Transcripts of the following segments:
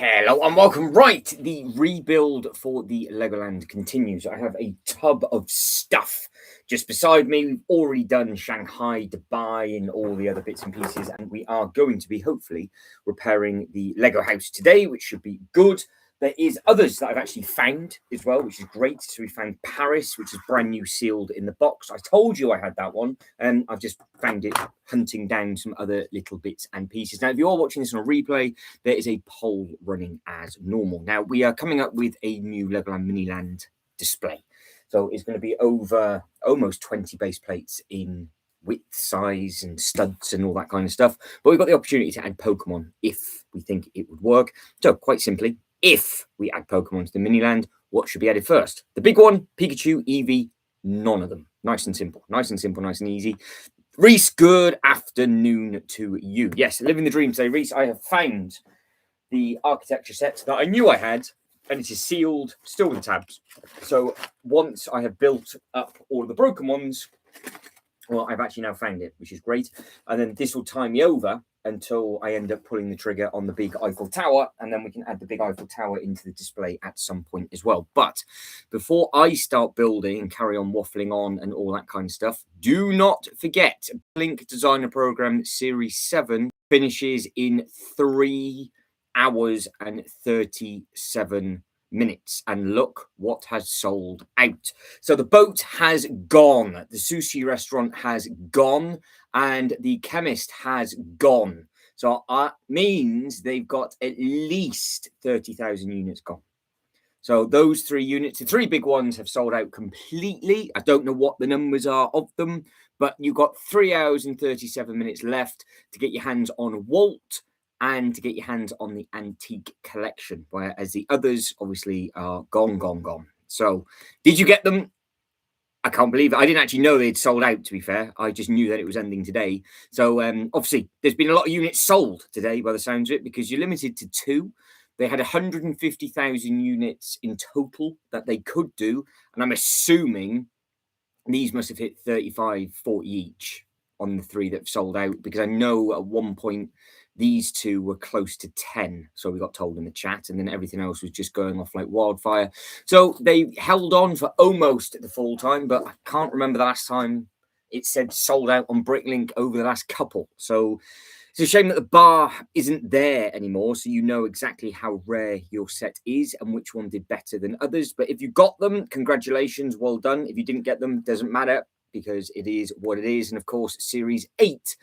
Hello and welcome. Right, the rebuild for the Legoland continues. I have a tub of stuff just beside me. We've already done Shanghai, Dubai, and all the other bits and pieces, and we are going to be hopefully repairing the Lego house today, which should be good. There is others that I've actually found as well, which is great. So we found Paris, which is brand new, sealed in the box. I told you I had that one, and I've just found it hunting down some other little bits and pieces. Now, if you are watching this on a replay, there is a poll running as normal. Now, we are coming up with a new Legoland Miniland display. So it's going to be over almost 20 base plates in width, size, and studs and all that kind of stuff. But we've got the opportunity to add Pokemon if we think it would work. So quite simply, if we add Pokemon to the Miniland, what should be added first? The big one, Pikachu, Eevee, none of them. Nice and simple, nice and simple, nice and easy. Reese, good afternoon to you. Yes, living the dream today. Reese, I have found the architecture set that I knew I had, and it is sealed, still with tabs. So once I have built up all of the broken ones, well, I've actually now found it, which is great. And then this will tie me over until I end up pulling the trigger on the big Eiffel Tower, and then we can add the big Eiffel Tower into the display at some point as well. But before I start building and carry on waffling on and all that kind of stuff, do not forget, Blink Designer Program Series 7 finishes in 3 hours and 37 minutes, and look what has sold out. So the boat has gone, the sushi restaurant has gone, and the chemist has gone. So that means they've got at least 30,000 units gone. So those 3 units, the 3 big ones, have sold out completely. I don't know what the numbers are of them, but you've got 3 hours and 37 minutes left to get your hands on Walt and to get your hands on the antique collection, whereas the others obviously are gone. So did you get them? I can't believe it. I didn't actually know they'd sold out, to be fair. I just knew that it was ending today. So obviously there's been a lot of units sold today by the sounds of it, because you're limited to 2. They had 150,000 units in total that they could do, and I'm assuming these must have hit 35, 40 each on the 3 that have sold out, because I know at one point these 2 were close to 10, so we got told in the chat, and then everything else was just going off like wildfire. So they held on for almost the full time, but I can't remember the last time it said sold out on Bricklink over the last couple. So it's a shame that the bar isn't there anymore, so you know exactly how rare your set is and which one did better than others. But if you got them, congratulations, well done. If you didn't get them, doesn't matter, because it is what it is. And of course, Series 8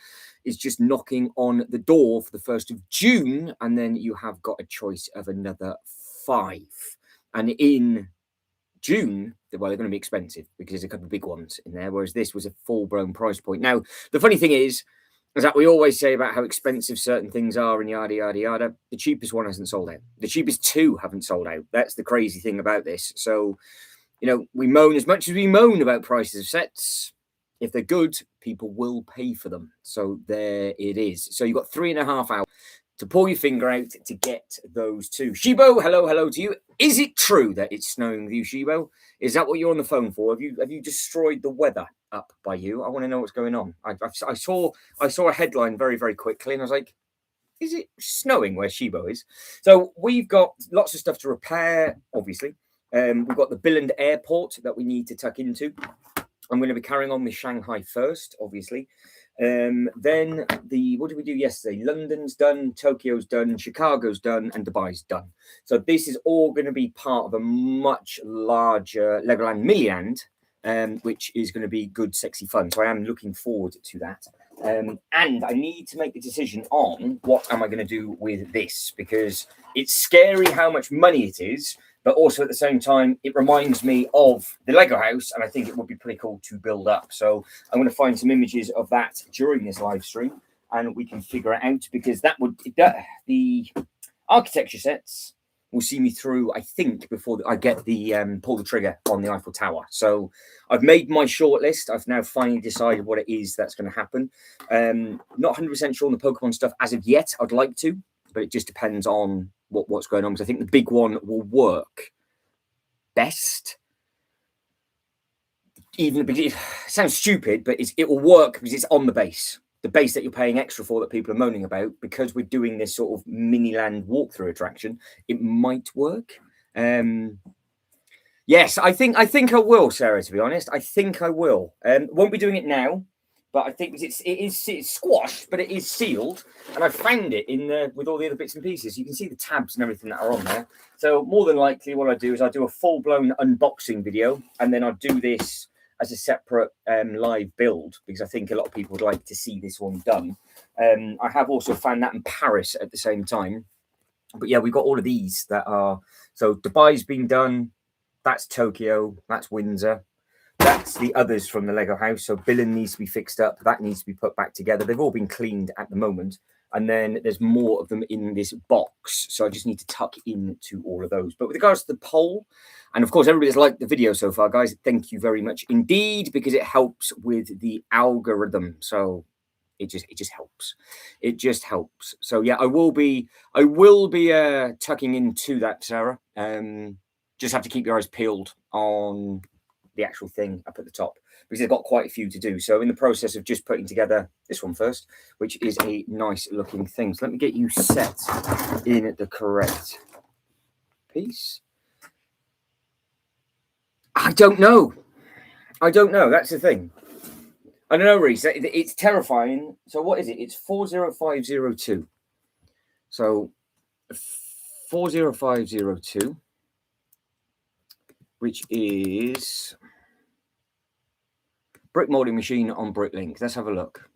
is just knocking on the door for the 1st of June, and then you have got a choice of another 5. And in June, well, they're going to be expensive because there's a couple of big ones in there, whereas this was a full-blown price point. Now, the funny thing is that we always say about how expensive certain things are and yada, yada, yada. The cheapest one hasn't sold out. The cheapest 2 haven't sold out. That's the crazy thing about this. So, you know, we moan as much as we moan about prices of sets. If they're good, people will pay for them. So there it is. So you've got 3.5 hours to pull your finger out to get those 2. Shibo, hello to you. Is it true that it's snowing with you, Shibo? Is that what you're on the phone for? Have you destroyed the weather up by you? I want to know what's going on. I saw a headline very, very quickly, and I was like, is it snowing where Shibo is? So we've got lots of stuff to repair, obviously. We've got the Billund Airport that we need to tuck into. I'm going to be carrying on with Shanghai first, obviously. Then what did we do yesterday? London's done, Tokyo's done, Chicago's done, and Dubai's done. So this is all going to be part of a much larger Legoland Miniland, which is going to be good, sexy fun. So I am looking forward to that. And I need to make a decision on what am I going to do with this, because it's scary how much money it is, but also at the same time, it reminds me of the Lego house, and I think it would be pretty cool to build up. So I'm going to find some images of that during this live stream, and we can figure it out, because the architecture sets will see me through, I think, before I get the pull the trigger on the Eiffel Tower. So I've made my shortlist. I've now finally decided what it is that's going to happen. Not 100% sure on the Pokemon stuff as of yet. I'd like to, but it just depends on what's going on, because I think the big one will work best. Even it sounds stupid, but it will work because it's on the base. the base that you're paying extra for that people are moaning about, because we're doing this sort of Miniland walkthrough attraction, it might work. Yes, I think I will, Sarah. To be honest, I think I will. Won't be doing it now, but I think it's squashed, but it is sealed, and I found it in there with all the other bits and pieces. You can see the tabs and everything that are on there. So more than likely, what I do is I do a full-blown unboxing video, and then I do this as a separate live build, because I think a lot of people would like to see this one done. I have also found that in Paris at the same time. But yeah, we've got all of these that are, so Dubai's been done, that's Tokyo, that's Windsor, that's the others from the Lego house. So Billund needs to be fixed up, that needs to be put back together. They've all been cleaned at the moment. And then there's more of them in this box. So I just need to tuck into all of those. But with regards to the poll, and of course, everybody's liked the video so far, guys. Thank you very much indeed, because it helps with the algorithm. So it just helps. It just helps. So yeah, I will be tucking into that, Sarah. Just have to keep your eyes peeled on the actual thing up at the top, because they've got quite a few to do. So in the process of just putting together this one first, which is a nice looking thing. So let me get you set in the correct piece. I don't know. That's the thing. I don't know, Reese. It's terrifying. So what is it? It's 40502. So 40502, which is brick molding machine on Bricklink. Let's have a look.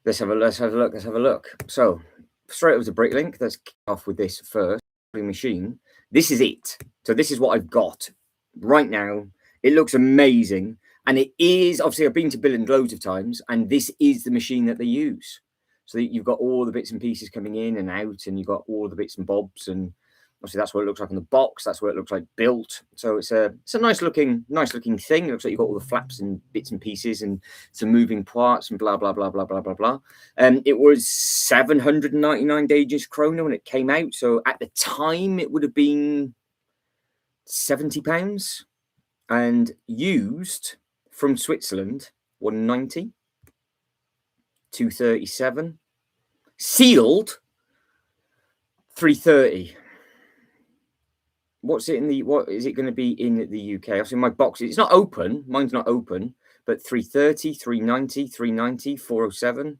Let's have a look. So straight over to Bricklink. Let's kick off with this first machine. This is it. So this is what I've got right now. It looks amazing. And it is, obviously, I've been to Billund loads of times, and this is the machine that they use. So you've got all the bits and pieces coming in and out, and you've got all the bits and bobs, and obviously that's what it looks like on the box. That's what it looks like built. So it's a nice looking thing. It looks like you've got all the flaps and bits and pieces and some moving parts and blah blah blah blah blah blah blah. It was 799 Danish kroner when it came out. So at the time, it would have been £70, and used from Switzerland, 190, 237, sealed, 330. What is it going to be in the UK? Obviously, my box, it's not open. Mine's not open, but 330, 390, 390, 407.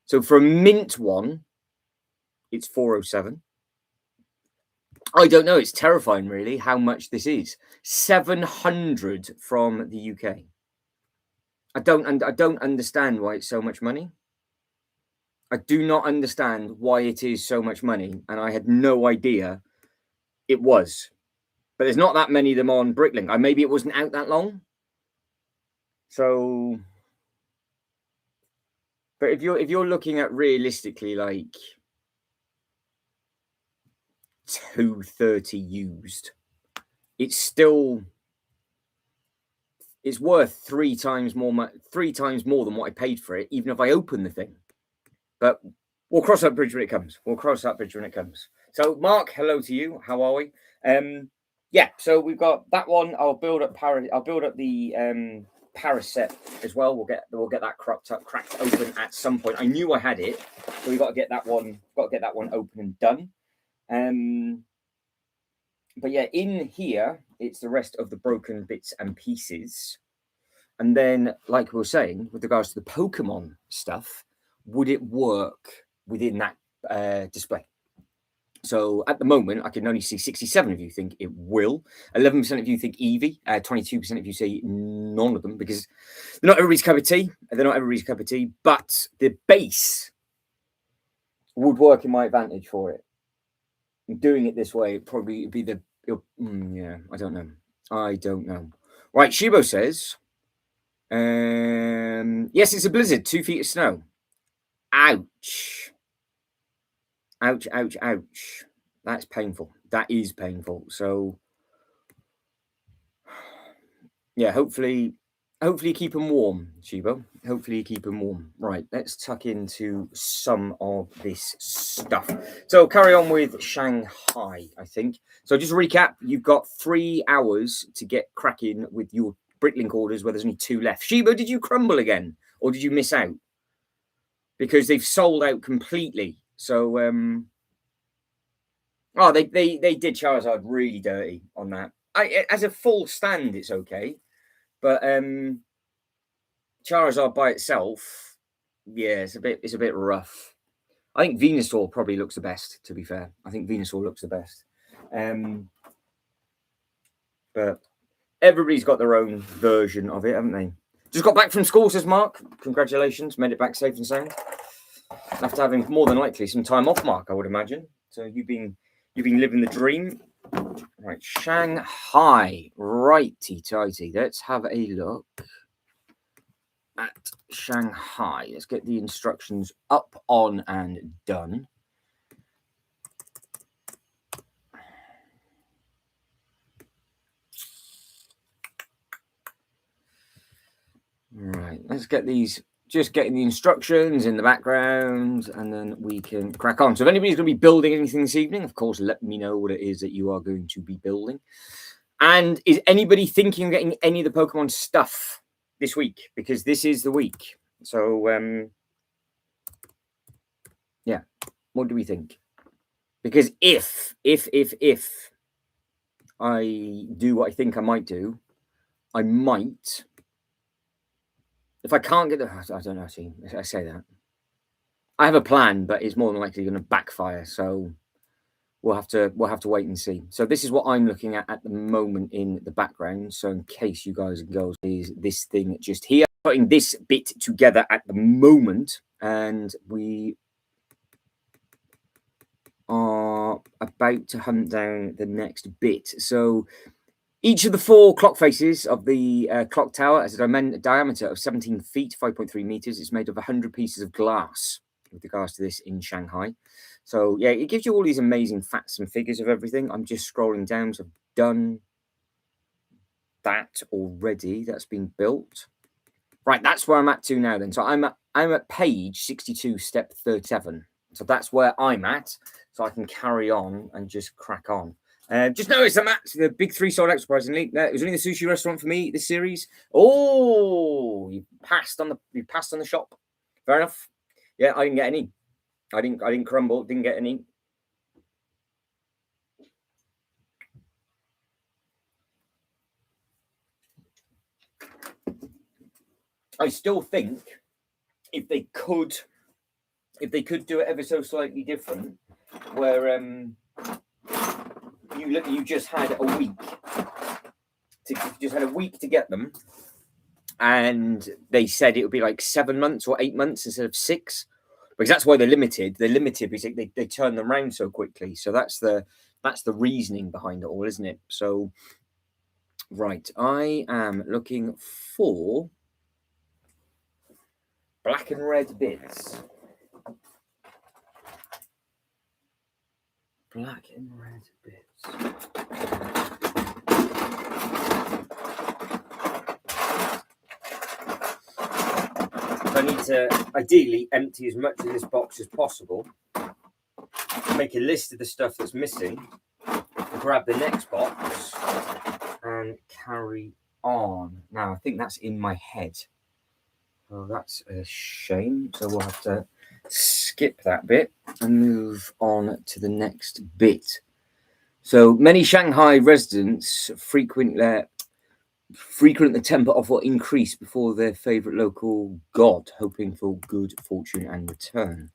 So for a mint one, it's 407. I don't know. It's terrifying, really, how much this is. 700 from the UK. I don't understand why it's so much money. I do not understand why it is so much money, and I had no idea it was. But there's not that many of them on Bricklink. Maybe it wasn't out that long. So, but if you're looking at realistically like 230 used, it's worth three times more than what I paid for it, even if I open the thing. But we'll cross that bridge when it comes. So Mark, hello to you. How are we? Yeah, so we've got that one. I'll build up the Paris set as well. We'll get that cracked open at some point. I knew I had it, so we've got to get that one open and done. But yeah, in here it's the rest of the broken bits and pieces. And then, like we were saying, with regards to the Pokemon stuff, would it work within that display? So at the moment, I can only see 67 of you think it will, 11% of you think Eevee, 22% of you say none of them, because they're not everybody's cup of tea. But the base would work in my advantage for it. Doing it this way probably would be I don't know. Right, Shibo says, yes, it's a blizzard, 2 feet of snow. Ouch. That's painful. That is painful. So yeah, hopefully keep them warm, Shibo. Hopefully keep them warm. Right, let's tuck into some of this stuff. So carry on with Shanghai, I think. So just to recap, you've got 3 hours to get cracking with your Bricklink orders where there's only 2 left. Shibo, did you crumble again, or did you miss out? Because they've sold out completely. So, oh, they did Charizard really dirty on that. As a full stand, it's okay, but Charizard by itself, yeah, it's a bit rough. I think Venusaur probably looks the best, to be fair. I think Venusaur looks the best. But everybody's got their own version of it, haven't they? Just got back from school, says Mark. Congratulations, made it back safe and sound. After having more than likely some time off, Mark, I would imagine. So you've been living the dream. Right, Shanghai. Righty tighty. Let's have a look at Shanghai. Let's get the instructions up, on, and done. Right, let's get these, just getting the instructions in the background, and then we can crack on. So if anybody's going to be building anything this evening, of course, let me know what it is that you are going to be building. And is anybody thinking of getting any of the Pokemon stuff this week? Because this is the week. So, yeah, what do we think? Because if I do what I think I might do, I might... If I can't get the... I don't know, see, I say that. I have a plan, but it's more than likely going to backfire. So we'll have to wait and see. So this is what I'm looking at the moment in the background. So in case you guys and girls, is this thing just here. Putting this bit together at the moment. And we are about to hunt down the next bit. So... each of the 4 clock faces of the clock tower has a diameter of 17 feet, 5.3 meters. It's made of 100 pieces of glass with regards to this in Shanghai. So, yeah, it gives you all these amazing facts and figures of everything. I'm just scrolling down. So I've done that already. That's been built. Right, that's where I'm at to now then. So I'm at page 62, step 37. So that's where I'm at. So I can carry on and just crack on. Just noticed that the big 3 sold out, surprisingly. It was only the sushi restaurant for me this series. Oh, you passed on the shop. Fair enough. Yeah, I didn't get any. I didn't crumble, didn't get any. I still think if they could do it ever so slightly different, where you just had a week to get them, and they said it would be like 7 months or 8 months instead of 6, because that's why they're limited because they turn them around so quickly. So that's the reasoning behind it all, isn't it? So right, I am looking for black and red bits. Black and red bits. I need to ideally empty as much of this box as possible, make a list of the stuff that's missing, grab the next box, and carry on. Now, I think that's in my head. Oh, that's a shame. So we'll have to skip that bit and move on to the next bit. So many Shanghai residents frequent the temple of what increase before their favorite local god, hoping for good fortune and return.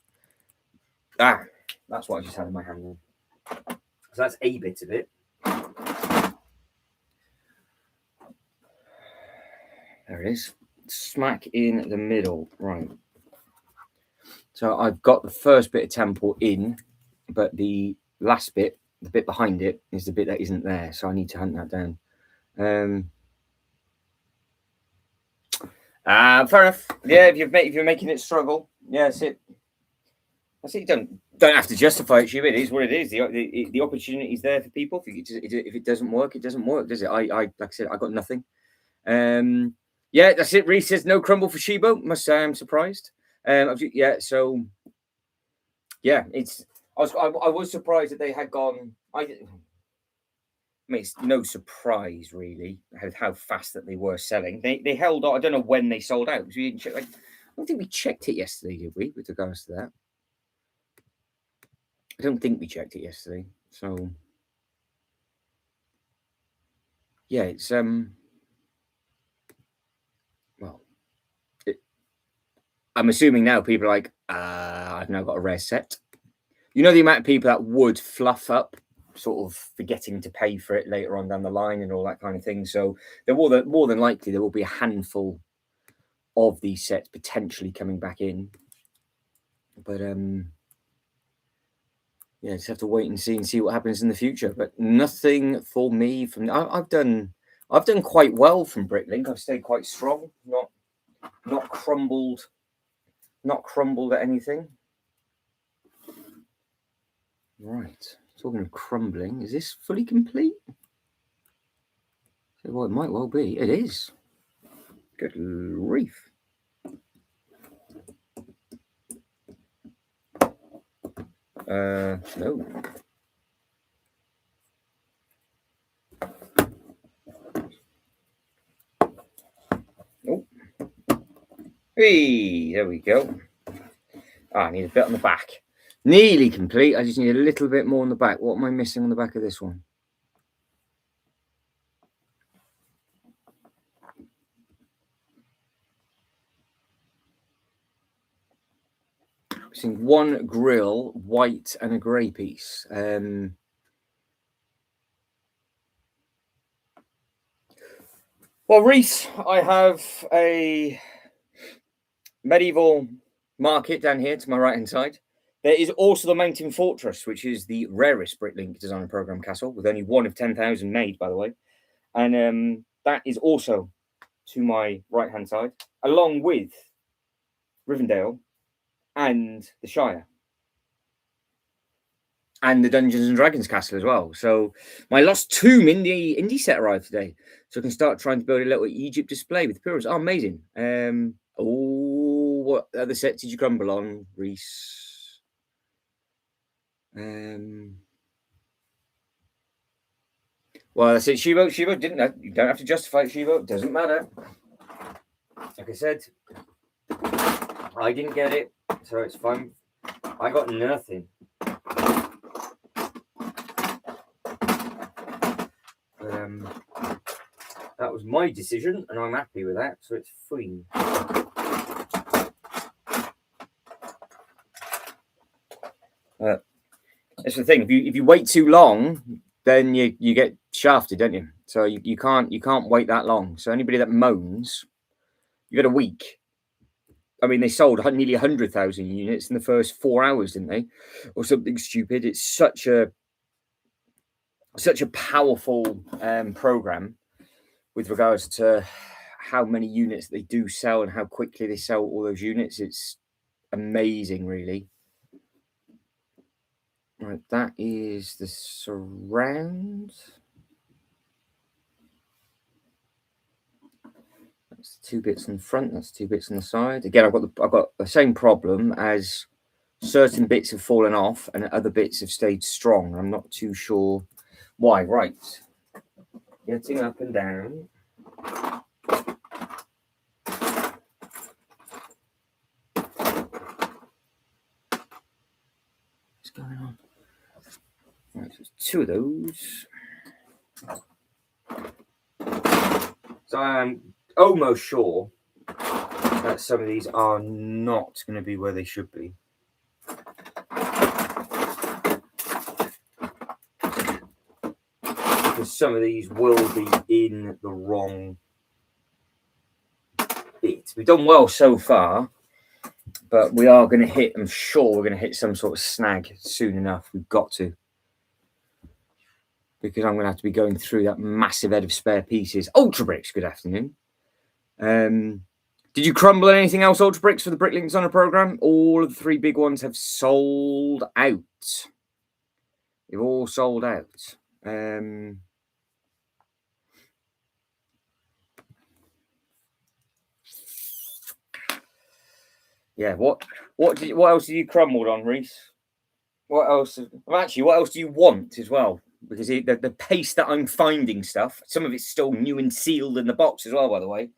That's what I just had in my hand. So that's a bit of it. There it is. Smack in the middle. Right. So I've got the first bit of temple in, but the last bit, the bit behind it, is the bit that isn't there. So I need to hunt that down. Fair enough. Yeah, if you're making it struggle, yeah, that's it. You don't have to justify it, it is what it is. The opportunity is there for people. If it doesn't work, it doesn't work, does it? Like I said, I got nothing. Yeah, that's it. Reese says no crumble for Shibo. Must say I'm surprised. Yeah, so yeah, I was surprised that they had gone. mean, it's no surprise really how fast that they were selling. They held on. I don't know when they sold out because we didn't check. I don't think we checked it yesterday, did we? With regards to that, I don't think we checked it yesterday. So yeah, it's well, I'm assuming now people are like, I've now got a rare set. You know the amount of people that would fluff up, sort of forgetting to pay for it later on down the line and all that kind of thing. So there will more than likely there will be a handful of these sets potentially coming back in. But yeah, just have to wait and see what happens in the future. But nothing for me from I've done quite well from Bricklink. I've stayed quite strong, not crumbled at anything. Right. Talking of crumbling, is this fully complete? Well, it might well be. It is. Good grief. No. Oh. Hey, there we go. I need a bit on the back. Nearly complete. I just need a little bit more on the back. What am I missing on the back of this one? Missing one grill, white, and a grey piece. Well, Reese, I have a medieval market down here to my right-hand side. There is also the Mountain Fortress, which is the rarest Bricklink designer program castle, with only one of 10,000 made, by the way. And that is also to my right-hand side, along with Rivendell and the Shire. And the Dungeons and Dragons castle as well. So my Lost Tomb indie set arrived today. So I can start trying to build a little Egypt display with pyramids. Oh, amazing. What other sets did you crumble on, Reese? Well, that's it. She-Vote didn't. You don't have to justify it. She-Vote doesn't matter. Like I said, I didn't get it, so it's fine. I got nothing. That was my decision, and I'm happy with that. So it's fine. That's the thing. If you wait too long, then you get shafted, don't you? So you can't wait that long. So anybody that moans, you got a week. I mean, they sold nearly 100,000 units in the first 4 hours, didn't they? Or something stupid. It's such a powerful program with regards to how many units they do sell and how quickly they sell all those units. It's amazing, really. Right, that is the surround. That's 2 bits in front. That's 2 bits on the side. Again, I've got the same problem as certain bits have fallen off and other bits have stayed strong. I'm not too sure why. Right, getting up and down. What's going on? Right, so 2 of those. So I'm almost sure that some of these are not going to be where they should be. Because some of these will be in the wrong bit. We've done well so far, but we are going to hit, I'm sure we're going to hit some sort of snag soon enough. We've got to. Because I'm going to have to be going through that massive head of spare pieces. Ultra Bricks, good afternoon. Did you crumble anything else, Ultra Bricks, for the Bricklink Designer program? All of the 3 big ones have sold out. They've all sold out. Yeah, what else have you crumbled on, Reese? What else? Well, actually, what else do you want as well? because the pace that I'm finding stuff, some of it's still new and sealed in the box as well, by the way.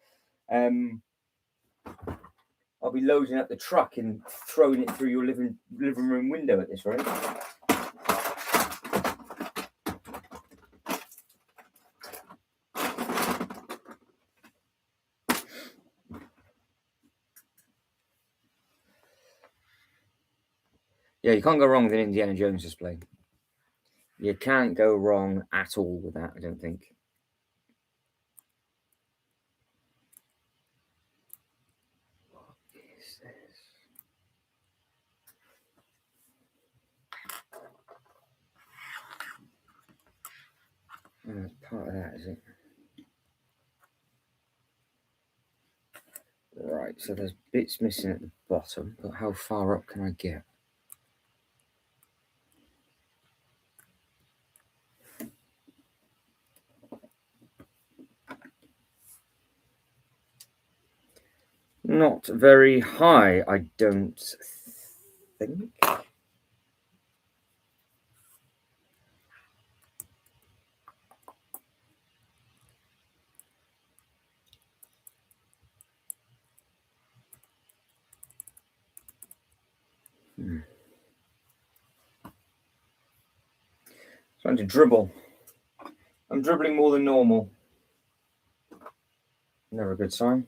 I'll be loading up the truck and throwing it through your living room window at this rate. Yeah, you can't go wrong with an Indiana Jones display. You can't go wrong at all with that, I don't think. What is this? Oh, it's part of that, is it? Right, so there's bits missing at the bottom, but how far up can I get? Not very high, I don't think. Trying to dribble. I'm dribbling more than normal. Never a good sign.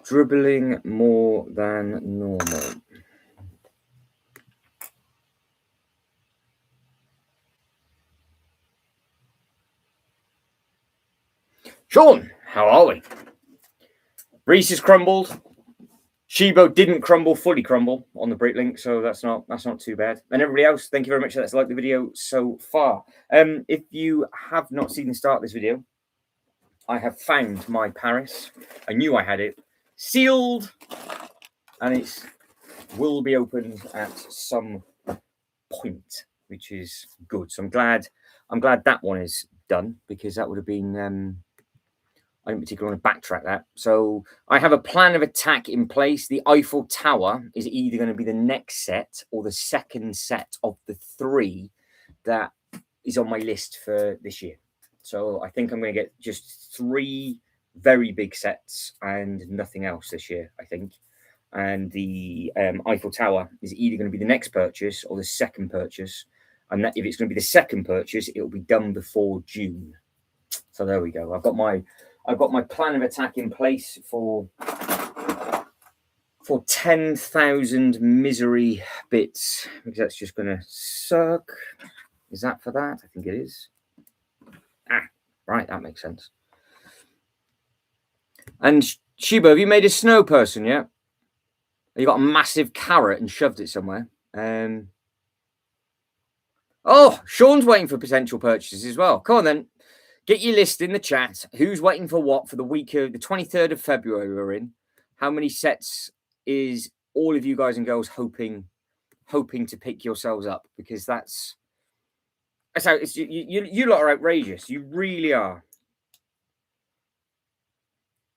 Dribbling more than normal. Sean, how are we? Reese has crumbled. Shibo didn't fully crumble on the Bricklink, so that's not too bad. And everybody else, thank you very much that's liked the video so far. If you have not seen the start of this video, I have found my Paris. I knew I had it sealed, and it will be opened at some point, which is good. So I'm glad that one is done, because that would have been I didn't particularly want to backtrack that. So I have a plan of attack in place. The Eiffel Tower is either going to be the next set or the second set of the 3 that is on my list for this year. So I think I'm going to get just 3 very big sets and nothing else this year, I think. And the Eiffel Tower is either going to be the next purchase or the second purchase. And that, if it's going to be the second purchase, it will be done before June. So there we go. I've got my plan of attack in place for 10,000 misery bits, because that's just going to suck. Is that for that? I think it is. Right, that makes sense. And Shiba, have you made a snow person yet? You got a massive carrot and shoved it somewhere. Oh, Sean's waiting for potential purchases as well. Come on then. Get your list in the chat. Who's waiting for what for the week of the 23rd of February we're in? How many sets is all of you guys and girls hoping to pick yourselves up? Because that's how it's, you lot are outrageous. You really are.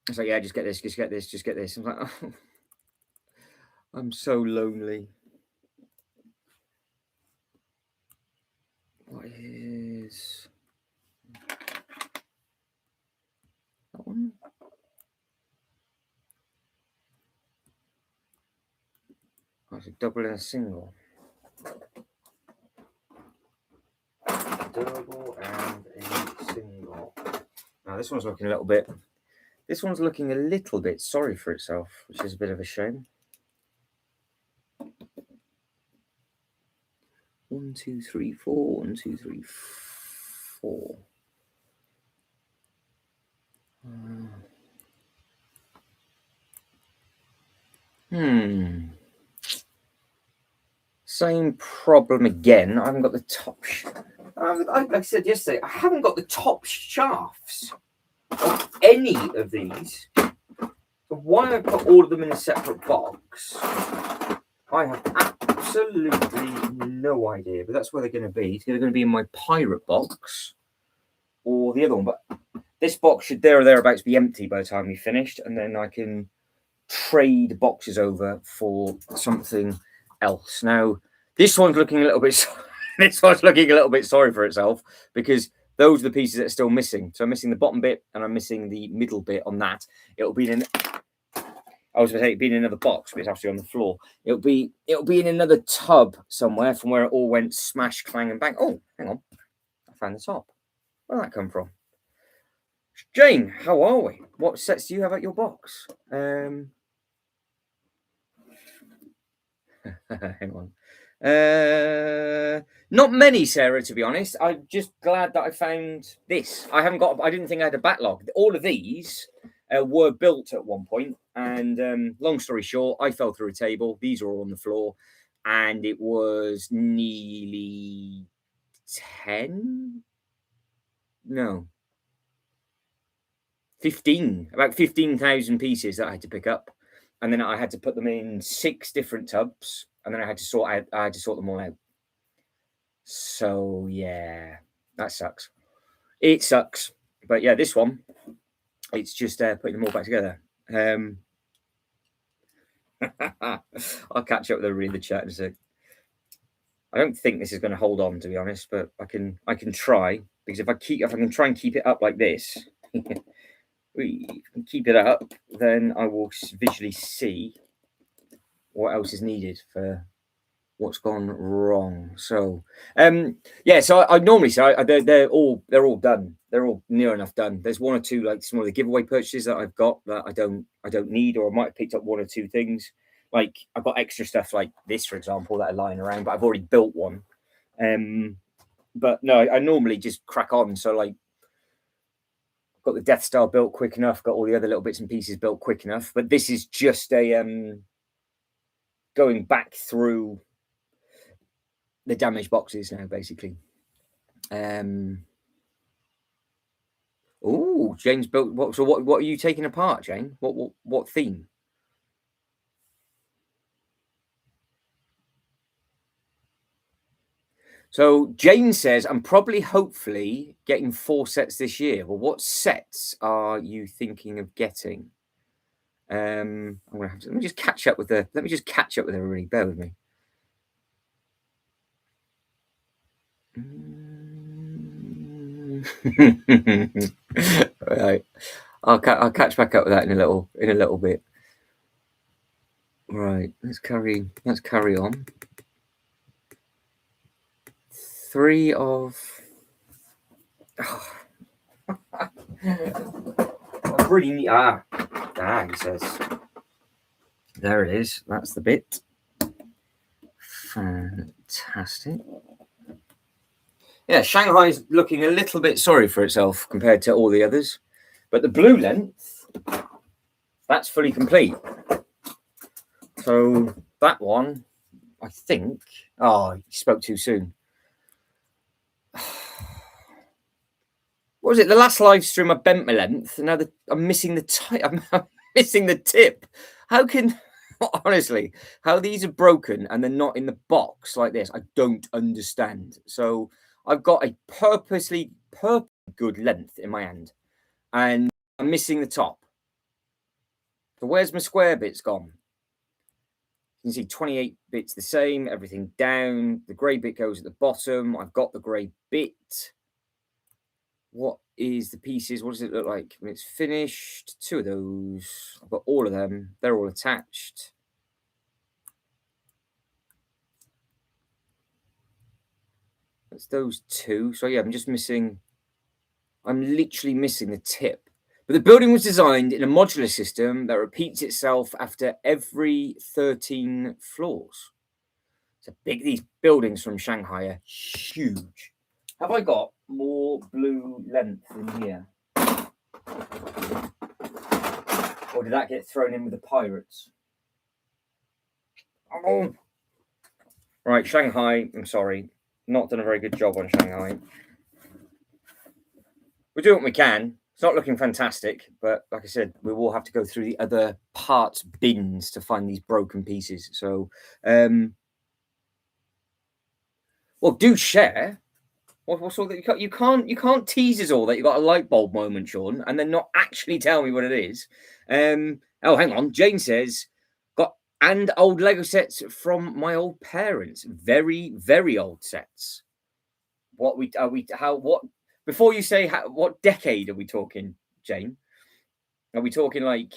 It's like, yeah, just get this, just get this, just get this. I'm like, oh, I'm so lonely. What is that one? Oh, it's a double and a single. Double and a single. Now this one's looking a little bit. This one's looking a little bit sorry for itself, which is a bit of a shame. 1, 2, 3, 4. 1, 2, 3, 4. Same problem again. I haven't got the top. Like I said yesterday, I haven't got the top shafts of any of these. So why I put all of them in a separate box, I have absolutely no idea. But that's where they're going to be. It's either going to be in my pirate box or the other one. But this box should there or thereabouts be empty by the time we finished, and then I can trade boxes over for something else. Now, this one's looking a little bit this one's looking a little bit sorry for itself because those are the pieces that are still missing. So I'm missing the bottom bit and I'm missing the middle bit on that. It'll be in. I was going to say it'd be in another box, but it's actually on the floor. It'll be in another tub somewhere from where it all went smash, clang, and bang. Oh, hang on, I found the top. Where'd that come from? Jane, how are we? What sets do you have at your box? Hang on. Not many, Sarah, to be honest. I'm just glad that I found this. I didn't think I had a backlog. All of these were built at one point, and long story short, I fell through a table. These are all on the floor, and it was nearly 15, about 15,000 pieces that I had to pick up, and then I had to put them in 6 different tubs, and then I had to sort them all out. So yeah, that sucks. It sucks, but yeah, this one, it's just putting them all back together. I'll catch up with everybody in the chat in a sec. I don't think this is going to hold on, to be honest, but I can try, because if I can try and keep it up like this, keep it up, then I will visually see what else is needed for what's gone wrong. So yeah, so I normally say they're all done. They're all near enough done. There's 1 or 2 like some of the giveaway purchases that I've got that I don't need, or I might have picked up 1 or 2 things. Like I've got extra stuff like this, for example, that are lying around, but I've already built one. But no, I normally just crack on. So like, got the Death Star built quick enough, got all the other little bits and pieces built quick enough. But this is just a going back through the damaged boxes now, basically. Oh, Jane's built what? So what are you taking apart, Jane? What theme? So Jane says, I'm hopefully getting 4 sets this year. Well, what sets are you thinking of getting? I'm gonna have to let me just catch up with everybody. Bear with me. Right. I'll catch back up with that in a little bit. Right, let's carry on. 3 of I really need he says. There it is. That's the bit. Fantastic. Yeah, Shanghai's looking a little bit sorry for itself compared to all the others. But the blue length, that's fully complete. So that one, I think... Oh, you spoke too soon. What was it? The last live stream I bent my length, and now I'm missing I'm missing the tip. How can... Honestly, how these are broken and they're not in the box like this, I don't understand. So I've got a purposely good length in my hand, and I'm missing the top. So where's my square bits gone? You can see 28 bits the same, everything down. The grey bit goes at the bottom. I've got the grey bit. What is the pieces? What does it look like when it's finished? 2 of those. I've got all of them. They're all attached. That's those 2. So yeah, I'm literally missing the tip. But the building was designed in a modular system that repeats itself after every 13 floors. So big. These buildings from Shanghai are huge. Have I got more blue length in here? Or did that get thrown in with the pirates? Oh. Right, Shanghai, I'm sorry. Not done a very good job on Shanghai. We're doing what we can. It's not looking fantastic, but like I said, we will have to go through the other parts bins to find these broken pieces. So, well, do share. What's all that you can't tease us all that you got a light bulb moment, Sean, and then not actually tell me what it is. Oh, hang on. Jane says, got And old Lego sets from my old parents. Very, very old sets. What we are we how what before you say what decade are we talking, Jane? Are we talking like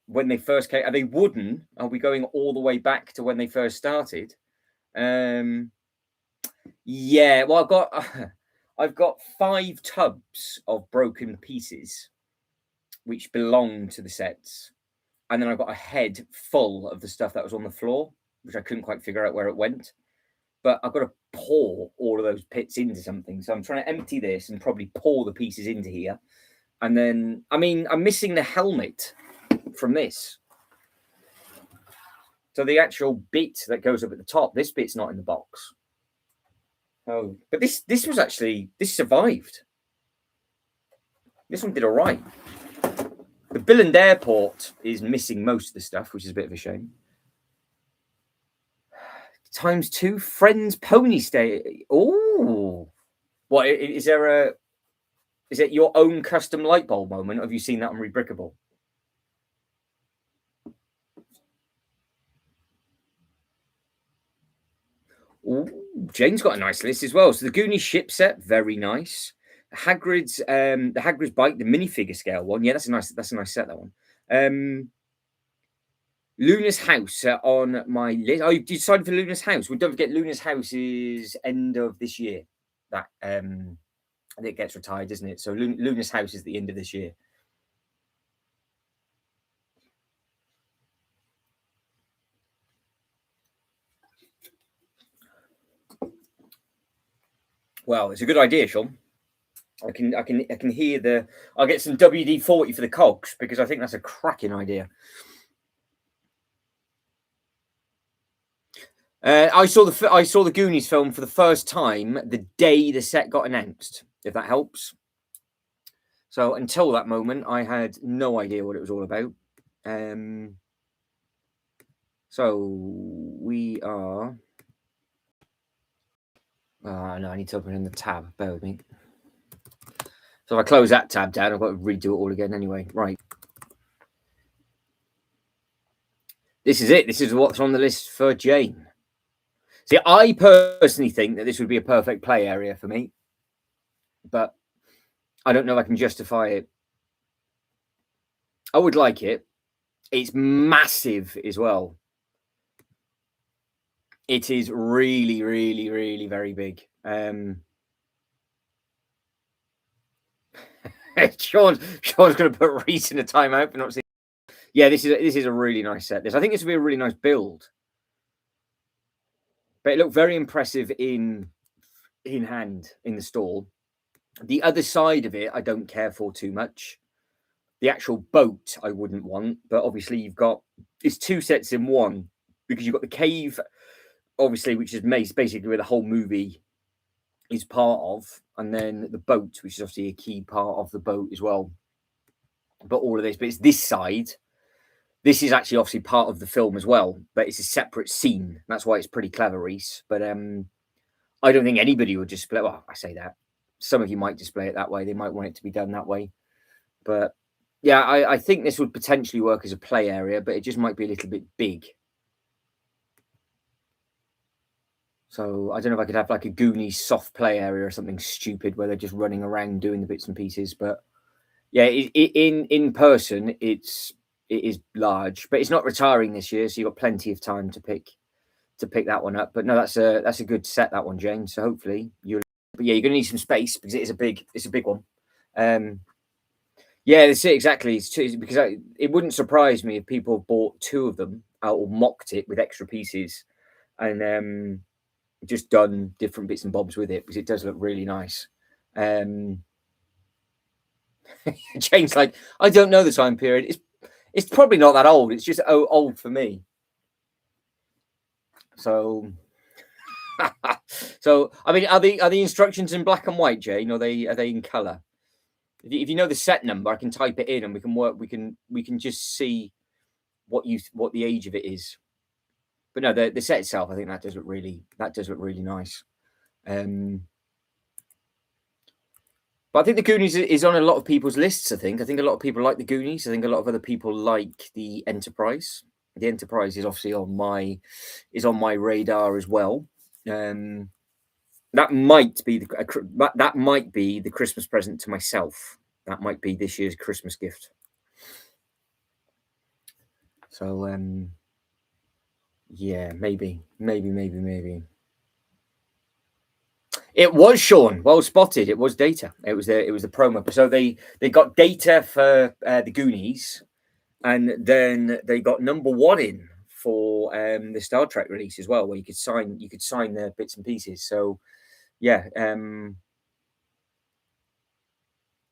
when they first came? Are they wooden? Are we going all the way back to when they first started? Yeah, well, I've got 5 tubs of broken pieces, which belong to the sets, and then I've got a head full of the stuff that was on the floor, which I couldn't quite figure out where it went. But I've got to pour all of those pits into something, so I'm trying to empty this and probably pour the pieces into here, and then I'm missing the helmet from this. So the actual bit that goes up at the top, this bit's not in the box. Oh, but this survived. This one did all right. The Billund Airport is missing most of the stuff, which is a bit of a shame. ×2 Friends Pony Stay. Oh, what is there? Is it your own custom light bulb moment? Or have you seen that on Rebrickable? Ooh, Jane's got a nice list as well. So the Goonies ship set, very nice. Hagrid's the Hagrid's bike, the minifigure scale one. Yeah, that's a nice set, that one. Luna's house on my list. Oh, you decided for Luna's house. Well, don't forget Luna's house is end of this year. That it gets retired, isn't it? So Luna's house is the end of this year. Well, it's a good idea, Sean. I can hear I'll get some WD-40 for the cogs because I think that's a cracking idea. I saw the Goonies film for the first time the day the set got announced, if that helps. So until that moment, I had no idea what it was all about. So we are. Oh, no, I need to open in the tab. Bear with me. So if I close that tab down, I've got to redo it all again anyway. Right. This is it. This is what's on the list for Jane. See, I personally think that this would be a perfect play area for me, but I don't know if I can justify it. I would like it. It's massive as well. It is really, really, really very big. Sean's going to put Reese in a timeout for not seeing. Yeah, this is a really nice set. I think this would be a really nice build. But it looked very impressive in hand in the store. The other side of it, I don't care for too much. The actual boat, I wouldn't want. But obviously, it's 2 sets in one because you've got the cave, obviously, which is basically where the whole movie is part of, and then the boat, which is obviously a key part of the boat as well. But all of this, but it's this side. This is actually obviously part of the film as well, but it's a separate scene. That's why it's pretty clever, Reese. But I don't think anybody would display. Well, I say that. Some of you might display it that way. They might want it to be done that way. But yeah, I think this would potentially work as a play area, but it just might be a little bit big. So I don't know if I could have like a Goonies soft play area or something stupid where they're just running around doing the bits and pieces. But yeah, in person, it is large, but it's not retiring this year, so you've got plenty of time to pick that one up. But no, that's a good set, that one, Jane. So hopefully you'll. But yeah, you're gonna need some space because it's a big one. Yeah, that's it exactly. It's two, because it wouldn't surprise me if people bought 2 of them out or mocked it with extra pieces, and just done different bits and bobs with it because it does look really nice. Jane's like, I don't know the time period. It's probably not that old. It's just old for me. So, so I mean, are the instructions in black and white, Jane? Or are they in color? If you know the set number, I can type it in and we can work. We can just see what the age of it is. But no, the set itself, I think that does look really nice. But I think the Goonies is on a lot of people's lists. I think a lot of people like the Goonies. I think a lot of other people like the Enterprise. The Enterprise is obviously on my radar as well. That might be the Christmas present to myself. That might be this year's Christmas gift. So yeah, maybe. It was Sean. Well spotted. It was Data. It was the promo. So they got Data for the Goonies, and then they got number one in for the Star Trek release as well, where you could sign their bits and pieces. So yeah,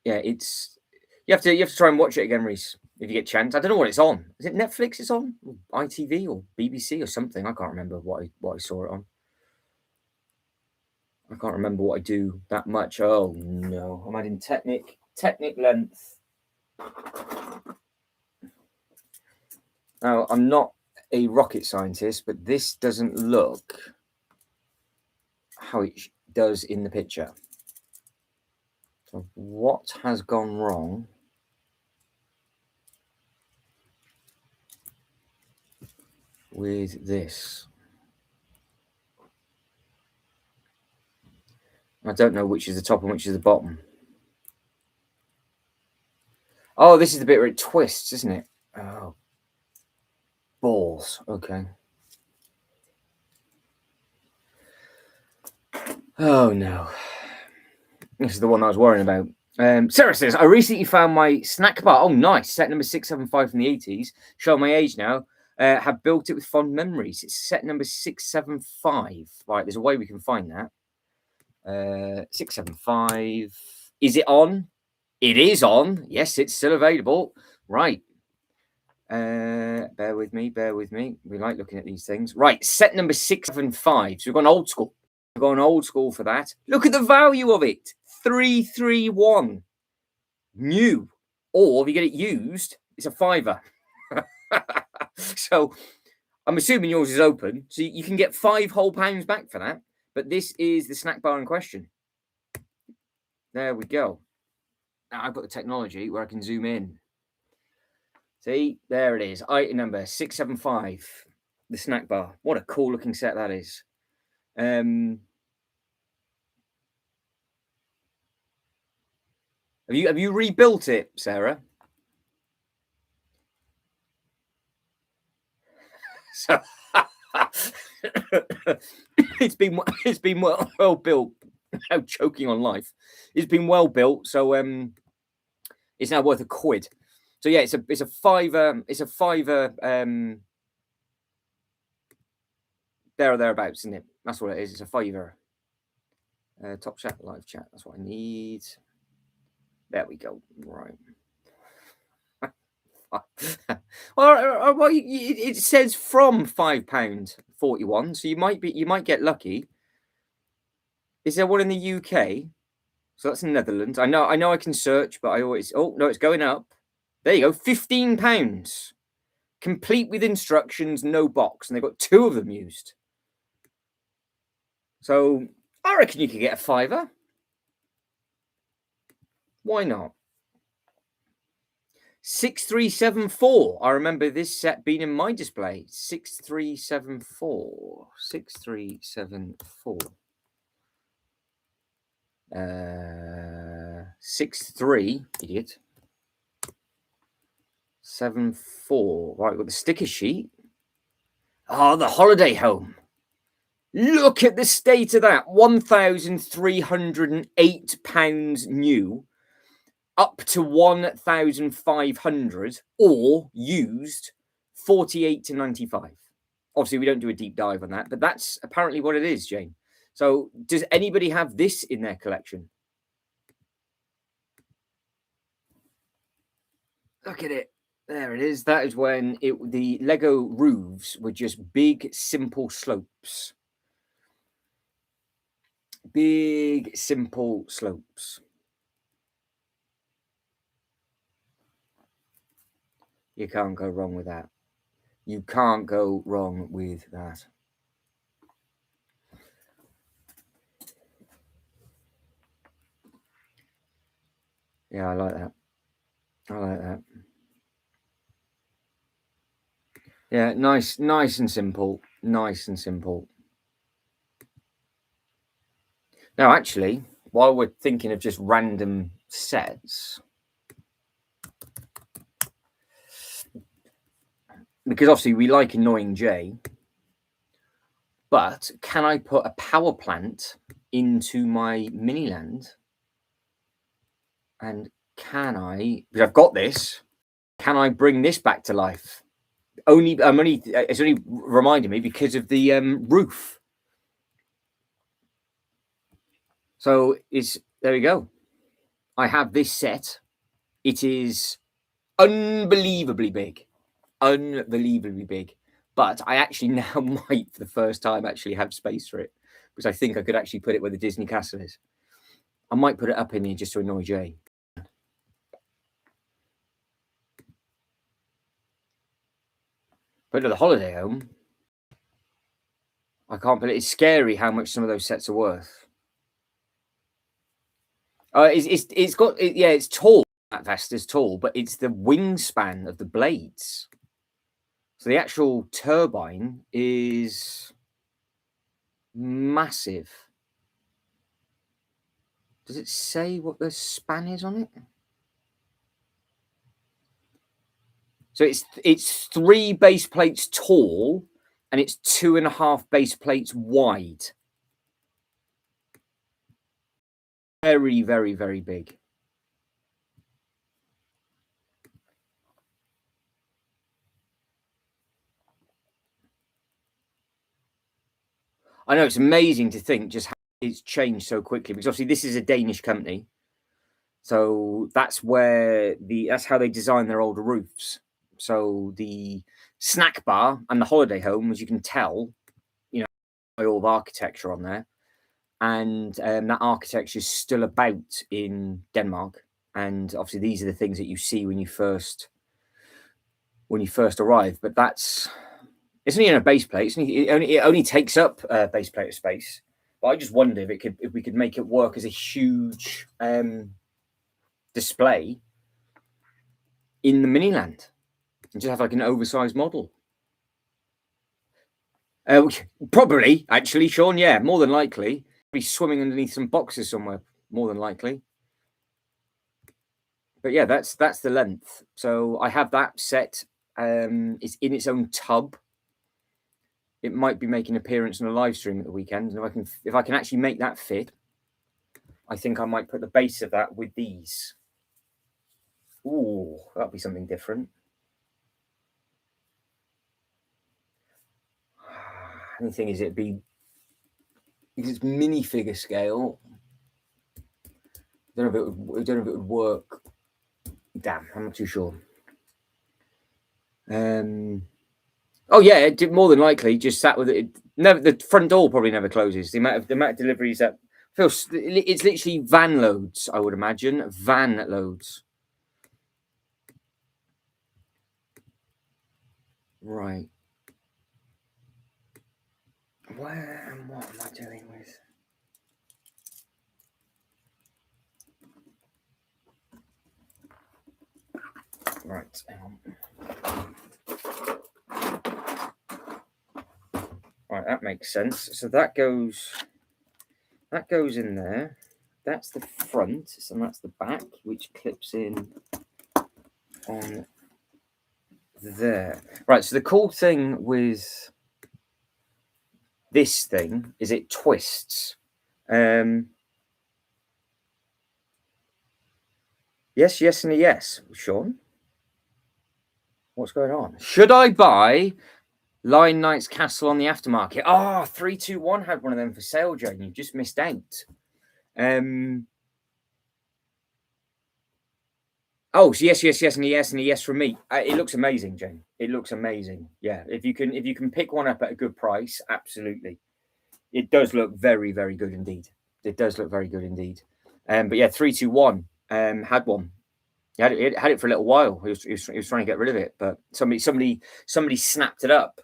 yeah, it's you have to try and watch it again, Reese, if you get a chance. I don't know what it's on. Is it Netflix? It's on, or ITV, or BBC, or something. I can't remember what I saw it on. I can't remember what I do that much. Oh no, I'm adding Technic length. Now, I'm not a rocket scientist, but this doesn't look how it does in the picture. So what has gone wrong with this? I don't know which is the top and which is the bottom. Oh, this is the bit where it twists, isn't it? Oh, balls. Okay. Oh no. This is the one I was worrying about. Sarah says, I recently found my snack bar. Oh, nice. Set number 675 from the 80s. Show my age now. Have built it with fond memories. It's set number 675. Right, there's a way we can find that. 675. Is it on? It is on. Yes, it's still available. Right. Bear with me. We like looking at these things. Right, set number 675. So we've gone old school. We've gone old school for that. Look at the value of it. 331. New. Or if you get it used, it's a £5. So I'm assuming yours is open. So you can get £5 whole back for that. But this is the snack bar in question. There we go. Now I've got the technology where I can zoom in. See, there it is. Item number 675. The snack bar. What a cool looking set that is. Have you rebuilt it, Sarah? So it's been well built. How choking on life. It's been well built, so it's now worth £1. So yeah, it's a £5. It's a £5. There or thereabouts, isn't it? That's what it is. It's a £5. Top chat, live chat. That's what I need. There we go. Right. Well, it says from £5.41, so you might get lucky. Is there one in the UK? So that's in Netherlands. I know I can search, but I always no, it's going up. There you go, £15. Complete with instructions, no box, and they've got 2 of them used. So I reckon you could get a £5. Why not? 6374. I remember this set being in my display. 6374. 6374. 63, idiot. 74. Right, got the sticker sheet. Oh, the holiday home. Look at the state of that. £1,308 new. Up to 1,500 or used 48 to 95. Obviously, we don't do a deep dive on that, but that's apparently what it is, Jane. So does anybody have this in their collection? Look at it. There it is. That is when the Lego roofs were just big, simple slopes. Big, simple slopes. You can't go wrong with that. You can't go wrong with that. Yeah, I like that. I like that. Yeah, nice and simple. Nice and simple. Now, actually, while we're thinking of just random sets, because obviously we like Annoying J, but can I put a power plant into my Miniland? And can I, because I've got this, can I bring this back to life? It's only reminding me because of the roof. So there we go. I have this set. It is unbelievably big. Unbelievably big. But I actually now might, for the first time, actually have space for it. Because I think I could actually put it where the Disney castle is. I might put it up in here just to annoy Jay. But at the holiday home, I can't believe it's scary how much some of those sets are worth. It's tall. That Vesta's tall, but it's the wingspan of the blades. So the actual turbine is massive. Does it say what the span is on it? So it's 3 base plates tall and it's 2.5 base plates wide. Very, very, very big. I know, it's amazing to think just how it's changed so quickly, because obviously this is a Danish company. So that's how they design their older roofs. So the snack bar and the holiday home, as you can tell, by all the architecture on there. And that architecture is still about in Denmark. And obviously these are the things that you see when you first arrive. But it's only in a base plate. It only takes up base plate of space. But I just wonder if we could make it work as a huge display in the Miniland and just have like an oversized model. Probably, actually, Sean. Yeah, more than likely, be swimming underneath some boxes somewhere. More than likely. But yeah, that's the length. So I have that set. It's in its own tub. It might be making an appearance on a live stream at the weekend, and if I can actually make that fit, I think I might put the base of that with these. Ooh, that'll be something different. The thing is, because it's minifigure scale. I don't know if it would work. Damn, I'm not too sure. Oh yeah, it more than likely just sat with it. Never, the front door probably never closes. The amount of deliveries that feels, it's literally van loads. I would imagine van loads. Right. What am I doing with? Right. Hang on. Right, that makes sense. So that goes in there. That's the front, and that's the back, which clips in on there. Right. So the cool thing with this thing is it twists. Yes, and a yes, Sean. What's going on? Should I buy Lion Knight's Castle on the aftermarket? 321 had one of them for sale, Jane. You just missed out. So yes, and a yes from me. It looks amazing, Jane. It looks amazing. Yeah, if you can pick one up at a good price, absolutely. It does look very, very good indeed. It does look very good indeed. But yeah, 321 had one. He had it for a little while. He was trying to get rid of it, but somebody snapped it up.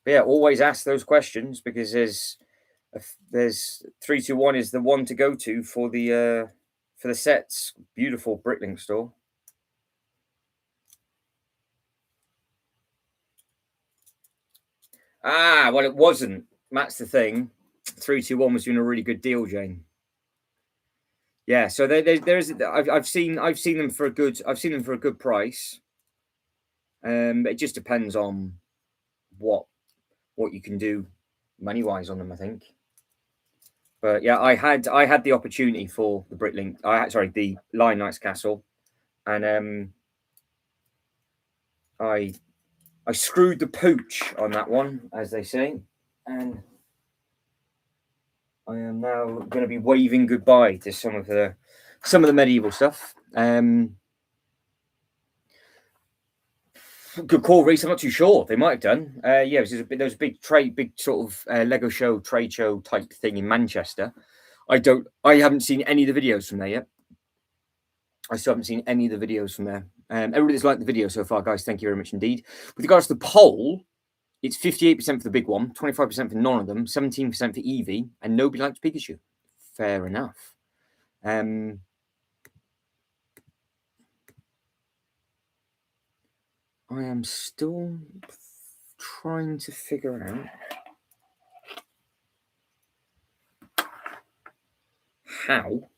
But yeah, always ask those questions, because there's 321 is the one to go to for the sets. Beautiful Bricklink store. Ah, well, it wasn't. That's the thing. 321 was doing a really good deal, Jane. Yeah, so there's I've seen them for a good price. It just depends on what you can do money wise on them, I think. But yeah, I had the opportunity for the Bricklink. The Lion Knights Castle, and I screwed the pooch on that one, as they say, and I am now going to be waving goodbye to some of the medieval stuff. Good call, Reese. I'm not too sure. They might have done. Yeah, there was a big sort of Lego show, trade show type thing in Manchester. I haven't seen any of the videos from there yet. I still haven't seen any of the videos from there. Everybody's liked the video so far, guys. Thank you very much indeed. With regards to the poll, it's 58% for the big one, 25% for none of them, 17% for Eevee, and nobody likes Pikachu. Fair enough. I am still trying to figure out how,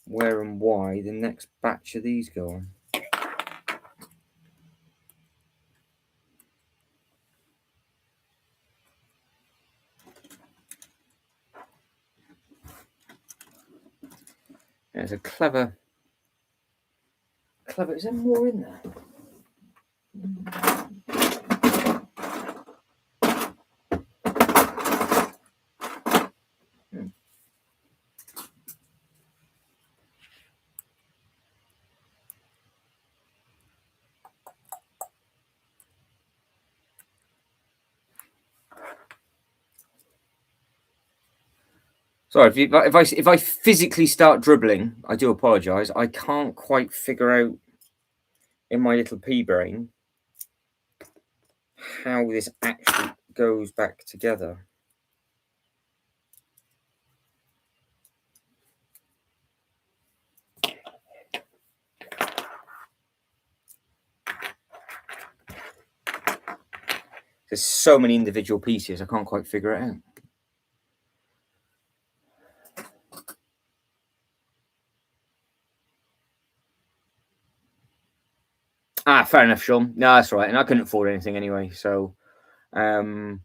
where, and why the next batch of these go on. There's a clever. Is there more in there? Sorry, if I physically start dribbling, I do apologise. I can't quite figure out in my little pea brain how this actually goes back together. There's so many individual pieces, I can't quite figure it out. Ah, fair enough, Sean. No, that's right. And I couldn't afford anything anyway, so yeah.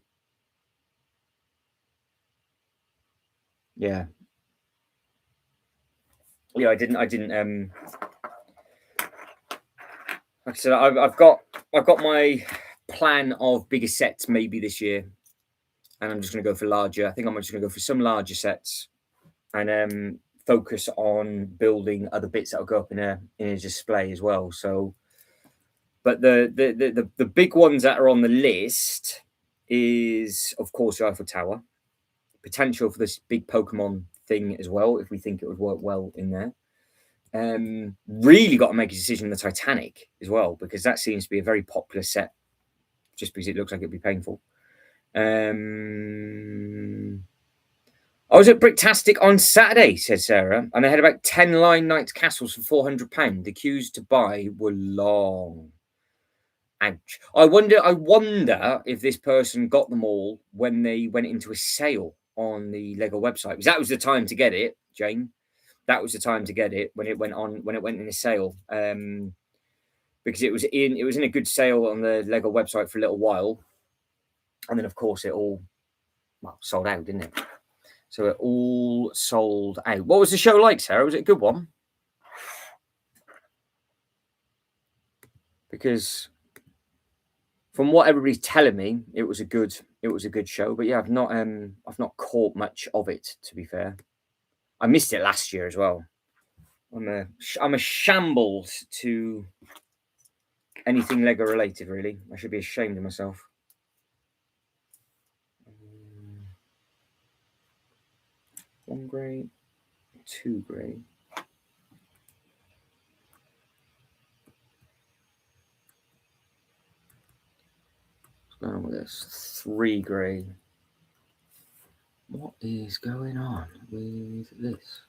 Yeah, I didn't like I said, I've got my plan of bigger sets maybe this year. And I'm just gonna go for larger. I think I'm just gonna go for some larger sets and focus on building other bits that'll go up in a display as well. So but the big ones that are on the list is, of course, the Eiffel Tower. Potential for this big Pokemon thing as well, if we think it would work well in there. Really got to make a decision on the Titanic as well, because that seems to be a very popular set, just because it looks like it'd be painful. I was at Bricktastic on Saturday, said Sarah, and they had about 10 Lion Knights castles for £400. The queues to buy were long. Ouch. I wonder if this person got them all when they went into a sale on the Lego website, because that was the time to get it, Jane. That was the time to get it when it went in a sale. Because it was in a good sale on the Lego website for a little while. And then of course it all sold out, didn't it? So it all sold out. What was the show like, Sarah? Was it a good one? Because from what everybody's telling me, it was a good show. But yeah, I've not caught much of it, to be fair. I missed it last year as well. I'm a shambles to anything Lego related, really. I should be ashamed of myself. 1 grey, 2 grey. What's going on with this? 3 grey. What is going on with this?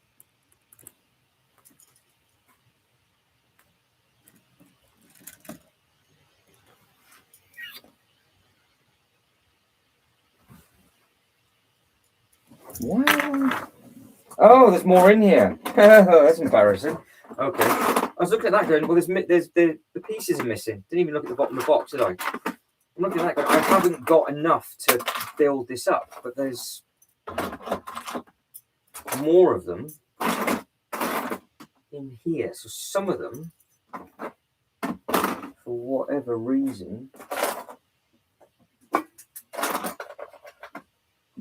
Wow. Oh, there's more in here. That's embarrassing. Okay. I was looking at that going, well, there's the pieces are missing. Didn't even look at the bottom of the box, did I? I'm looking at that going, I haven't got enough to build this up, but there's more of them in here. So some of them, for whatever reason,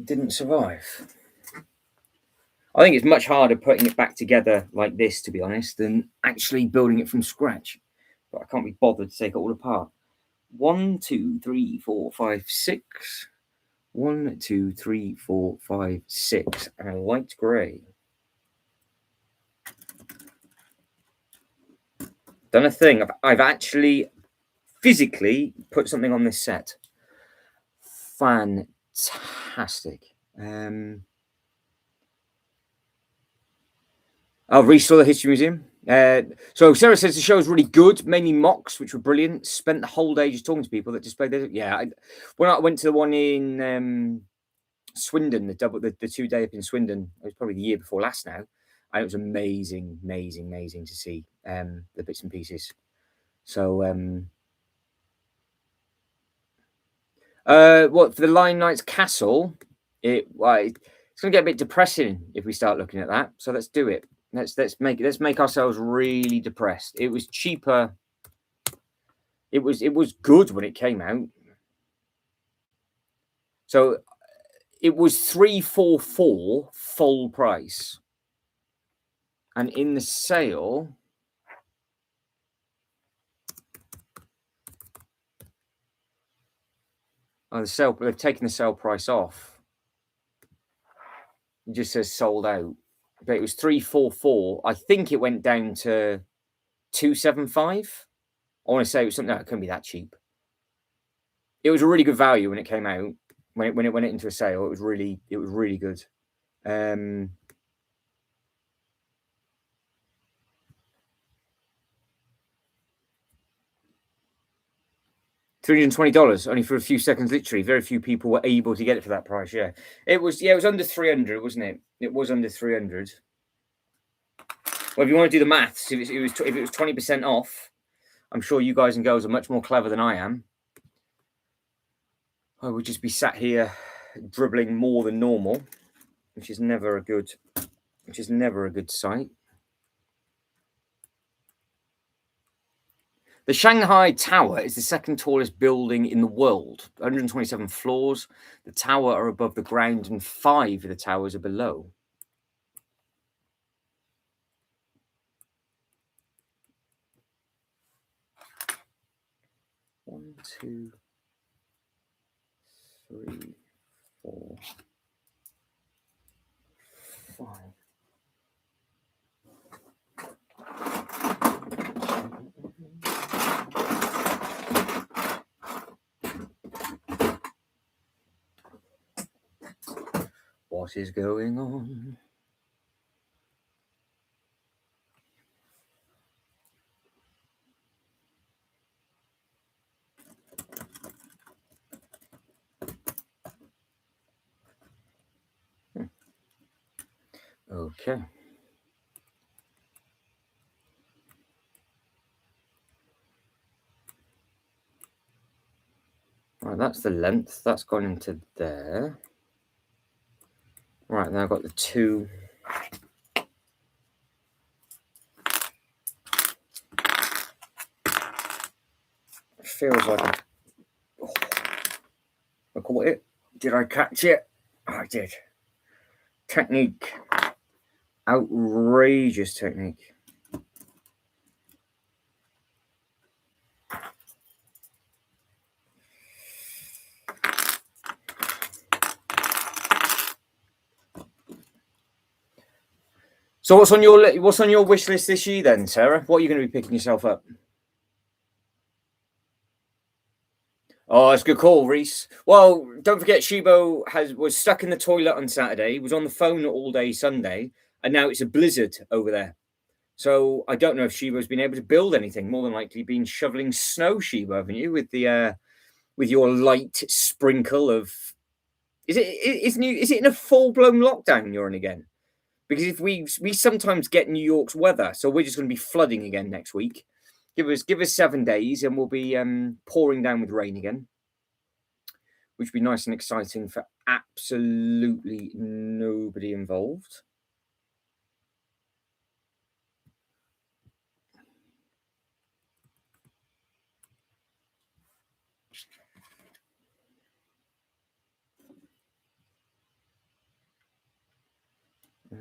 didn't survive. I think it's much harder putting it back together like this, to be honest, than actually building it from scratch. But I can't be bothered to take it all apart. 1, 2, 3, 4, 5, 6. 1, 2, 3, 4, 5, 6. And a light grey. Done a thing. I've actually physically put something on this set. Fantastic. I'll restore the History Museum. So Sarah says the show is really good, mainly mocks, which were brilliant. Spent the whole day just talking to people that displayed their. Yeah, when I went to the one in Swindon, the 2-day up in Swindon, it was probably the year before last now, and it was amazing to see the bits and pieces. So what for the Lion Knight's castle? It's going to get a bit depressing if we start looking at that. So let's do it. Let's make ourselves really depressed. It was cheaper. It was good when it came out. So it was 344 full price, and in the sale, they've taken the sale price off. It just says sold out. But it was 344. I think it went down to 275. I want to say it was something that couldn't be that cheap. It was a really good value when it came out. When it went into a sale, it was really good. $320 only for a few seconds, literally. Very few people were able to get it for that price. Yeah, it was under 300, wasn't it? It was under 300. Well, if you want to do the maths, if it was 20% off, I'm sure you guys and girls are much more clever than I am. I would just be sat here dribbling more than normal, which is never a good sight. The Shanghai Tower is the second tallest building in the world, 127 floors. The tower are above the ground and 5 of the towers are below. One, 2, 3, 4, 5. What is going on? Okay. Right, that's the length. That's gone into there. Right, now I've got the 2. It feels like I caught it. Did I catch it? Oh, I did. Technique. Outrageous technique. So what's on your wish list this year then, Sarah? What are you going to be picking yourself up? Oh, that's a good call, Reese. Well, don't forget, Shibo was stuck in the toilet on Saturday. He was on the phone all day Sunday, and now it's a blizzard over there. So I don't know if Shibo's been able to build anything. More than likely, been shoveling snow, Shibo, haven't you? With your light sprinkle of Is it in a full-blown lockdown you're in again? Because if we sometimes get New York's weather, so we're just going to be flooding again next week. Give us 7 days, and we'll be pouring down with rain again, which would be nice and exciting for absolutely nobody involved. No.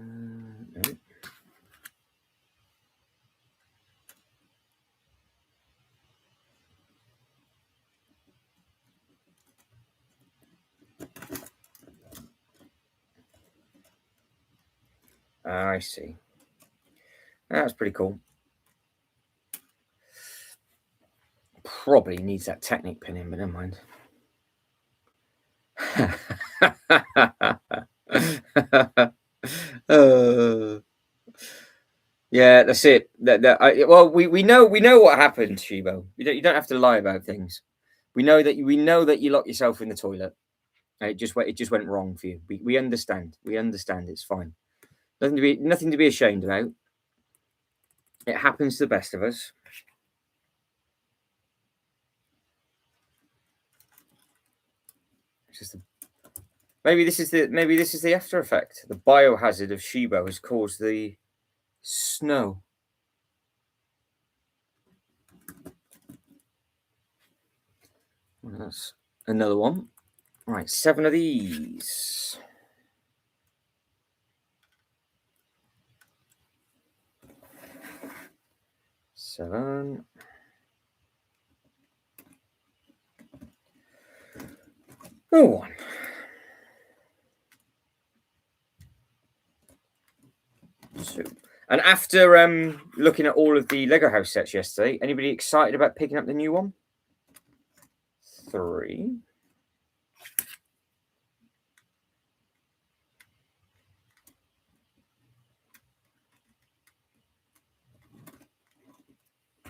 I see. That's pretty cool. Probably needs that Technic pin in, but never mind. Yeah, that's it. Well, we know what happened, Shibo. You don't have to lie about things. We know that you locked yourself in the toilet. It just went wrong for you. We understand. We understand. It's fine. Nothing to be ashamed about. It happens to the best of us. It's just maybe this is the after effect. The biohazard of Shibo has caused the snow. That's another one. Right, 7 of these. Seven. Oh, 1. Two. And after looking at all of the Lego house sets yesterday, anybody excited about picking up the new one? 3.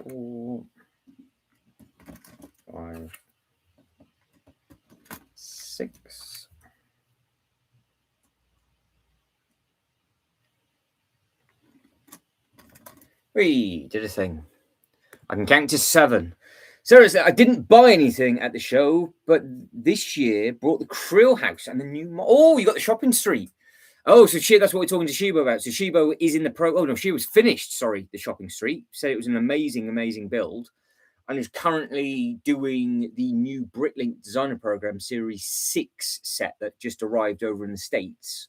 4. 5. 6. 3. Did a thing. I can count to 7. Seriously, I didn't buy anything at the show, but this year brought the Krill house and the new. Oh, you got the shopping street. Oh, so that's what we're talking to Shibo about. So Shibo is in the pro. Oh no, she was finished. Sorry, the shopping street. Said it was an amazing build, and is currently doing the new Bricklink Designer Program Series 6 set that just arrived over in the States.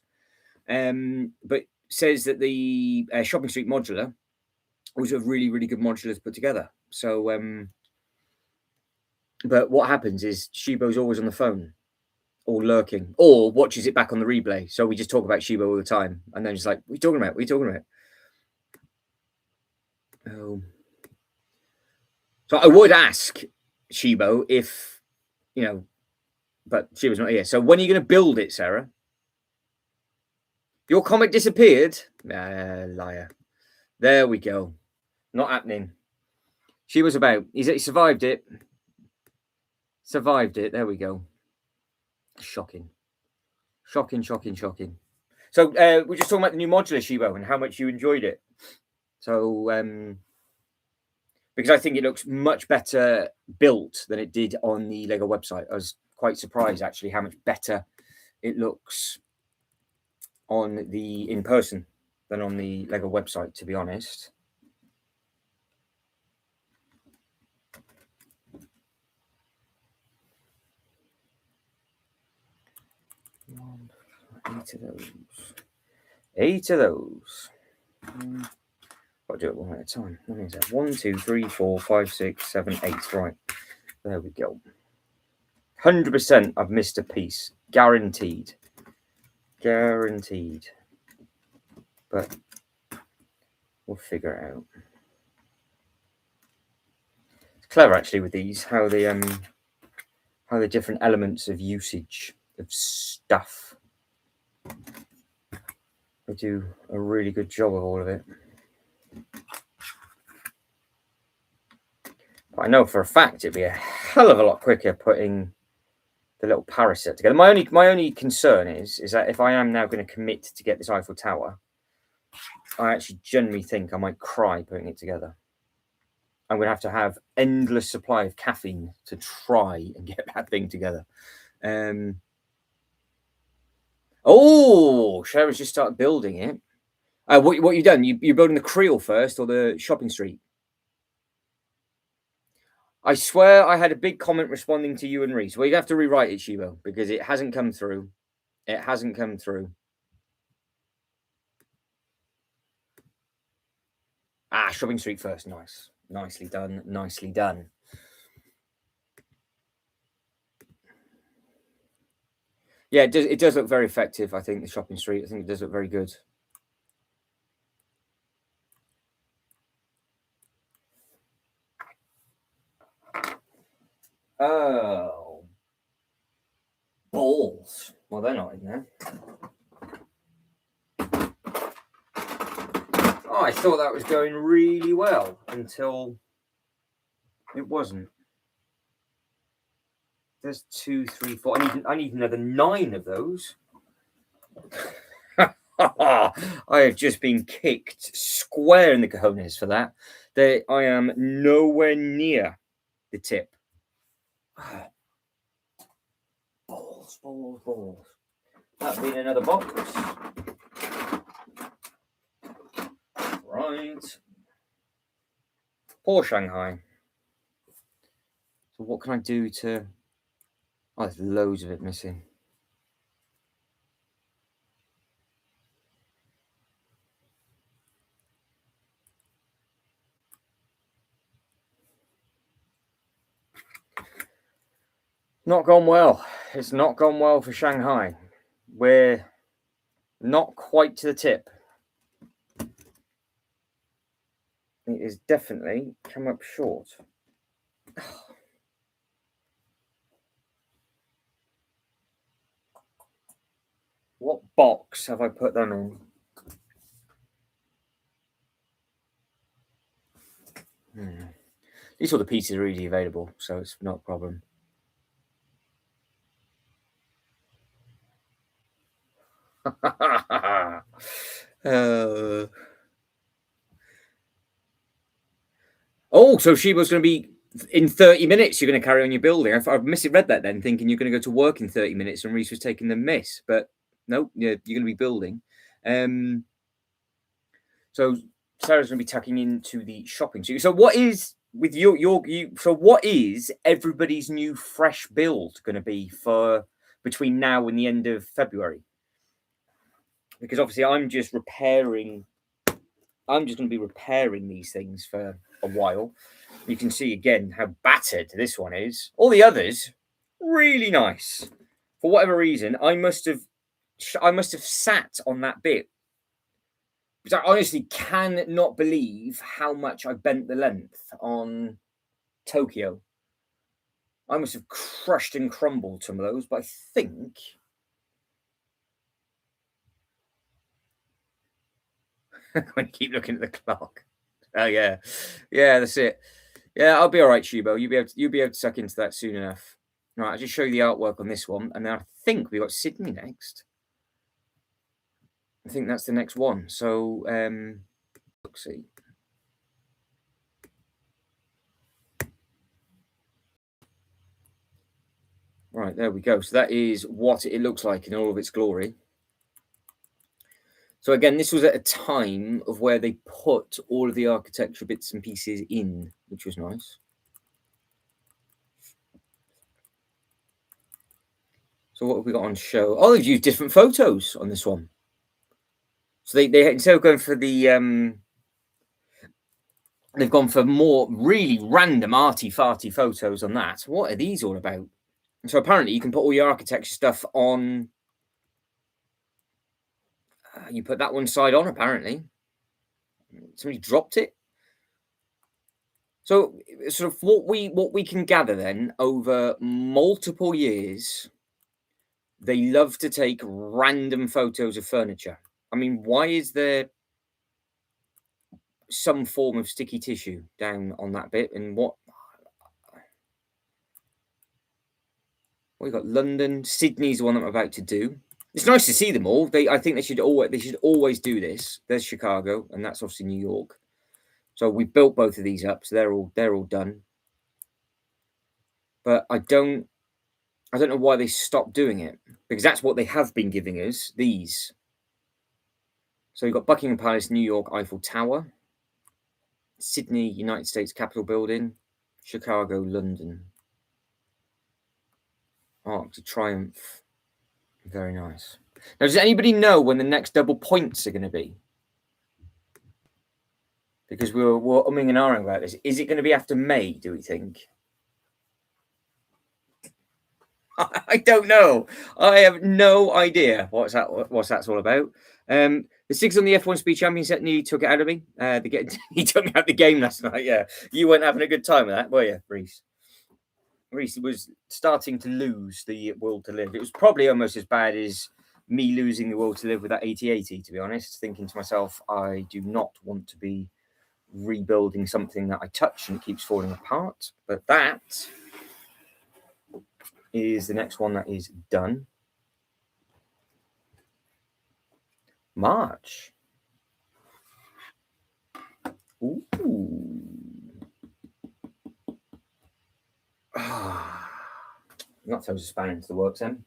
But says that the shopping street modular was a really good modular to put together. So, but what happens is Shibo's always on the phone, or lurking, or watches it back on the replay. So we just talk about Shibo all the time, and then it's like, "What are you talking about? What are you talking about?" Oh, so I would ask Shibo if but Shibo's not here. So when are you going to build it, Sarah? Your comic disappeared. Liar. There we go. Not happening. Shibo's about. He survived it. Survived it. There we go. Shocking. So we're just talking about the new modular, Shibo, and how much you enjoyed it. So because I think it looks much better built than it did on the Lego website. I was quite surprised actually how much better it looks on the in person than on the Lego website, to be honest. Eight of those. I'll do it one at a time. What is that? 1, 2, 3, 4, 5, 6, 7, 8. Right. There we go. 100% I've missed a piece. Guaranteed. But we'll figure it out. It's clever actually with these, how the different elements of usage of stuff. They do a really good job of all of it. But I know for a fact it'd be a hell of a lot quicker putting the little parasite together. My only concern is that if I am now going to commit to get this Eiffel Tower, I actually genuinely think I might cry putting it together. I'm going to have endless supply of caffeine to try and get that thing together. Oh, Cheryl's just started building it. What you done? You're building the Creel first or the shopping street? I swear I had a big comment responding to you and Reese. Well, you'd have to rewrite it, Shibo, because it hasn't come through. It hasn't come through. Ah, shopping street first. Nice. Nicely done. Nicely done. Yeah, it does look very effective, I think, the shopping street. I think it does look very good. Oh. Balls. Well, they're not in there. Oh, I thought that was going really well until it wasn't. There's 2, 3, 4. I need another 9 of those. I have just been kicked square in the cojones for that. I am nowhere near the tip. Balls, balls, balls. That'd be another box. Right. Poor Shanghai. So what can I do to... Oh, there's loads of it missing. Not gone well. It's not gone well for Shanghai. We're not quite to the tip. It is definitely come up short. What box have I put that on? These all the pieces are already available, so it's not a problem. Oh, so Shiba's going to be in 30 minutes. You're going to carry on your building. I've misread that then, thinking you're going to go to work in 30 minutes, and Reese was taking the miss. But no, you're going to be building. So Sarah's going to be tucking into the shopping. So what is with you? So what is everybody's new fresh build going to be for between now and the end of February? Because obviously I'm just going to be repairing these things for a while. You can see again how battered this one is. All the others, really nice. For whatever reason, I must have sat on that bit. Because I honestly cannot believe how much I bent the length on Tokyo. I must have crushed and crumbled some of those, but I think... When you keep looking at the clock. Oh yeah, that's it. Yeah, I'll be all right, Shubo. You'll be able to suck into that soon enough. Right, I'll just show you the artwork on this one, and then I think we got Sydney next. I think that's the next one. So let's see. Right, there we go. So that is what it looks like in all of its glory. So again, this was at a time of where they put all of the architecture bits and pieces in, which was nice. So what have we got on show? Oh, they've used different photos on this one. So they instead of going for the they've gone for more really random arty-farty photos on that. What are these all about? So apparently you can put all your architecture stuff on. You put that one side on, apparently. Somebody dropped it. So sort of what we can gather then over multiple years, they love to take random photos of furniture. I mean, why is there some form of sticky tissue down on that bit? And what? We got London. Sydney's the one that I'm about to do. It's nice to see them all. I think they should always do this. There's Chicago, and that's obviously New York. So we built both of these up, so they're all done. But I don't know why they stopped doing it, because that's what they have been giving us. These. So you've got Buckingham Palace, New York, Eiffel Tower, Sydney, United States Capitol Building, Chicago, London. Arc de Triomphe. Very nice. Now, does anybody know when the next double points are going to be? Because we're umming and ahhing about this. Is it going to be after May, do we think? I don't know. I have no idea what's that's all about. The six on the F1 Speed Championship nearly took it out of me. He took me out the game last night. Yeah, you weren't having a good time with that, were you, Reese? Reese was starting to lose the will to live. It was probably almost as bad as me losing the will to live with that 8080, to be honest, thinking to myself, I do not want to be rebuilding something that I touch and it keeps falling apart. But that is the next one that is done. March. Ooh. That throws a spanner into the works, then.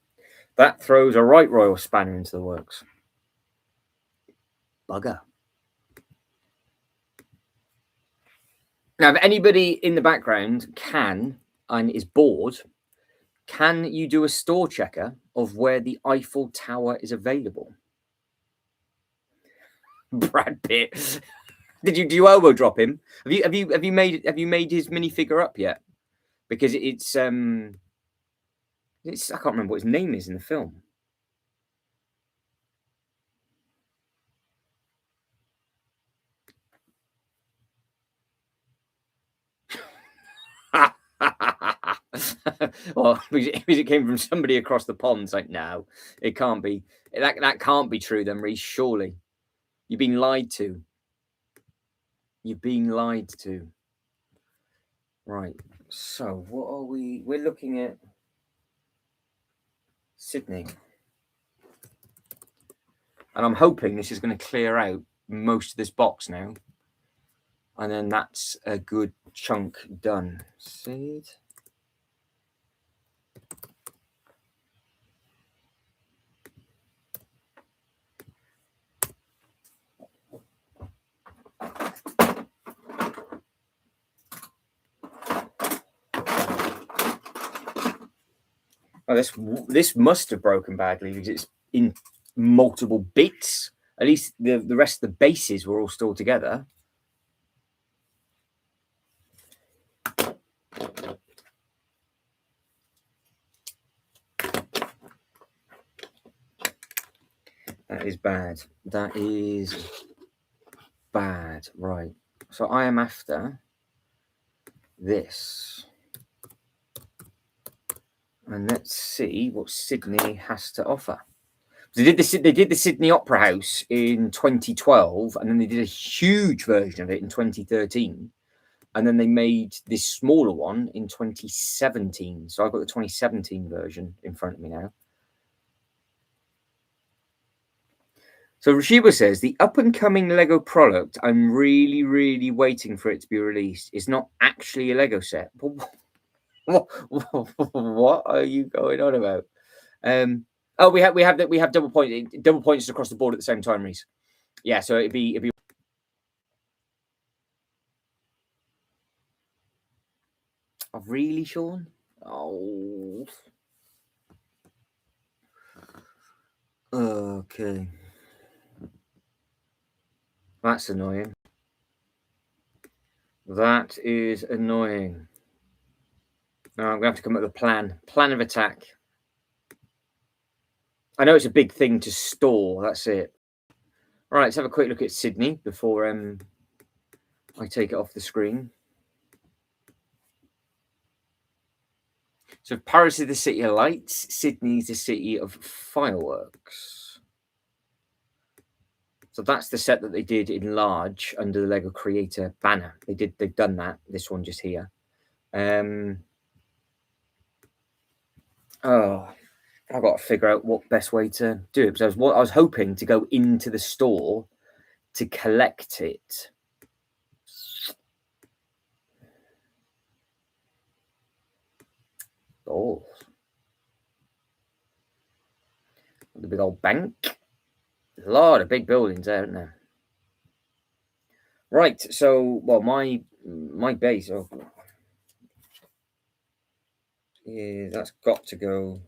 That throws a right royal spanner into the works. Bugger. Now, if anybody in the background can and is bored, can you do a store checker of where the Eiffel Tower is available? Brad Pitt. Do you elbow drop him? Have you made his minifigure up yet? Because it's I can't remember what his name is in the film. Well, because it came from somebody across the pond. It's like, no, it can't be. That can't be true, then, Reese. Surely, you've been lied to. You've been lied to. Right. So, what are we? We're looking at Sydney, and I'm hoping this is going to clear out most of this box now, and then that's a good chunk done. Seed. Oh, this must have broken badly because it's in multiple bits. At least the rest of the bases were all still together. That is bad. That is bad. Right. So I am after this. And let's see what Sydney has to offer. They did the Sydney Opera House in 2012, and then they did a huge version of it in 2013. And then they made this smaller one in 2017. So I've got the 2017 version in front of me now. So Rashiba says, the up-and-coming Lego product, I'm really, really waiting for it to be released. It's not actually a Lego set. What are you going on about? Oh, we have double points across the board at the same time, Reese. Yeah, so it'd be. Oh, really, Sean? Oh. Okay. That's annoying. That is annoying. No, I'm going to have to come up with a plan of attack. I know it's a big thing to store. That's it. All right, let's have a quick look at Sydney before I take it off the screen. So Paris is the city of lights. Sydney is the city of fireworks. So that's the set that they did in large under the Lego Creator banner. They've done that. This one just here. Oh, I've got to figure out what best way to do it. Because I was hoping to go into the store to collect it. Oh, the big old bank. There's a lot of big buildings there, isn't there? Right. So, well, my base. Oh, yeah, that's got to go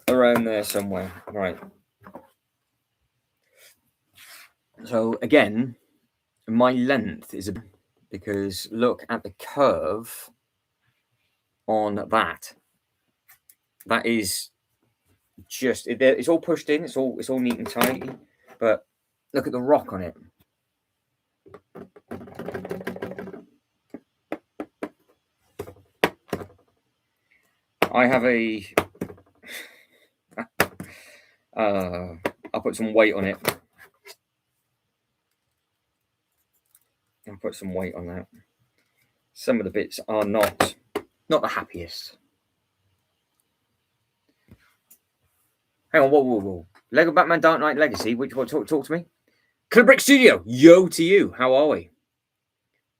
around there somewhere. Right. So again, my length is because look at the curve on that. That is just it's all pushed in. It's all neat and tidy. But look at the rock on it. I have a. I'll put some weight on it. I'll put some weight on that. Some of the bits are not the happiest. Hang on, whoa. Lego Batman Dark Knight Legacy. Which one? Talk to me. Colour Brick Studio. Yo to you. How are we?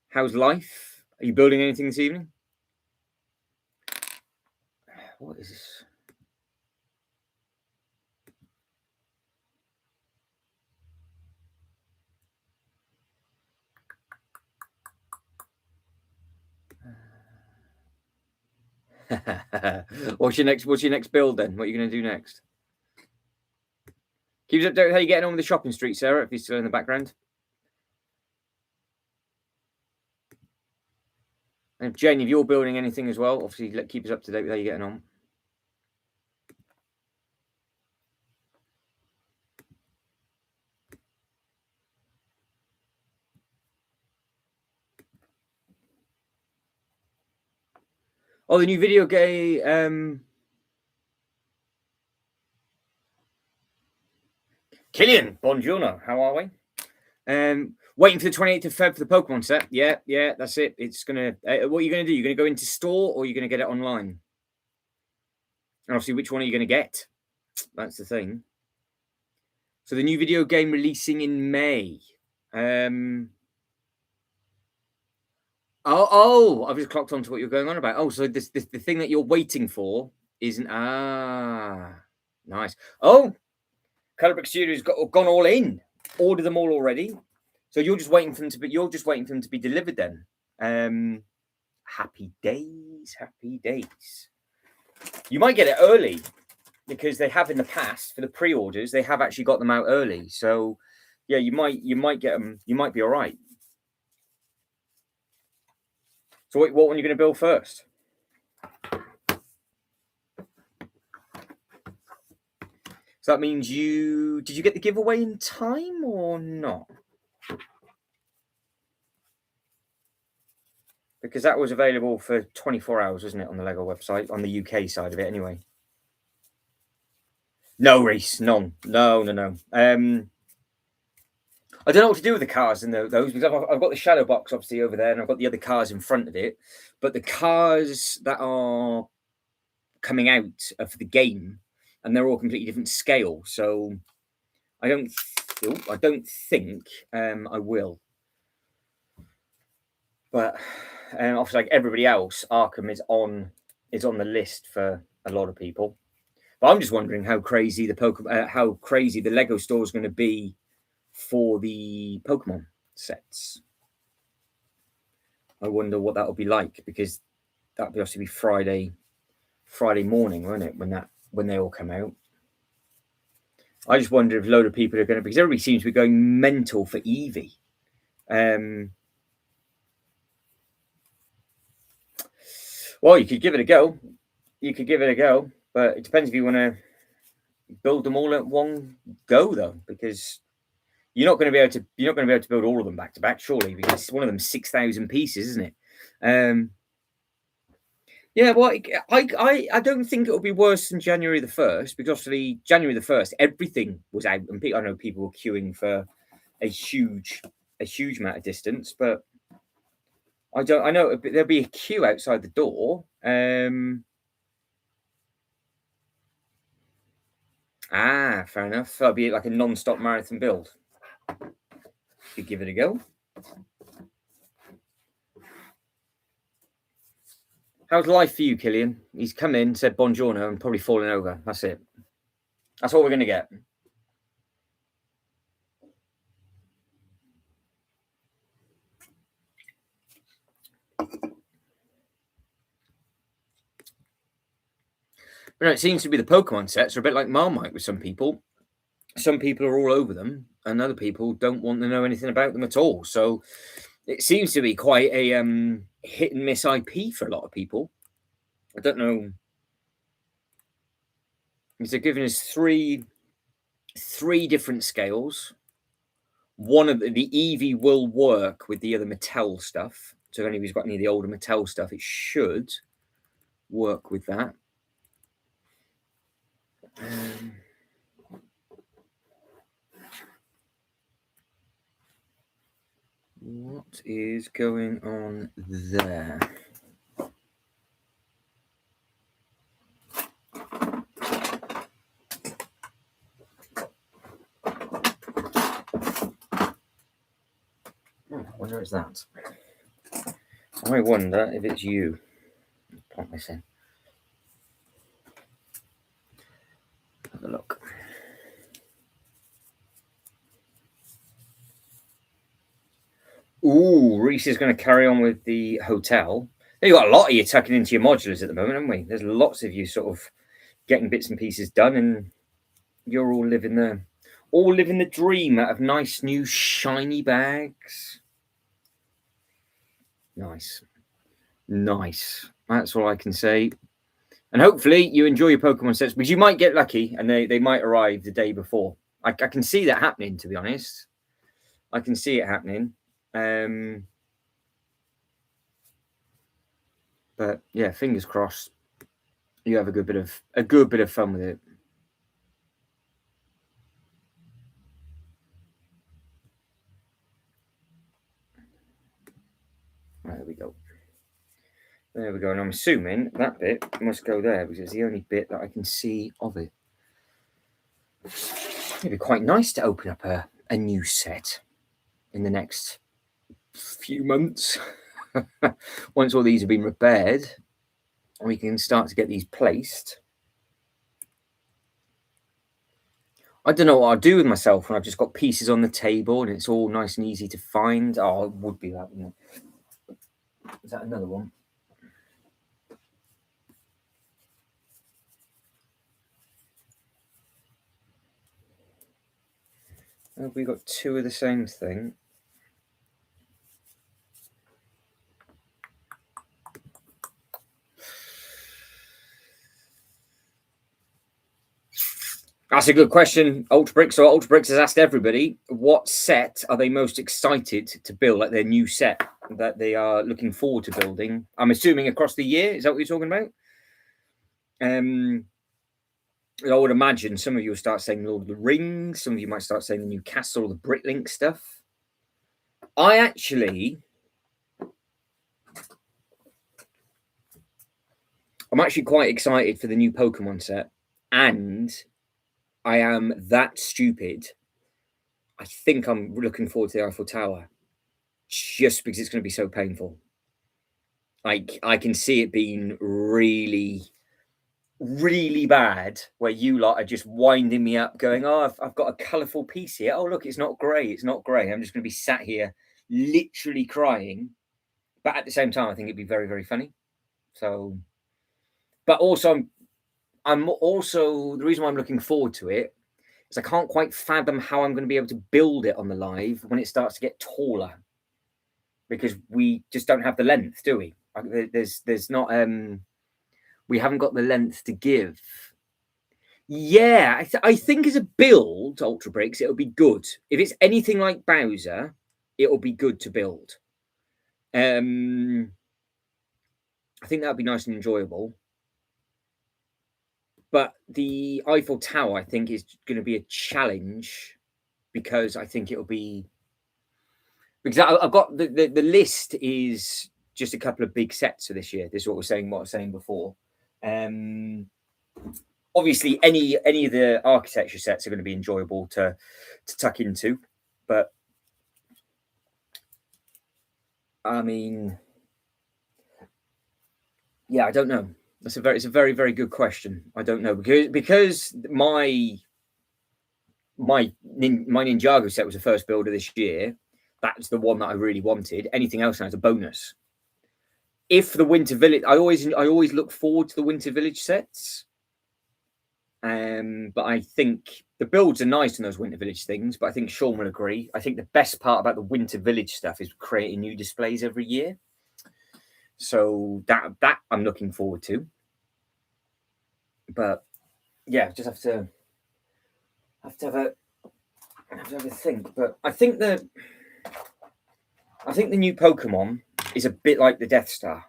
How's life? Are you building anything this evening? What is this? What's your next build then? What are you going to do next? Keep us updated how you getting on with the shopping street, Sarah, if you're still in the background. And Jane, if you're building anything as well, obviously keep us up to date with how you're getting on. Oh, the new video game. Killian, buongiorno. How are we? Waiting for the 28th of Feb for the Pokemon set. Yeah, that's it. It's gonna. What are you gonna do? You're gonna go into store, or you're gonna get it online? And obviously, which one are you gonna get? That's the thing. So the new video game releasing in May. I've just clocked on to what you're going on about. Oh, so the thing that you're waiting for isn't. Nice. Oh, Colour Brick Studios gone all in. Ordered them all already. So you're just waiting for them to be delivered then. Happy days. You might get it early because they have in the past for the pre-orders. They have actually got them out early. So yeah, you might get them. You might be all right. So what one are you going to build first? So that means did you get the giveaway in time or not? Because that was available for 24 hours, wasn't it, on the Lego website, on the UK side of it anyway. No, Reese, none. No. I don't know what to do with the cars in those, because I've got the shadow box obviously over there, and I've got the other cars in front of it. But the cars that are coming out for the game, and they're all completely different scale. So I don't think I will. But obviously, like everybody else, Arkham is on the list for a lot of people. But I'm just wondering how crazy the Lego store is going to be for the Pokemon sets. I wonder what that'll be like, because that'll be obviously Friday morning, won't it? When they all come out. I just wonder if a load of people are going to, because everybody seems to be going mental for Eevee. Well, you could give it a go. But it depends if you want to build them all at one go, though, because you're not going to be able to build all of them back to back, surely, because one of them 6,000 pieces, isn't it? Yeah, well, I don't think it'll be worse than January the 1st, because obviously January the 1st everything was out, and I know people were queuing for a huge amount of distance, but I know there'll be a queue outside the door. Fair enough. That'll be like a non-stop marathon build. You give it a go. How's life for you, Killian? He's come in, said buongiorno, and probably fallen over. That's it. That's all we're going to get. It seems to be the Pokemon sets are a bit like Marmite with some people. Some people are all over them, and other people don't want to know anything about them at all. So it seems to be quite a hit and miss IP for a lot of people. I don't know. They're giving us three different scales. One of the Eevee will work with the other Mattel stuff. So if anybody's got any of the older Mattel stuff, it should work with that. What is going on there? I wonder it's that. I wonder if it's you. Pop this in. Have a look. Ooh, Reese is going to carry on with the hotel. You've got a lot of you tucking into your modulars at the moment, haven't we? There's lots of you sort of getting bits and pieces done, and you're all living the dream out of nice new shiny bags. Nice. That's all I can say. And hopefully you enjoy your Pokemon sets, because you might get lucky and they might arrive the day before. I can see that happening, to be honest. I can see it happening. But yeah, fingers crossed. You have a good bit of fun with it. There we go. There we go. And I'm assuming that bit must go there because it's the only bit that I can see of it. It'd be quite nice to open up a new set in the next few months. Once all these have been repaired, we can start to get these placed. I don't know what I'll do with myself when I've just got pieces on the table and it's all nice and easy to find. Oh, it would be that, wouldn't it? Is that another one? Have we got two of the same thing? That's a good question, Ultrabricks. So Ultrabricks has asked everybody, what set are they most excited to build, like their new set that they are looking forward to building? I'm assuming across the year. Is that what you're talking about? I would imagine some of you will start saying Lord of the Rings. Some of you might start saying the new castle or the Bricklink stuff. I'm actually quite excited for the new Pokemon set, and I am that stupid. I think I'm looking forward to the Eiffel Tower just because it's going to be so painful. Like, I can see it being really, really bad where you lot are just winding me up going, oh, I've got a colourful piece here. Oh, look, it's not grey. It's not grey. I'm just going to be sat here literally crying. But at the same time, I think it'd be very, very funny. So, but also, I'm also, the reason why I'm looking forward to it is I can't quite fathom how I'm going to be able to build it on the live when it starts to get taller, because we just don't have the length, do we? There's not, we haven't got the length to give. Yeah, I think as a build, Ultrabricks, it'll be good. If it's anything like Bowser, it'll be good to build. I think that'd be nice and enjoyable. But the Eiffel Tower, I think, is going to be a challenge because I think it'll be, because I've got the list is just a couple of big sets for this year. This is what I was saying before. Obviously, any of the architecture sets are going to be enjoyable to tuck into, but I mean, yeah, I don't know. It's a very, very good question. I don't know because my Ninjago set was the first builder this year. That's the one that I really wanted. Anything else now is a bonus. If the Winter Village, I always look forward to the Winter Village sets. But I think the builds are nice in those Winter Village things. But I think Sean will agree. I think the best part about the Winter Village stuff is creating new displays every year. So that I'm looking forward to. But yeah, just have to have a think. But I think the new Pokemon is a bit like the Death Star.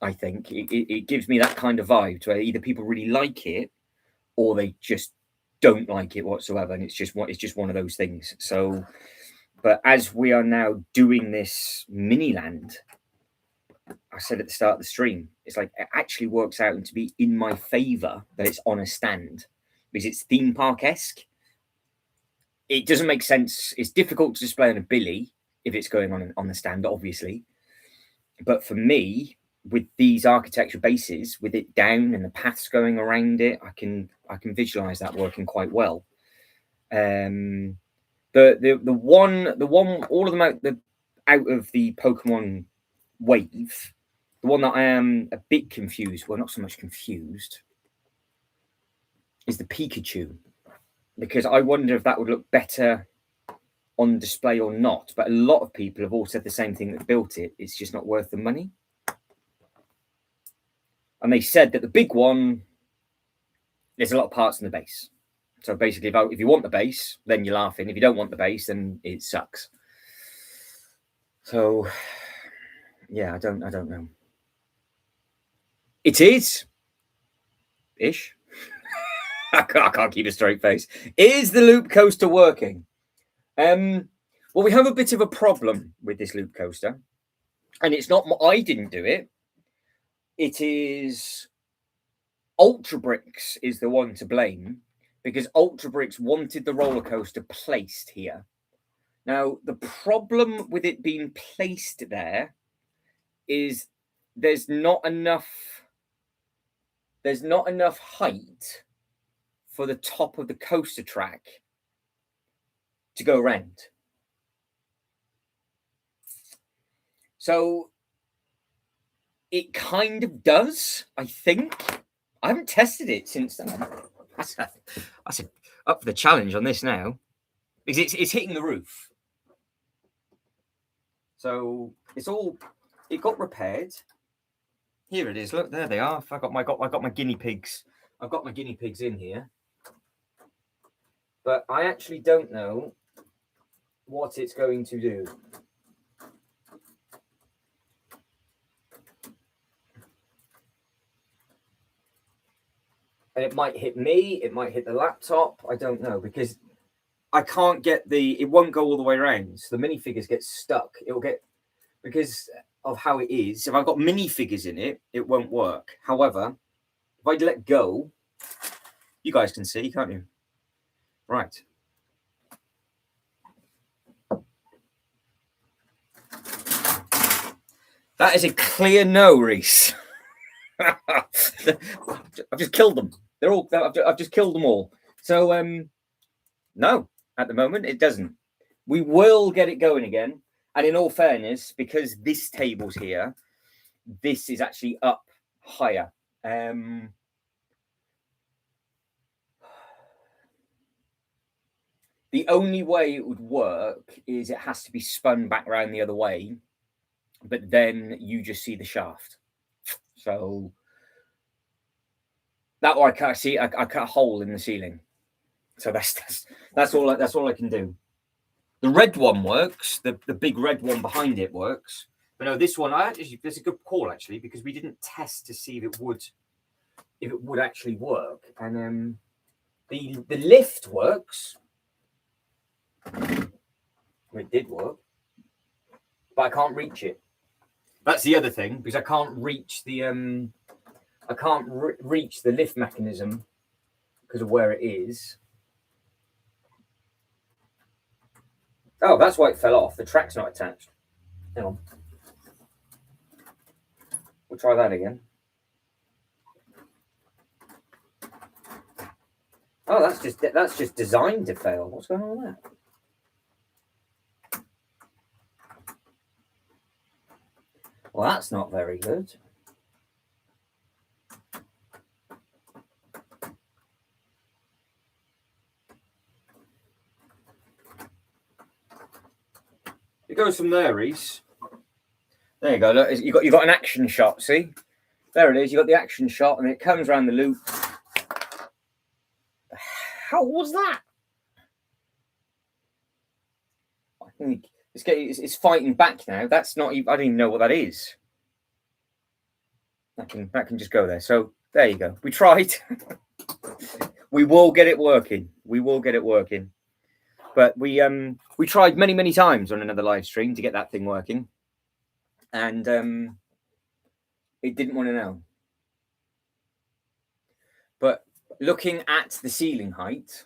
I think it gives me that kind of vibe to where either people really like it or they just don't like it whatsoever, and it's just one of those things. So, but as we are now doing this Miniland, I said at the start of the stream, it's like it actually works out to be in my favor that it's on a stand because it's theme park-esque. It doesn't make sense. It's difficult to display on a billy if it's going on the stand, obviously. But for me, with these architecture bases, with it down and the paths going around it, I can visualize that working quite well. The one all of them out of the Pokemon wave, the one that I am a bit confused, well, not so much confused, is the Pikachu, because I wonder if that would look better on display or not. But a lot of people have all said the same thing that built it. It's just not worth the money. And they said that the big one, there's a lot of parts in the base. So basically, if you want the base, then you're laughing. If you don't want the base, then it sucks. So, yeah, I don't know. It is ish. I can't keep a straight face. Is the loop coaster working? Well, we have a bit of a problem with this loop coaster, and it's not I didn't do it. It is Ultra Bricks is the one to blame because Ultra Bricks wanted the roller coaster placed here. Now, the problem with it being placed there is there's not enough height for the top of the coaster track to go around. So it kind of does, I think. I haven't tested it since then. That's up for the challenge on this now, because it's hitting the roof. So it got repaired. Here it is. Look, there they are. I got my guinea pigs. I've got my guinea pigs in here, but I actually don't know what it's going to do. And it might hit me, it might hit the laptop, I don't know, because I can't get it won't go all the way around. So the minifigures get stuck. It'll get, because of how it is, if I've got minifigures in it, it won't work. However, if I let go, you guys can see, can't you? Right. That is a clear no, Reese. I've just killed them. I've just killed them all. So no, at the moment it doesn't. We will get it going again. And in all fairness, because this table's here, this is actually up higher. The only way it would work is it has to be spun back around the other way, but then you just see the shaft. So that way I can't see. I cut a hole in the ceiling. So that's all I can do. The red one works. The big red one behind it works. But no, this one there's a good call actually, because we didn't test to see if it would actually work. And the lift works. It did work, but I can't reach it. That's the other thing, because I can't reach the reach the lift mechanism because of where it is. Oh, that's why it fell off. The track's not attached. Hang on. We'll try that again. Oh, that's just designed to fail. What's going on there? Well, that's not very good. It goes from there, Reese. There you go. Look, you got an action shot. See, there it is. You got the action shot, and it comes around the loop. How was that? I think it's fighting back now. That's not. I don't even know what that is. That can just go there. So there you go. We tried. We will get it working. We will get it working. But we tried many times on another live stream to get that thing working, and it didn't want to know. But looking at the ceiling height,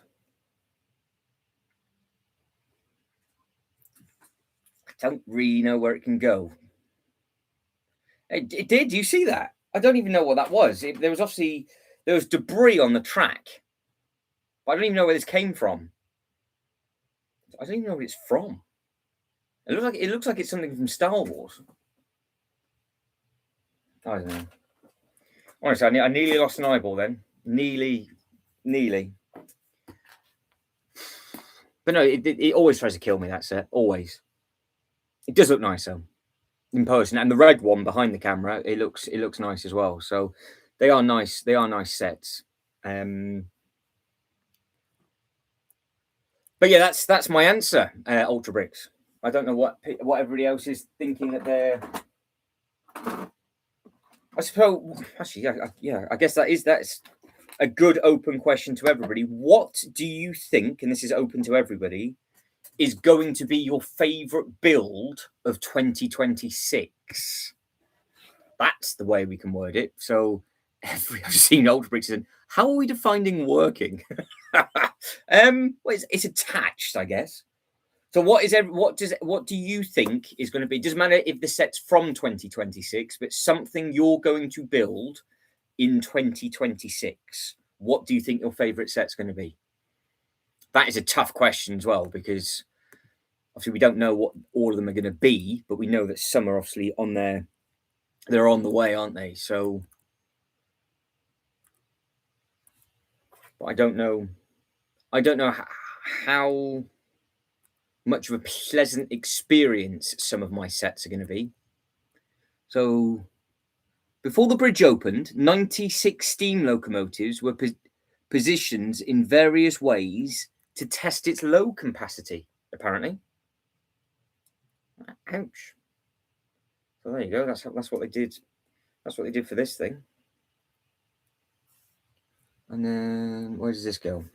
I don't really know where it can go. It did. You see that? I don't even know what that was. There was debris on the track, but I don't even know where this came from. I don't even know where it's from. It looks like it's something from Star Wars. I don't know. Honestly, I nearly lost an eyeball then. Nearly. But no, it always tries to kill me, that set. Always. It does look nice though, in person. And the red one behind the camera, it looks nice as well. So they are nice. They are nice sets. But yeah, that's my answer, Ultra Bricks. I don't know what everybody else is thinking that they're. I suppose actually, yeah. I guess that's a good open question to everybody. What do you think? And this is open to everybody. Is going to be your favourite build of 2026? That's the way we can word it. So I've seen Ultra Bricks and how are we defining working? It's attached, I guess. So what do you think is going to be? Doesn't matter if the set's from 2026, but something you're going to build in 2026. What do you think your favourite set's going to be? That is a tough question as well, because obviously we don't know what all of them are going to be, but we know that some are obviously on there. They're on the way, aren't they? So, but I don't know how much of a pleasant experience some of my sets are going to be. So, before the bridge opened, 96 steam locomotives were positioned in various ways to test its load capacity, apparently. Ouch. So there you go. That's what they did. That's what they did for this thing. And then where does this go?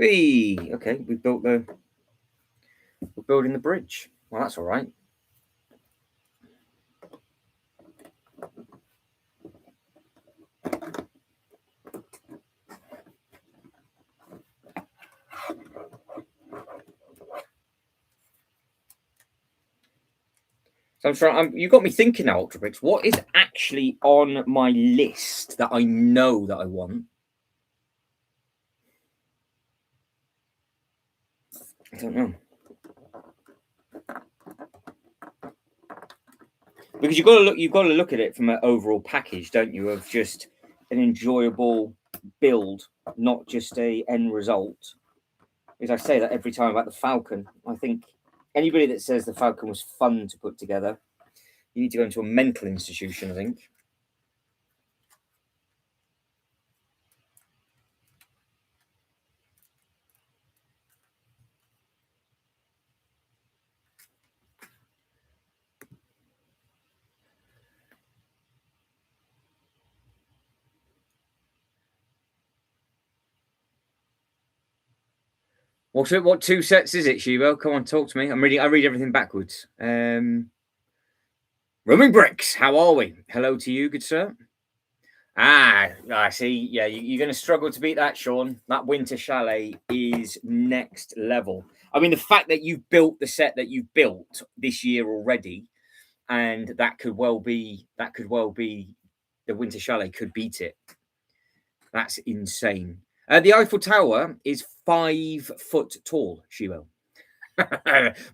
Okay, we're building the bridge. Well, that's all right. So I'm sorry, you got me thinking now, Ultra Bricks. What is actually on my list that I know that I want? I don't know. Because you've got to look at it from an overall package, don't you? Of just an enjoyable build, not just a end result. Because I say that every time about the Falcon. I think anybody that says the Falcon was fun to put together, you need to go into a mental institution, I think. What 2 sets is it, Shivo? Come on, talk to me. I read everything backwards. Roaming Bricks, how are we? Hello to you, good sir. I see. Yeah, you're going to struggle to beat that, Sean. That Winter Chalet is next level. I mean, the fact that you've built the set that you've built this year already, and that could well be the Winter Chalet could beat it. That's insane. The Eiffel Tower is 5 foot tall, Shivo.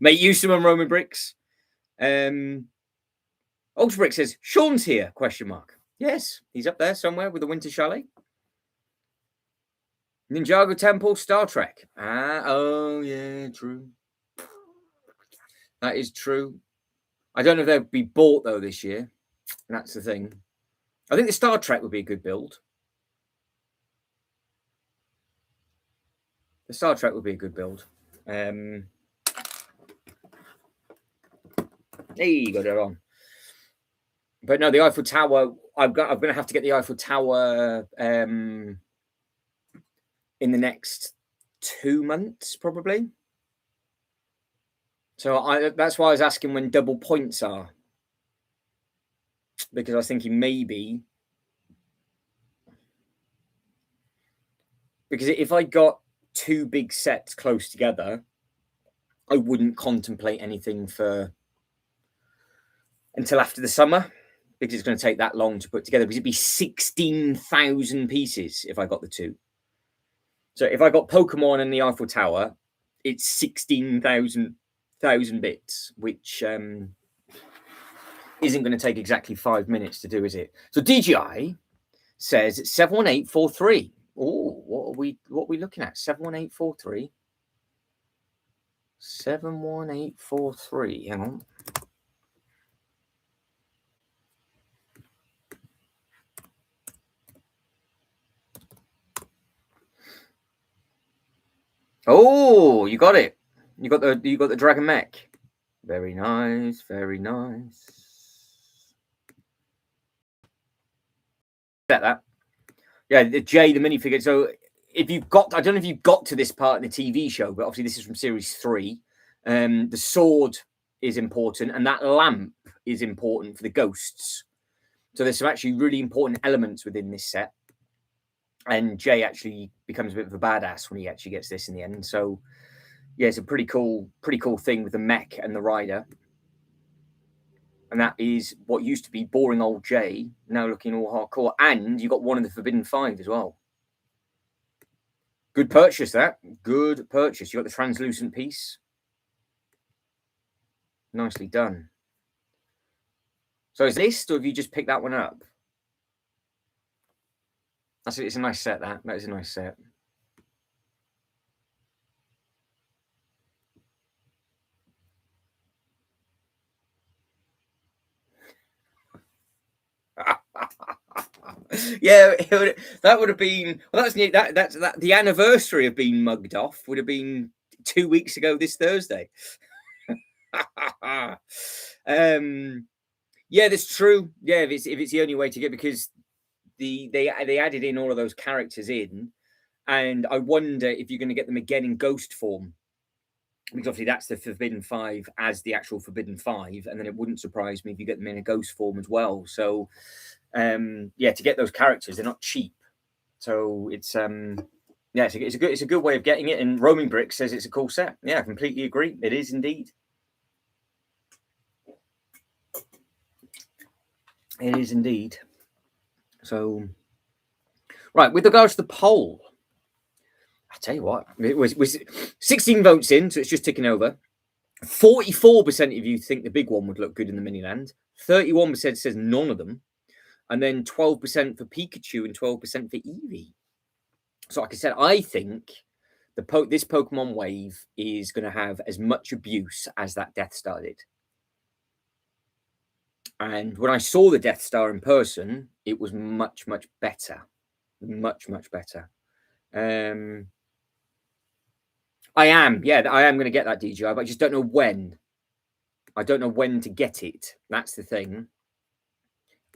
Make use of them, Roman Bricks. Ultra Brick says, Sean's here, question mark. Yes, he's up there somewhere with the Winter Chalet. Ninjago Temple, Star Trek. Oh yeah, true. That is true. I don't know if they'll be bought though this year. That's the thing. I think the Star Trek would be a good build. The Star Trek would be a good build. Hey, you got it on. But no, the Eiffel Tower. I'm going to have to get the Eiffel Tower in the next 2 months, probably. So that's why I was asking when double points are, because I was thinking maybe because if I got 2 big sets close together, I wouldn't contemplate anything until after the summer, because it's going to take that long to put together, because it'd be 16,000 pieces if I got the 2. So if I got Pokemon and the Eiffel Tower, it's 16,000 bits, which isn't going to take exactly 5 minutes to do, is it? So DGI says 71843. Oh, what are we looking at? 71843. 71843. Hang on. Oh, you got it. You got the Dragon Mech. Very nice, very nice. Set that. Yeah, the Jay, the minifigure. So if you've got, I don't know if you've got to this part in the TV show, but obviously this is from series 3. The sword is important, and that lamp is important for the ghosts. So there's some actually really important elements within this set. And Jay actually becomes a bit of a badass when he actually gets this in the end. So yeah, it's a pretty cool thing with the mech and the rider. And that is what used to be boring old Jay, now looking all hardcore. And you got one of the Forbidden 5 as well. Good purchase, that. Good purchase. You got the translucent piece. Nicely done. So is this, or have you just picked that one up? It's a nice set, that. That is a nice set. Yeah, that would have been. Well, that's the anniversary of being mugged off would have been 2 weeks ago this Thursday. Yeah, that's true. Yeah, if it's the only way to get, because they added in all of those characters in, and I wonder if you're going to get them again in ghost form, because obviously that's the Forbidden 5 as the actual Forbidden 5, and then it wouldn't surprise me if you get them in a ghost form as well. So yeah, to get those characters, they're not cheap. So it's yeah, it's a good way of getting it. And Roaming Brick says it's a cool set. Yeah, I completely agree. It is indeed. It is indeed. So right, with regards to the poll, I tell you what, it was 16 votes in, so it's just ticking over. 44% of you think the big one would look good in the Miniland. 31% says none of them. And then 12% for Pikachu and 12% for Eevee. So like I said, I think this Pokemon wave is going to have as much abuse as that Death Star did. And when I saw the Death Star in person, it was much, much better. Much, much better. I am going to get that DJI, but I just don't know when. I don't know when to get it. That's the thing.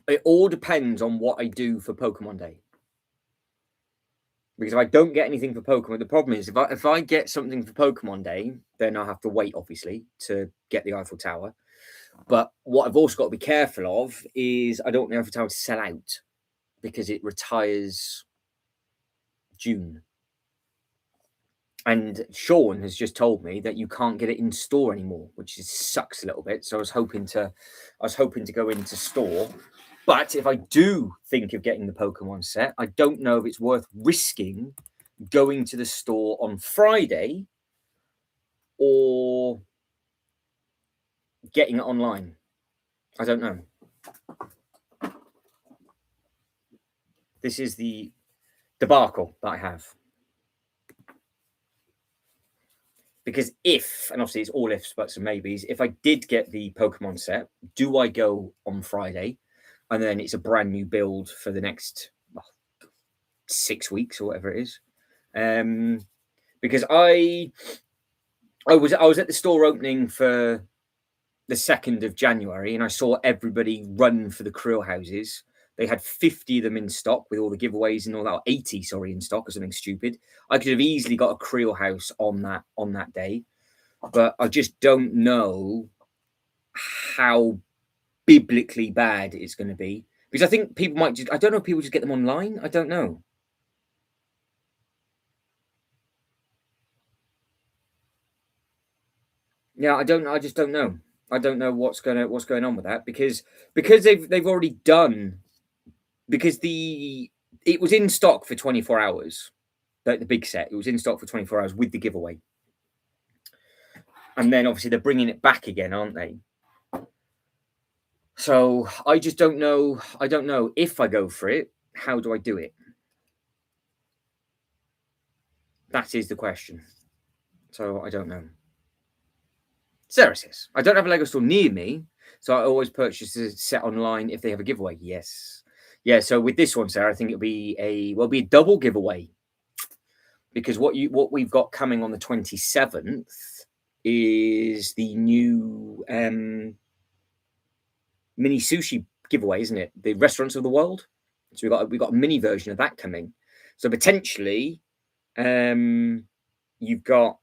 It all depends on what I do for Pokemon Day. Because if I don't get anything for Pokemon, the problem is if I get something for Pokemon Day, then I'll have to wait, obviously, to get the Eiffel Tower. But what I've also got to be careful of is I don't want the Eiffel Tower to sell out because it retires June. And Sean has just told me that you can't get it in store anymore, which sucks a little bit. So I was hoping to go into store. But if I do think of getting the Pokemon set, I don't know if it's worth risking going to the store on Friday or getting it online. I don't know. This is the debacle that I have. Because if, and obviously it's all ifs, buts, and maybes, if I did get the Pokemon set, do I go on Friday? And then it's a brand new build for the next 6 weeks or whatever it is. Because I was at the store opening for the 2nd of January and I saw everybody run for the Krill houses. They had 50 of them in stock with all the giveaways and all that, or 80, sorry, in stock or something stupid. I could have easily got a Krill house on that day, but I just don't know how biblically bad it's going to be. Because I think people might I don't know if people just get them online. I don't know. Yeah, I just don't know. I don't know what's going on with that because they've already done, because it was in stock for 24 hours. The big set, it was in stock for 24 hours with the giveaway. And then obviously they're bringing it back again, aren't they? So I just don't know. I don't know if I go for it, how do I do it? That is the question. So I don't know. Sarah says, I don't have a Lego store near me, so I always purchase a set online if they have a giveaway. Yes. Yeah, so with this one, Sarah, I think it'll be a double giveaway. Because what we've got coming on the 27th is the new mini sushi giveaway, isn't it? The Restaurants of the World. So we've got a mini version of that coming. So potentially, you've got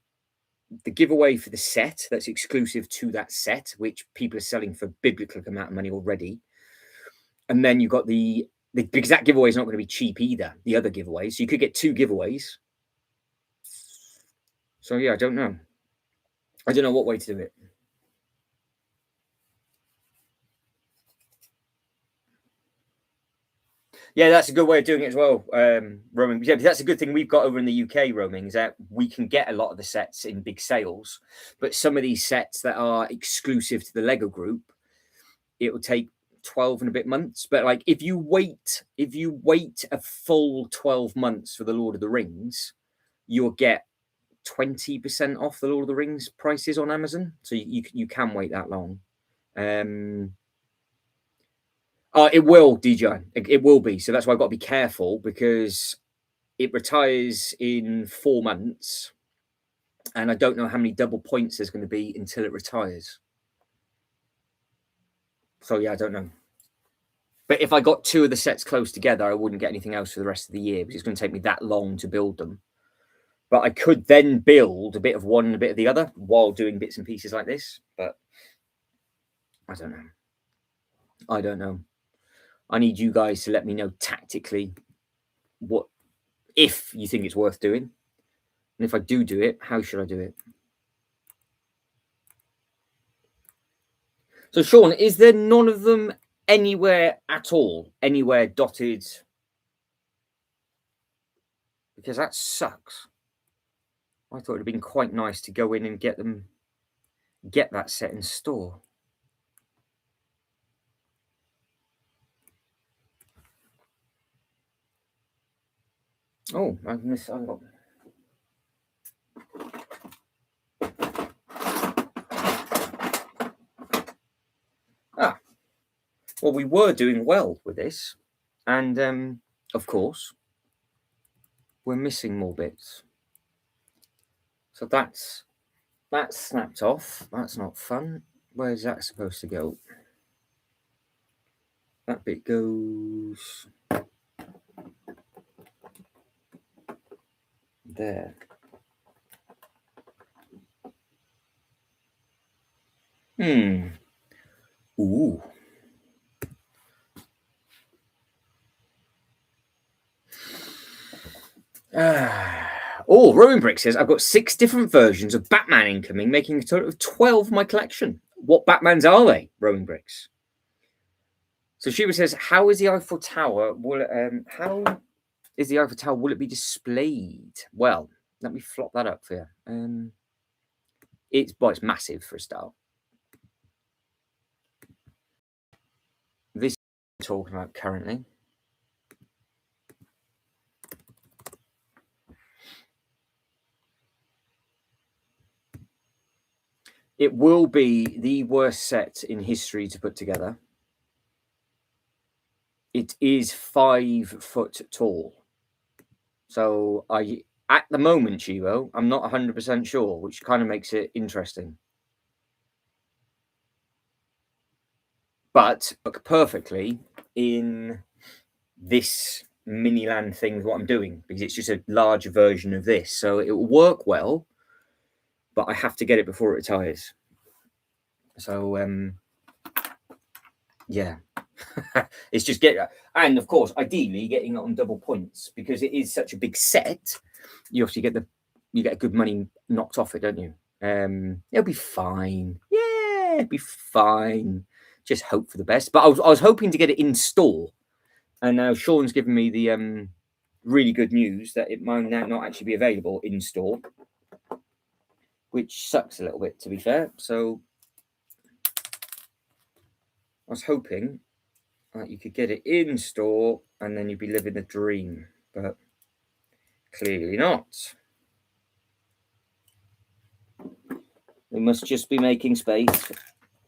the giveaway for the set that's exclusive to that set, which people are selling for biblical amount of money already. And then you've got because that giveaway is not going to be cheap either. The other giveaways, so you could get 2 giveaways. So yeah, I don't know. I don't know what way to do it. Yeah, that's a good way of doing it as well, roaming. Yeah, that's a good thing we've got over in the UK, roaming, is that we can get a lot of the sets in big sales, but some of these sets that are exclusive to the Lego group, it will take 12 and a bit months. But like if you wait a full 12 months for the Lord of the Rings, you'll get 20% off the Lord of the Rings prices on Amazon. So you can wait that long. It will, DJ. It will be. So that's why I've got to be careful, because it retires in 4 months, and I don't know how many double points there's going to be until it retires. So yeah, I don't know. But if I got 2 of the sets close together, I wouldn't get anything else for the rest of the year, because it's going to take me that long to build them. But I could then build a bit of one and a bit of the other while doing bits and pieces like this. But I don't know. I don't know. I need you guys to let me know tactically what, if you think it's worth doing. And if I do it, how should I do it? So, Sean, is there none of them anywhere at all? Anywhere dotted? Because that sucks. I thought it'd have been quite nice to go in and get that set in store. Oh, I missed. Well, we were doing well with this, and of course, we're missing more bits. So that's snapped off. That's not fun. Where's that supposed to go? That bit goes there. Ooh. Oh, Rowing Brick says, I've got 6 different versions of Batman incoming, making a total of 12 in my collection. What Batmans are they, Rowing Bricks? So Sheba says, how is the Eiffel Tower? How is the Eiffel Tower? Will it be displayed? Well, let me flop that up for you. It's massive for a start. This we're talking about currently. It will be the worst set in history to put together. It is 5 foot tall. So at the moment, Chivo, I'm not 100% sure, which kind of makes it interesting. But look perfectly in this Miniland thing, what I'm doing, because it's just a larger version of this. So it will work well, but I have to get it before it retires. So, yeah. It's just and of course, ideally getting it on double points, because it is such a big set. You obviously get good money knocked off it, don't you? It'll be fine. Yeah, it'll be fine. Just hope for the best. But I was hoping to get it in store, and now Sean's given me the really good news that it might now not actually be available in store, which sucks a little bit, to be fair. So I was hoping that you could get it in store and then you'd be living the dream, but clearly not. We must just be making space.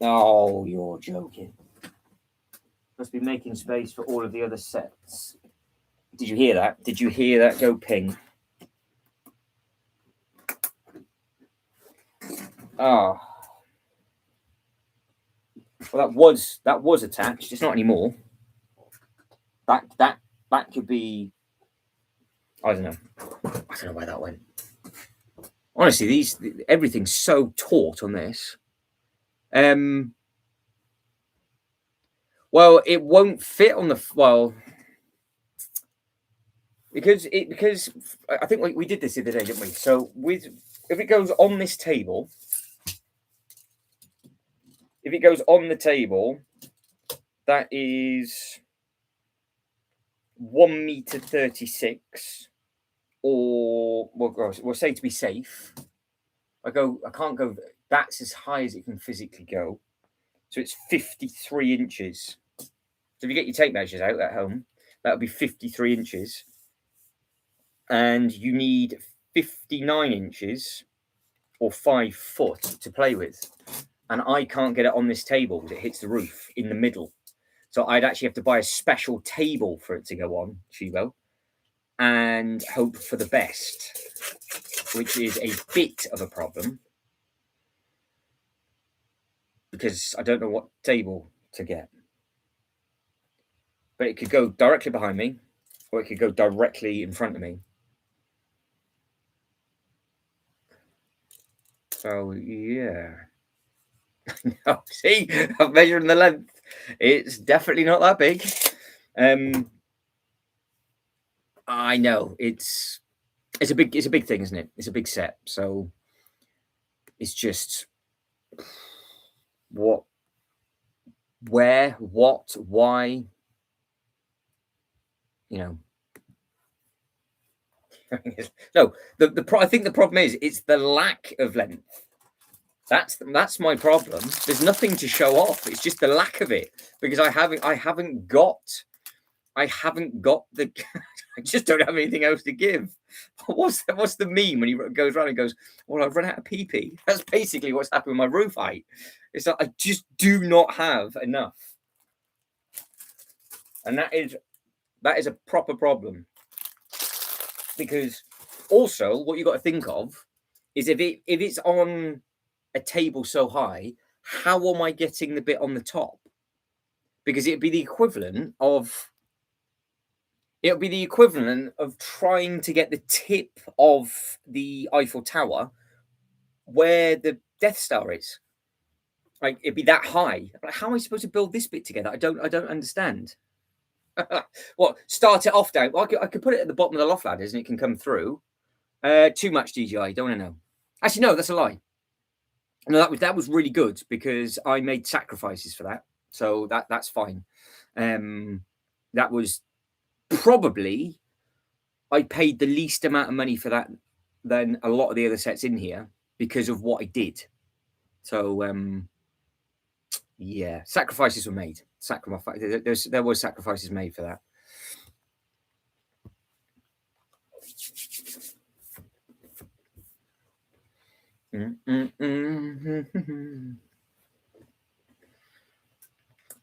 Oh, you're joking. Must be making space for all of the other sets. Did you hear that? Did you hear that go ping? Oh. Well, that was attached. It's not anymore. That could be. I don't know. I don't know where that went. Honestly, everything's so taut on this. Well, it won't fit on the because I think we did this the other day, didn't we? So if it goes on this table, if it goes on the table, that is 1.36 meters, or we'll say to be safe. I can't go. That's as high as it can physically go. So it's 53 inches. So if you get your tape measures out at home, that'll be 53 inches. And you need 59 inches or 5 foot to play with. And I can't get it on this table because it hits the roof in the middle. So I'd actually have to buy a special table for it to go on, Chivo, and hope for the best, which is a bit of a problem because I don't know what table to get. But it could go directly behind me, or it could go directly in front of me. So, yeah. No, see, I'm measuring the length. It's definitely not that big. I know it's a big thing, isn't it? It's a big set. So it's just what, where, what, why, you know. No, I think the problem is it's the lack of length. That's my problem. There's nothing to show off. It's just the lack of it, because I haven't got the. I just don't have anything else to give. What's the meme when he goes around and goes, "Well, I've run out of pee." That's basically what's happened with my roof height. It's like I just do not have enough, and that is a proper problem. Because also, what you got to think of is if it's on a table so high, how am I getting the bit on the top? Because it'd be the equivalent of It'll be the equivalent of trying to get the tip of the Eiffel Tower where the Death Star is. Like it'd be that high. Like, how am I supposed to build this bit together? I don't understand. What, start it off down? Well, I could put it at the bottom of the loft ladders and it can come through. Too much DGI. Don't want to know. Actually, no, that's a lie. No, that was really good because I made sacrifices for that, so that's fine. That was probably I paid the least amount of money for that than a lot of the other sets in here because of what I did. So yeah, sacrifices were made. There was sacrifices made for that.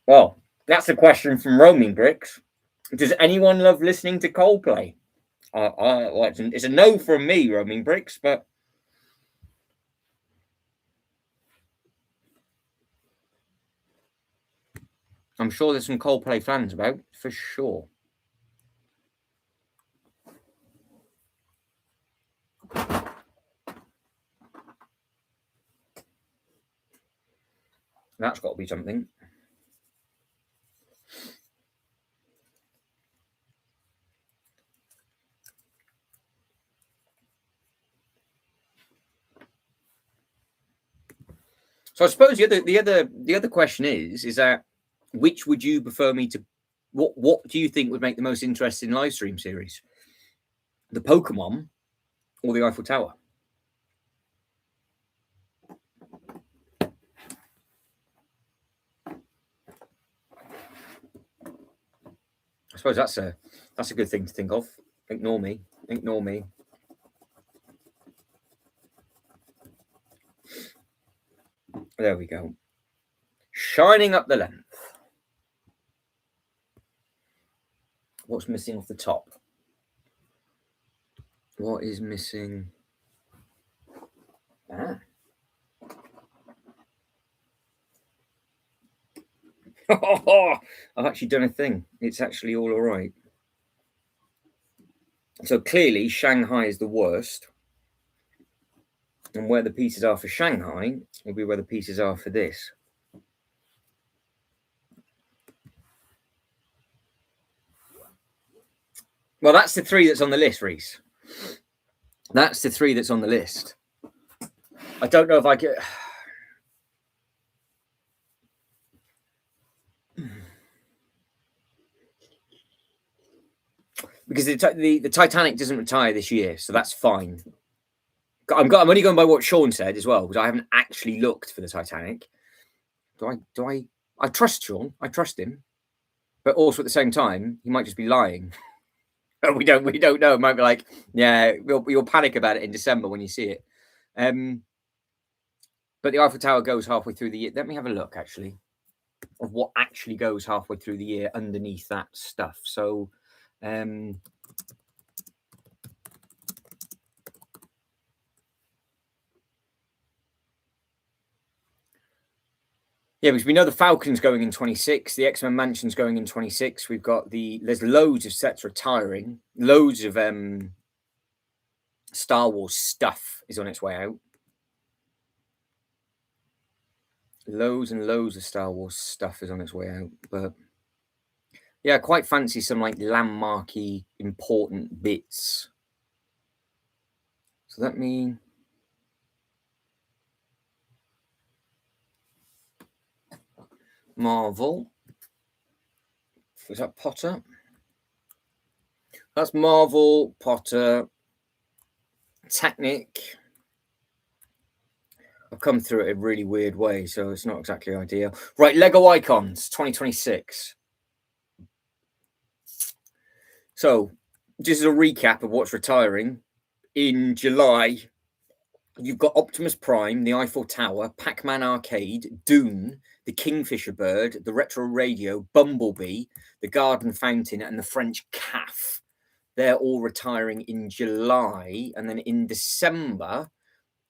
Well, that's a question from Roaming Bricks. Does anyone love listening to Coldplay? Well, it's a no from me, Roaming Bricks, but I'm sure there's some Coldplay fans about, for sure. That's got to be something. So I suppose the other question is that which would you prefer me to? What do you think would make the most interesting live stream series? The Pokemon or the Eiffel Tower? I suppose that's a good thing to think of. Ignore me. Ignore me. There we go. Shining up the length. What's missing off the top? What is missing? Ah. I've actually done a thing. It's actually all right. So clearly Shanghai is the worst. And where the pieces are for Shanghai will be where the pieces are for this. Well, that's the 3 that's on the list, Reese. That's the 3 that's on the list. I don't know if I could. Because the Titanic doesn't retire this year, so that's fine. I'm only going by what Sean said as well, because I haven't actually looked for the Titanic. Do I trust Sean? I trust him, but also at the same time, he might just be lying. we don't know. It might be like, yeah, you'll panic about it in December when you see it. But the Eiffel Tower goes halfway through the year. Let me have a look actually of what actually goes halfway through the year underneath that stuff. So. Yeah, because we know the Falcon's going in 26, the X-Men Mansion's going in 26. We've got there's loads of sets retiring, loads of Star Wars stuff is on its way out. Loads and loads of Star Wars stuff is on its way out, but yeah, I quite fancy some like landmarky important bits. So let me. Marvel. Was that Potter? That's Marvel, Potter, Technic. I've come through it a really weird way, so it's not exactly ideal. Right, Lego Icons 2026. So, just as a recap of what's retiring, in July, you've got Optimus Prime, the Eiffel Tower, Pac-Man Arcade, Dune, the Kingfisher Bird, the Retro Radio, Bumblebee, the Garden Fountain, and the French Calf. They're all retiring in July. And then in December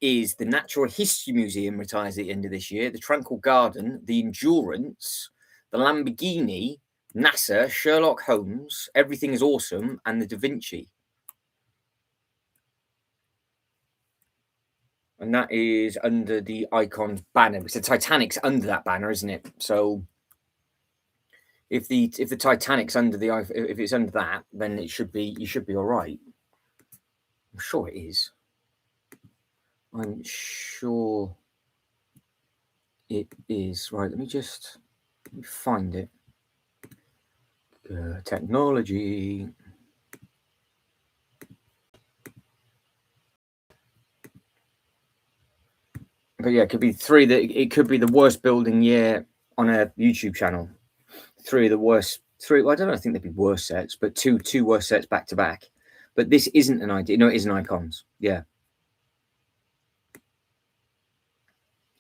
is the Natural History Museum retires at the end of this year, the Tranquil Garden, the Endurance, the Lamborghini, NASA, Sherlock Holmes, Everything is Awesome, and the Da Vinci. And that is under the Icons banner. Because the Titanic's under that banner, isn't it? So if the Titanic's under the, if it's under that, then it should be, you should be all right. I'm sure it is. I'm sure it is. Right, let me find it. Technology. But yeah, it could be it could be the worst building year on a YouTube channel. Three of the worst. Well, I don't know. I think they'd be worse sets, but two worst sets back to back. But this isn't an idea. No, it is an Icons. Yeah.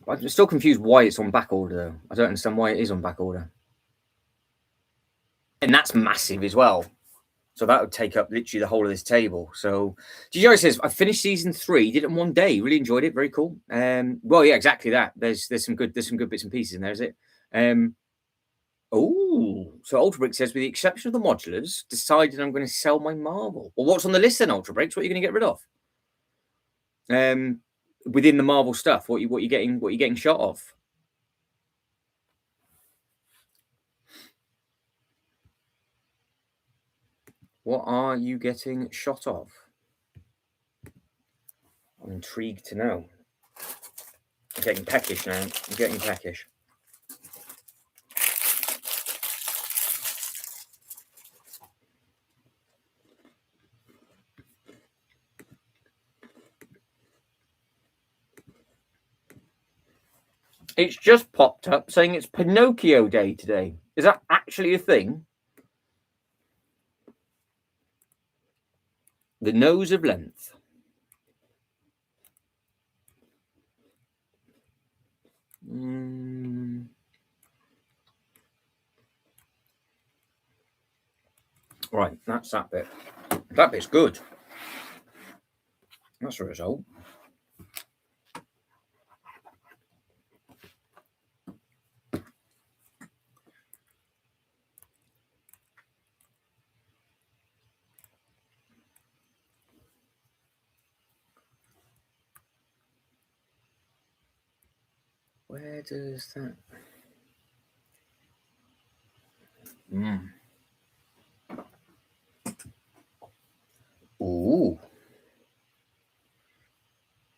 I'm still confused why it's on back order, though. I don't understand why it is on back order. And that's massive as well. So that would take up literally the whole of this table. So GJ says, I finished season 3, did it in one day. Really enjoyed it. Very cool. Well, yeah, exactly that. There's some good bits and pieces in there, is it? Oh, so Ultra Brick says, with the exception of the modulars, decided I'm going to sell my marble. Well, what's on the list then, Ultra Bricks? What are you going to get rid of? Within the marble stuff, what you getting shot of? What are you getting shot of? I'm intrigued to know. I'm getting peckish now. I'm getting peckish. It's just popped up saying it's Pinocchio Day today. Is that actually a thing? The nose of length. Right, that's that bit. That bit's good. That's a result. Where does that? Ooh.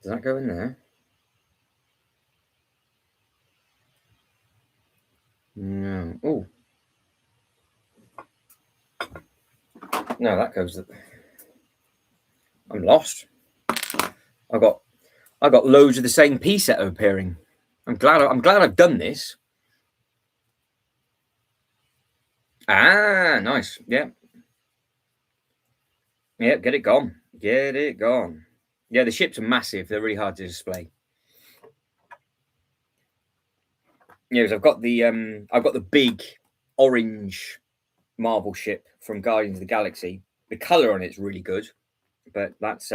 Does that go in there? No. Oh. No, that goes. I'm lost. I got loads of the same piece set appearing. I'm glad I've done this. Ah, nice. Yeah. Yeah, get it gone. Get it gone. Yeah, the ships are massive. They're really hard to display. Yeah, I've got the big orange marble ship from Guardians of the Galaxy. The color on it's really good, but that's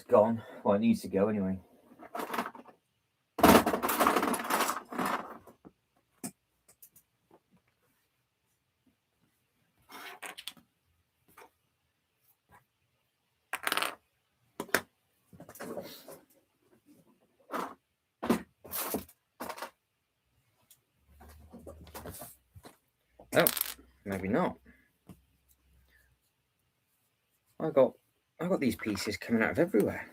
gone. Well, it needs to go anyway. Oh, maybe not. I got these pieces coming out of everywhere.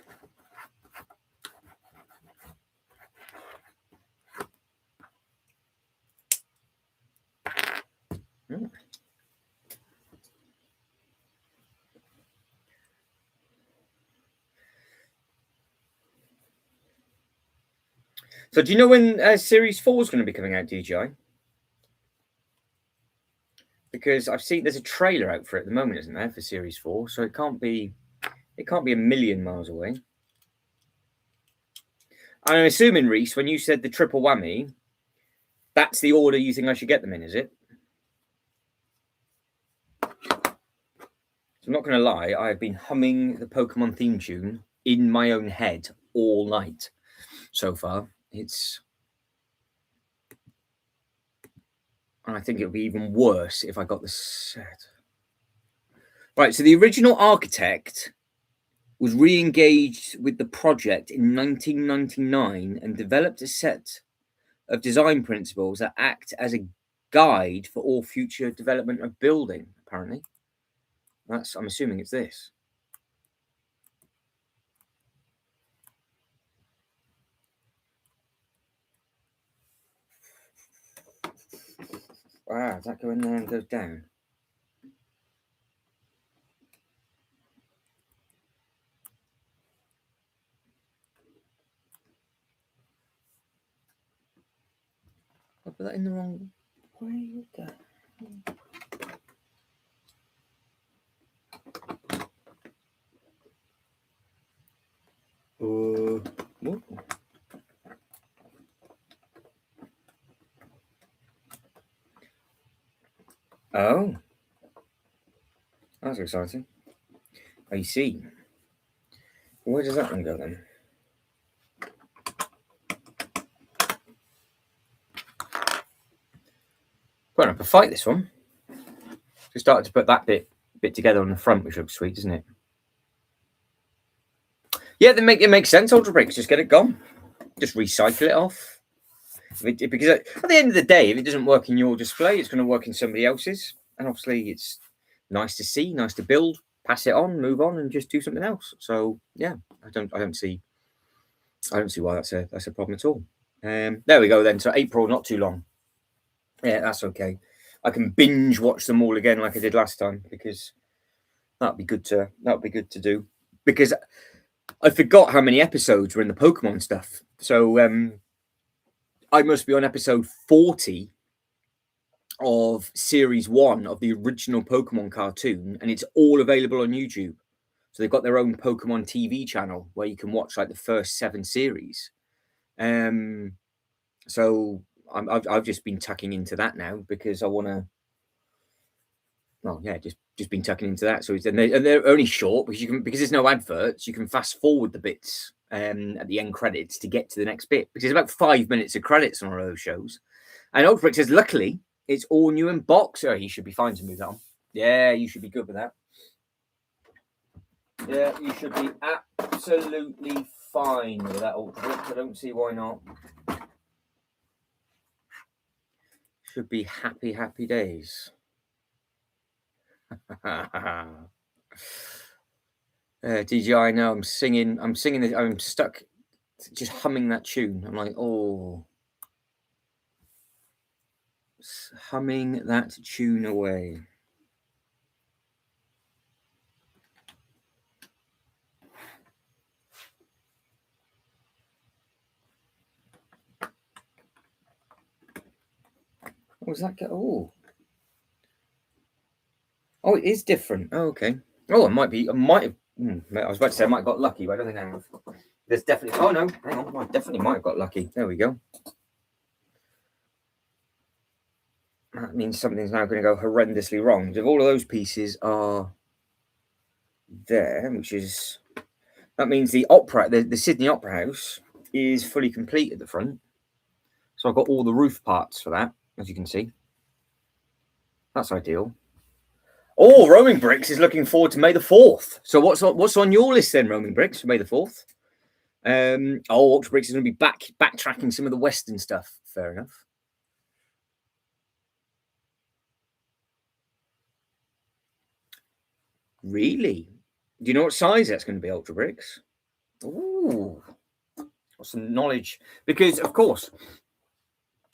So do you know when Series 4 is going to be coming out, DJI? Because I've seen there's a trailer out for it at the moment, isn't there, for Series 4? So it can't be a million miles away. And I'm assuming, Reese, when you said the triple whammy, that's the order you think I should get them in, is it? So I'm not going to lie, I've been humming the Pokemon theme tune in my own head all night so far. It's And I think it would be even worse if I got the set. Right, so the original architect was re-engaged with the project in 1999 and developed a set of design principles that act as a guide for all future development of building, apparently. I'm assuming it's this. Wow, does that go in there and goes down? I put that in the wrong way. What? Oh, that's exciting. I see. Where does that one go then? Quite enough to fight this one. We started to put that bit together on the front, which looks sweet, doesn't it? Yeah, it makes sense. Ultra Bricks, just get it gone. Just recycle it off. Because at the end of the day, if it doesn't work in your display, it's going to work in somebody else's. And obviously, it's nice to see, nice to build, pass it on, move on, and just do something else. So yeah, I don't see why that's a problem at all. There we go then. So April, not too long. Yeah, that's okay. I can binge watch them all again like I did last time because that'd be good to do. Because I forgot how many episodes were in the Pokemon stuff. So I must be on episode 40 of series 1 of the original Pokemon cartoon, and it's all available on YouTube. So they've got their own Pokemon TV channel where you can watch like the first 7 series. So I've just been tucking into that now because I want to. Well, yeah, just been tucking into that. So they're only short because there's no adverts. You can fast forward the bits at the end credits to get to the next bit because there's about 5 minutes of credits on all those shows. And Ultra Brick says, luckily, it's all new in box. Oh, you should be fine to move that on. Yeah, you should be good with that. Yeah, you should be absolutely fine with that, Ultra Brick. I don't see why not. Should be happy days. DJI, now I'm singing this. I'm stuck just humming that tune. I'm like, oh, humming that tune away. What was that? Oh, it is different. Oh, okay. Oh, I might have. I was about to say I might have got lucky, but I don't think I have. There's definitely. Oh no, hang on. I definitely might have got lucky. There we go. That means something's now going to go horrendously wrong. If all of those pieces are there, that means the Sydney Opera House is fully complete at the front. So I've got all the roof parts for that, as you can see. That's ideal. Oh, Roaming Bricks is looking forward to May the 4th. So what's on your list then, Roaming Bricks, for May the 4th? Ultra Bricks is going to be backtracking some of the Western stuff. Fair enough. Really? Do you know what size that's going to be, Ultra Bricks? Ooh, got some knowledge. Because, of course,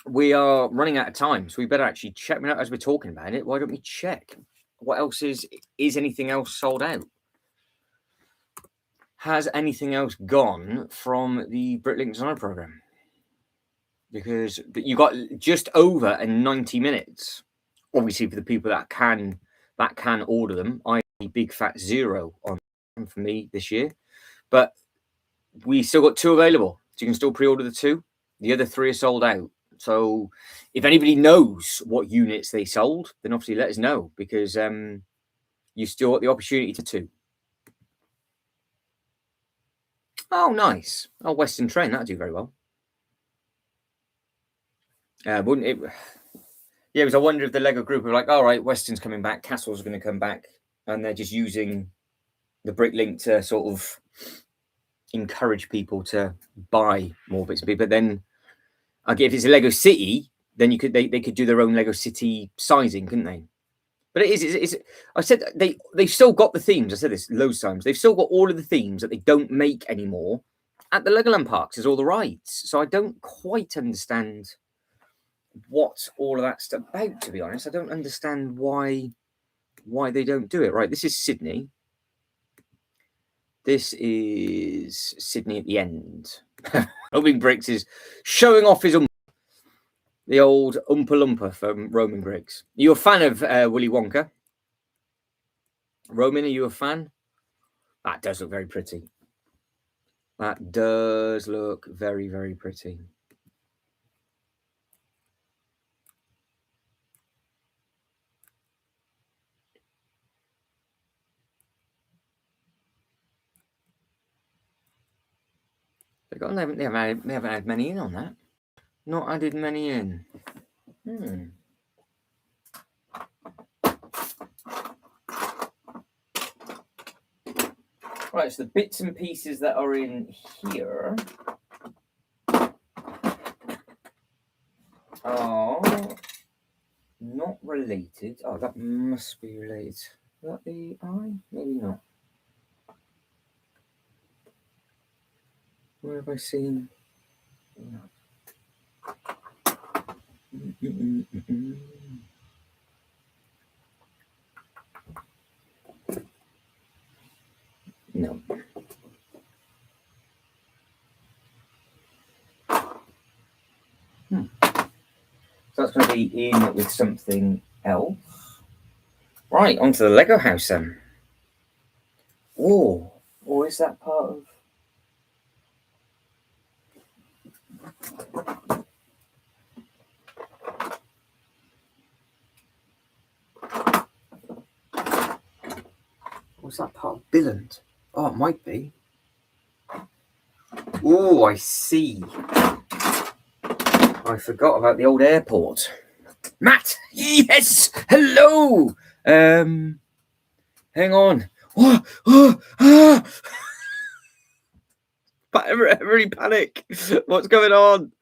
we are running out of time. So we better actually check. As we're talking about it, why don't we check? What else is anything else sold out? Has anything else gone from the Bricklink Design Program? Because you got just over 90 minutes. Obviously, for the people that can order them, big fat 0 on for me this year. But we still got 2 available, so you can still pre-order the 2. The other 3 are sold out. So if anybody knows what units they sold, then obviously let us know because you still got the opportunity to 2. Oh, nice. Oh, Western Train, that'd do very well. Wouldn't it? Yeah, because I wonder if the Lego group are like, all right, Western's coming back, Castle's going to come back, and they're just using the Bricklink to sort of encourage people to buy more bits and pieces. But then, if it's a Lego City, then they could do their own Lego City sizing, couldn't they? But it's I said they've still got the themes. I said this loads of times. They've still got all of the themes that they don't make anymore at the Legoland parks as all the rides. So I don't quite understand what all of that stuff about, to be honest. I don't understand why they don't do it. Right, this is Sydney. This is Sydney at the end. Roaming Bricks is showing off his the old Oompa Loompa from Roaming Bricks. Are you a fan of Willy Wonka? Roman, are you a fan? That does look very pretty. That does look very, very pretty. They haven't had many in on that. Not added many in. Right, so the bits and pieces that are in here are not related. Oh, that must be related. Is that the eye? Maybe not. Where have I seen? No. So that's going to be in with something else. Right, onto the Lego house then. Oh, is that part of... Was that part of Billand? Oh, it might be. Oh, I see. I forgot about the old airport. Matt! Yes! Hello! Hang on. Everybody panic. What's going on?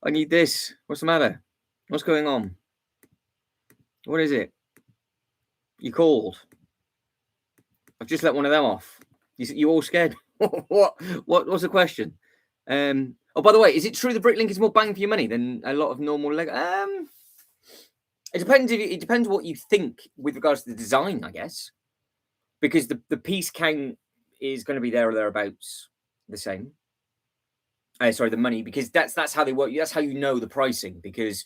I need this. What's the matter? What's going on? What is it? You called. I've just let one of them off. You all scared? What's the question? Oh, by the way, is it true the Bricklink is more bang for your money than a lot of normal Lego? It depends. It depends what you think with regards to the design, I guess, because the piece count is going to be there or thereabouts the same. Sorry, the money, because that's how they work. That's how you know the pricing, because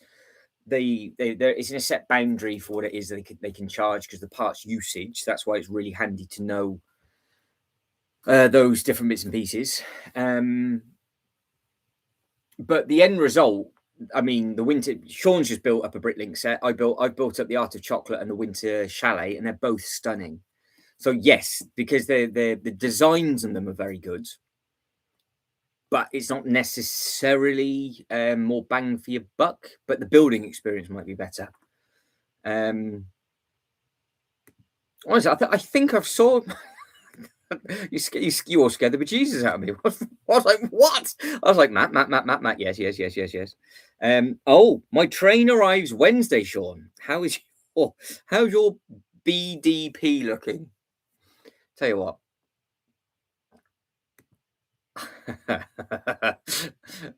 it's in a set boundary for what it is that they can charge, because the parts usage. That's why it's really handy to know those different bits and pieces. But the end result, I mean, the winter. Sean's just built up a Bricklink set. I've built up the Art of Chocolate and the Winter Chalet, and they're both stunning. So yes, because the designs on them are very good, but it's not necessarily more bang for your buck. But the building experience might be better. Honestly, I think I've saw. You all scared the bejesus out of me. I was like, what? I was like, Matt. Yes. Oh, my train arrives Wednesday, Sean. How's your BDP looking? Tell you what.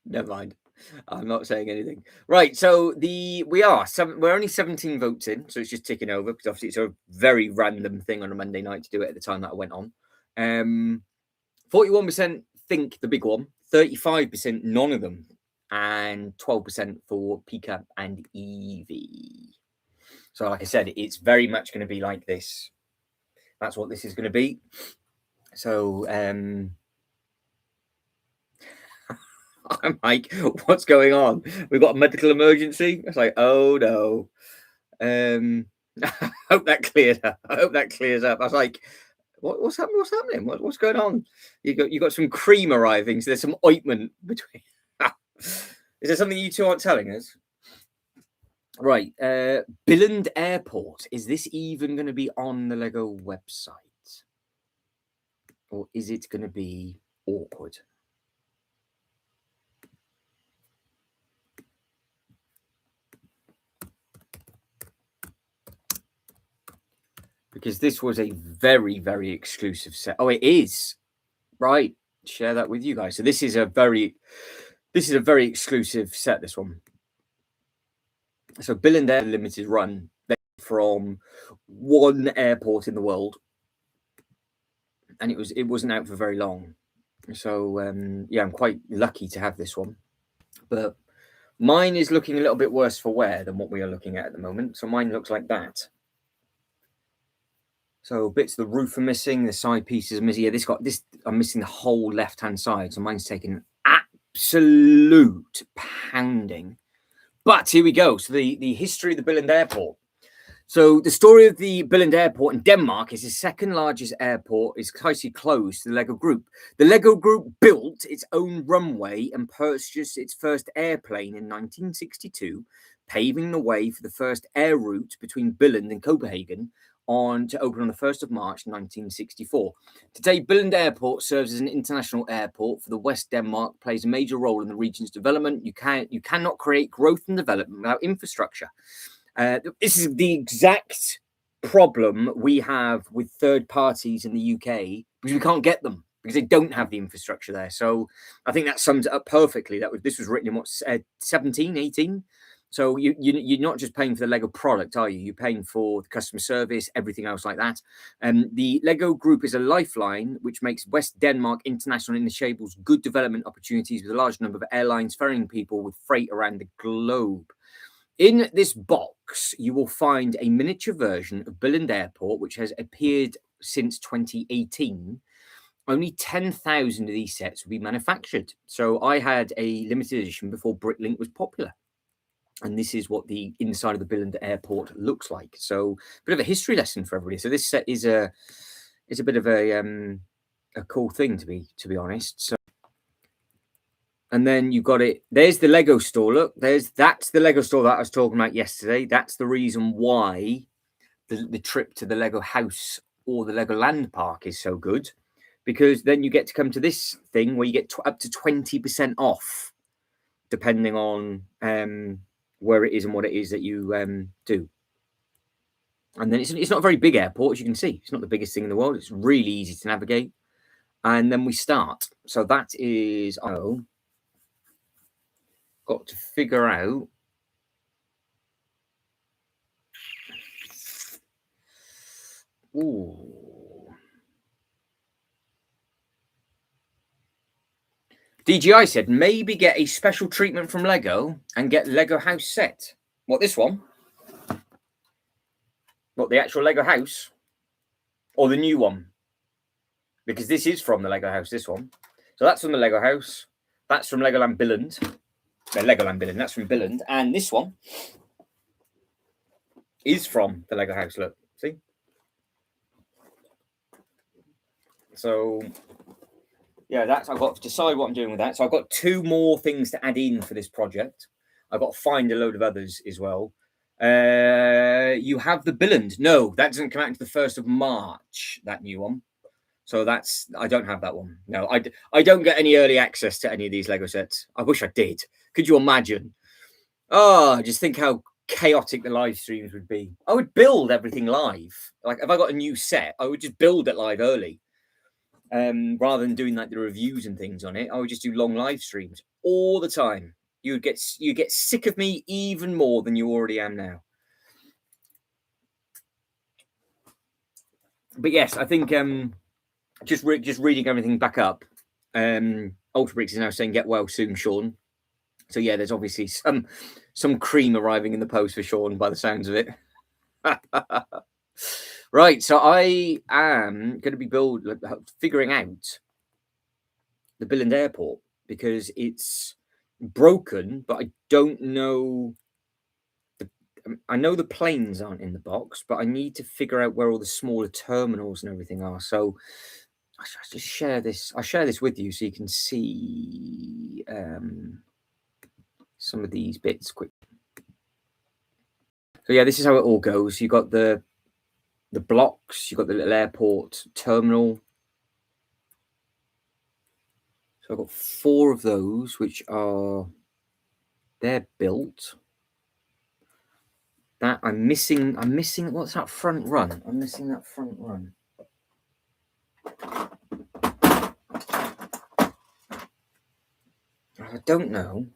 Never mind. I'm not saying anything. Right, so we're only 17 votes in, so it's just ticking over, because obviously it's a very random thing on a Monday night to do it at the time that I went on. 41% think the big one, 35% none of them, and 12% for Pika and Eevee. So like I said, it's very much going to be like this. That's what this is going to be. So I'm like, what's going on? We've got a medical emergency. It's like, oh no. I hope that clears up. I was like, what's happening? What's going on? You got some cream arriving. So there's some ointment between. Is there something you two aren't telling us? Right, Billund Airport. Is this even going to be on the Lego website? Or is it going to be awkward? Because this was a very, very exclusive set. Oh, it is. Right. Share that with you guys. So this is a very exclusive set, this one. So Billund Air Limited run from one airport in the world. And it wasn't out for very long. So yeah, I'm quite lucky to have this one. But mine is looking a little bit worse for wear than what we are looking at the moment. So mine looks like that. So bits of the roof are missing, the side pieces are missing. Yeah, I'm missing the whole left-hand side. So mine's taken absolute pounding. But here we go. So the history of the Billund Airport. So the story of the Billund Airport in Denmark is the second largest airport, is tightly closed to the Lego Group. The Lego Group built its own runway and purchased its first airplane in 1962, paving the way for the first air route between Billund and Copenhagen to open on the 1st of March 1964. Today, Billund Airport serves as an international airport for the West Denmark, plays a major role in the region's development. You cannot create growth and development without infrastructure. This is the exact problem we have with third parties in the UK, because we can't get them because they don't have the infrastructure there. So I think that sums it up perfectly. This was written in 17, 18. So you're not just paying for the Lego product, are you? You're paying for the customer service, everything else like that. The Lego Group is a lifeline which makes West Denmark international and enables good development opportunities with a large number of airlines ferrying people with freight around the globe. In this box, you will find a miniature version of Billund Airport, which has appeared since 2018. Only 10,000 of these sets will be manufactured. So I had a limited edition before Bricklink was popular. And this is what the inside of the Billund Airport looks like. So a bit of a history lesson for everybody. So this set is a bit of a cool thing, to be honest. So, and then you've got it. There's the Lego store. Look, that's the Lego store that I was talking about yesterday. That's the reason why the trip to the Lego house or the Legoland park is so good, because then you get to come to this thing where you get up to 20% off, depending on where it is and what it is that you do. And then it's not a very big airport, as you can see. It's not the biggest thing in the world. It's really easy to navigate. And then we start. So that is got to figure out DGI said maybe get a special treatment from Lego and get Lego house set. What, this one? What, the actual Lego house? Or the new one? Because this is from the Lego house, this one. So that's from the Lego house. That's from Legoland Billund. Legoland Billund, that's from Billund. And this one is from the Lego house, look. See? So, yeah, I've got to decide what I'm doing with that. So I've got 2 more things to add in for this project. I've got to find a load of others as well. You have the Billund. No, that doesn't come out until the 1st of March, that new one. So I don't have that one. No, I don't get any early access to any of these Lego sets. I wish I did. Could you imagine? Oh, just think how chaotic the live streams would be. I would build everything live. Like if I got a new set, I would just build it live early. Rather than doing like the reviews and things on it, I would just do long live streams all the time. You get sick of me even more than you already am now. But yes, I think just reading everything back up. Ultra Bricks is now saying get well soon, Sean. So yeah, there's obviously some cream arriving in the post for Sean by the sounds of it. Right, so I am going to be figuring out the Billund Airport, because it's broken, but I don't know. I know the planes aren't in the box, but I need to figure out where all the smaller terminals and everything are. So I should just share this. I'll share this with you so you can see some of these bits quick. So yeah, this is how it all goes. You got the blocks, you got the little airport terminal. So I've got 4 of those, which are they're built. That I'm missing. What's that front run? I'm missing that front run. I don't know.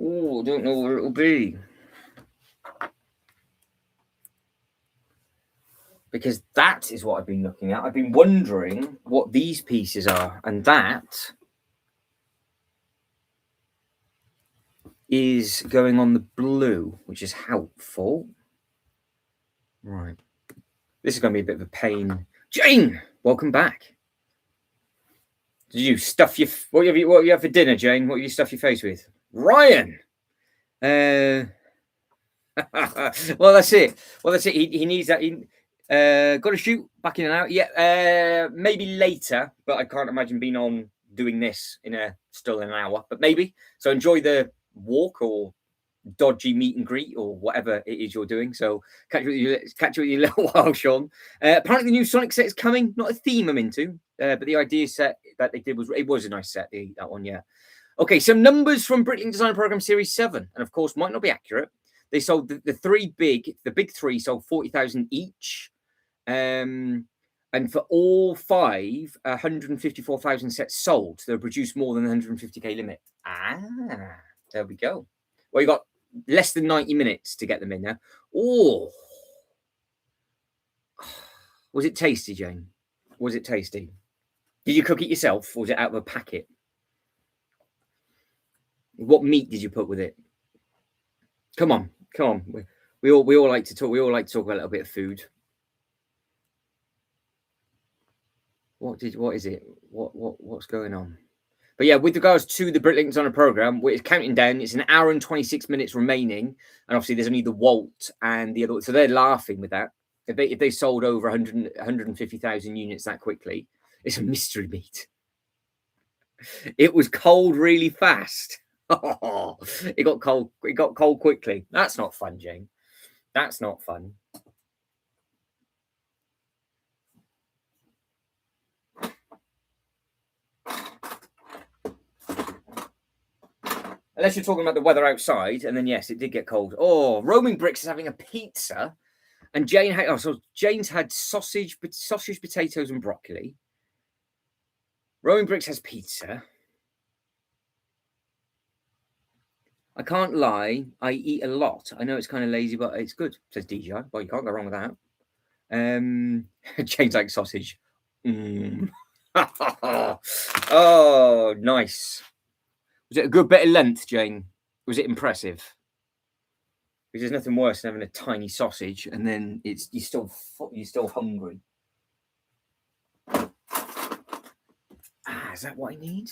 Oh, I don't know where it'll be. Because that is what I've been looking at. I've been wondering what these pieces are. And that is going on the blue, which is helpful. Right. This is going to be a bit of a pain. Jane, welcome back. Did you stuff your... What have you had for dinner, Jane? What have you stuffed your face with? Ryan! Well, that's it. He needs that. Got to shoot back in and out. Yeah, maybe later, but I can't imagine being on doing this still in an hour. But maybe. So enjoy the walk or dodgy meet and greet or whatever it is you're doing. So catch you with you in a little while, Sean. Apparently, the new Sonic set is coming. Not a theme I'm into, but the idea set that they did was a nice set. That one, yeah. Okay, some numbers from Bricklink Design Program Series 7, and of course, might not be accurate. They sold the big three sold 40,000 each. And for all 5, 154,000 sets sold. So they produced more than the 150k limit. There we go. Well, you got less than 90 minutes to get them in now. Oh, was it tasty, Jane? Was it tasty? Did you cook it yourself, or was it out of a packet? What meat did you put with it? Come on. We all like to talk. We all like to talk about a little bit of food. What is it? What's going on? But yeah, with regards to the Bricklink Designer program, it's counting down. It's an hour and 26 minutes remaining, and obviously there's only the Walt and the other. So they're laughing with that. If they sold over 150,000 units that quickly, it's a mystery meat. It was cold really fast. Oh, it got cold. It got cold quickly. That's not fun, Jane. That's not fun. Unless you're talking about the weather outside, and then yes, it did get cold. Oh, Roaming Bricks is having a pizza, and Jane's had sausage, potatoes, and broccoli. Roaming Bricks has pizza. I can't lie, I eat a lot. I know it's kind of lazy, but it's good, says DJ. Well, you can't go wrong with that. Jane's like sausage. Oh, nice. Was it a good bit of length, Jane? Was it impressive? Because there's nothing worse than having a tiny sausage and then you're still hungry. Is that what I need?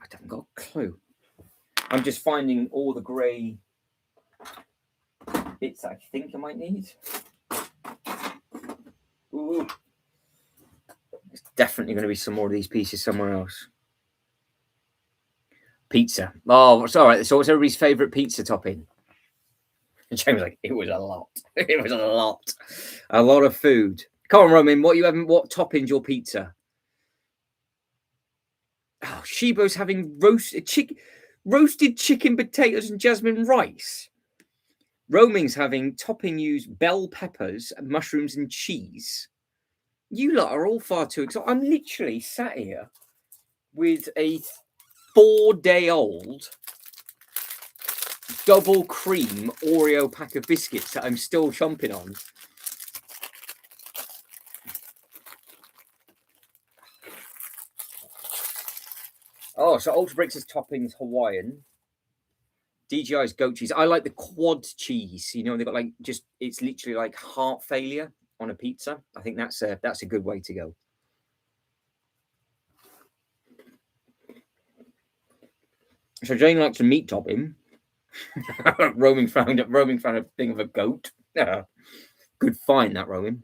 I haven't got a clue. I'm just finding all the grey bits I think I might need. Ooh. There's definitely going to be some more of these pieces somewhere else. Pizza. Oh, it's all right. So what's everybody's favourite pizza topping? And James was like, it was a lot. It was a lot. A lot of food. Come on, Roman. What topping's your pizza? Oh, Shibo's having roasted chicken, potatoes, and jasmine rice. Roaming's having topping use bell peppers, mushrooms, and cheese. You lot are all far too excited. I'm literally sat here with a 4-day-old double cream Oreo pack of biscuits that I'm still chomping on. Oh, so Ultra Bricks' toppings Hawaiian. DJI's goat cheese. I like the quad cheese. You know, they've got it's literally like heart failure on a pizza. I think that's a good way to go. So Jane likes a meat topping. Roaming found a thing of a goat. Good find that, Roaming.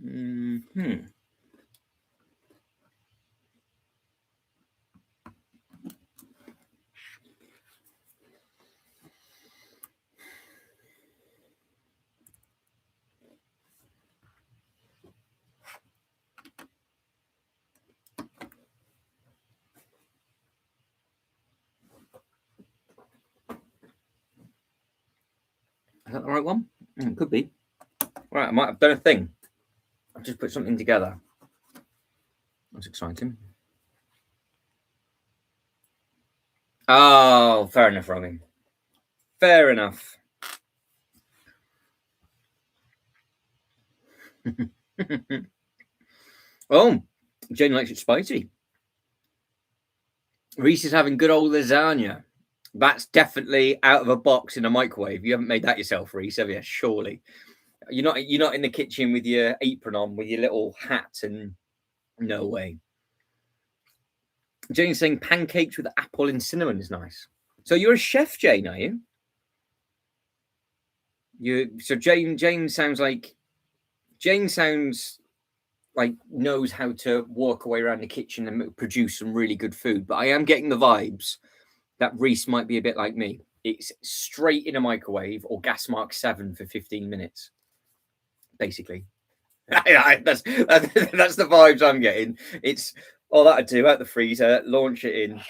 Is that the right one? Could be. Right, I might have done a thing. I've just put something together. That's exciting. Oh, fair enough, Robin. Fair enough. Oh, Jane likes it spicy. Reese is having good old lasagna. That's definitely out of a box in a microwave. You haven't made that yourself, Reese, have you? Surely. You're not in the kitchen with your apron on, with your little hat, and no way. Jane's saying pancakes with apple and cinnamon is nice. So you're a chef, Jane, are you? So Jane sounds like knows how to walk away around the kitchen and produce some really good food. But I am getting the vibes that Reese might be a bit like me. It's straight in a microwave or gas mark 7 for 15 minutes, basically. that's the vibes I'm getting. It's all that I do out the freezer, launch it in,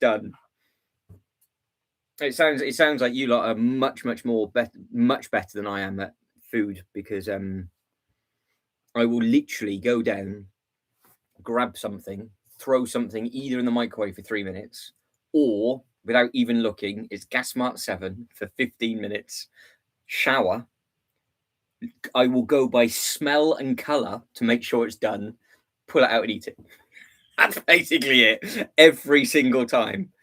done. It sounds like you lot are much better than I am at food, because I will literally go down, grab something, throw something either in the microwave for 3 minutes, or without even looking, it's gas mark 7 for 15 minutes, shower. I will go by smell and color to make sure it's done, pull it out and eat it. That's basically it every single time.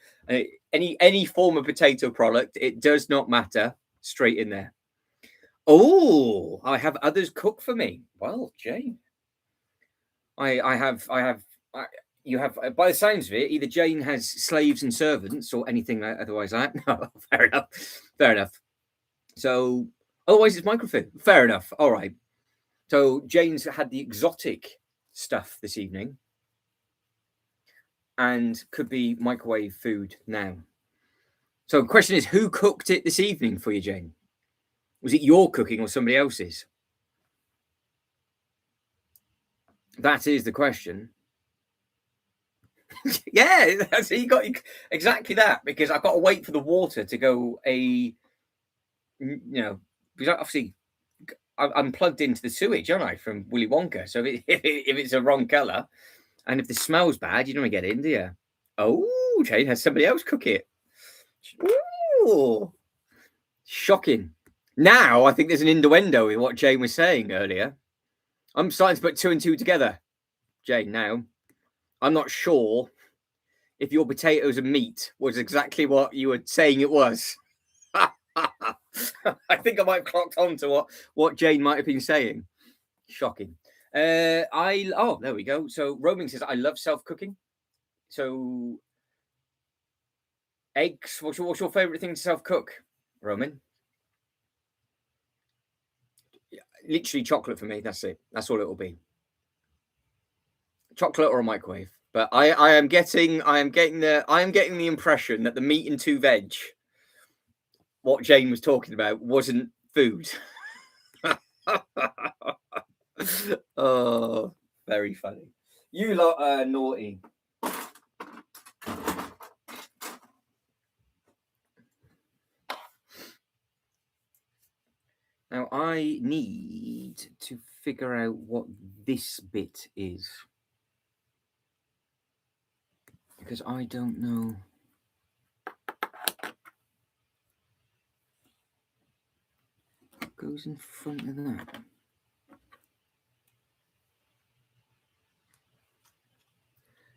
Any form of potato product, it does not matter, straight in there. Oh, I have others cook for me. Well, Jane, you have, by the sounds of it, either Jane has slaves and servants or anything otherwise like that. No, fair enough. So otherwise it's microfood. Fair enough. All right. So Jane's had the exotic stuff this evening and could be microwave food now. So the question is, who cooked it this evening for you, Jane? Was it your cooking or somebody else's? That is the question. Yeah, so you got exactly that, because I've got to wait for the water to go because obviously I'm plugged into the sewage, aren't I, from Willy Wonka? So if it's a wrong colour, and if the smell's bad, you don't want to get in, do you? Oh, Jane has somebody else cook it. Ooh, shocking. Now I think there's an innuendo in what Jane was saying earlier. I'm starting to put 2 and 2 together, Jane, now. I'm not sure if your potatoes and meat was exactly what you were saying it was. I think I might have clocked on to what Jane might have been saying. Shocking. There we go. So Roaming says, I love self-cooking. So eggs, what's your favourite thing to self-cook, Roman? Literally chocolate for me. That's it. That's all it will be. Chocolate or a microwave. But I am getting the impression that the meat and 2 veg, what Jane was talking about, wasn't food. Oh, very funny. You lot are naughty. Now I need to figure out what this bit is, because I don't know. What goes in front of that?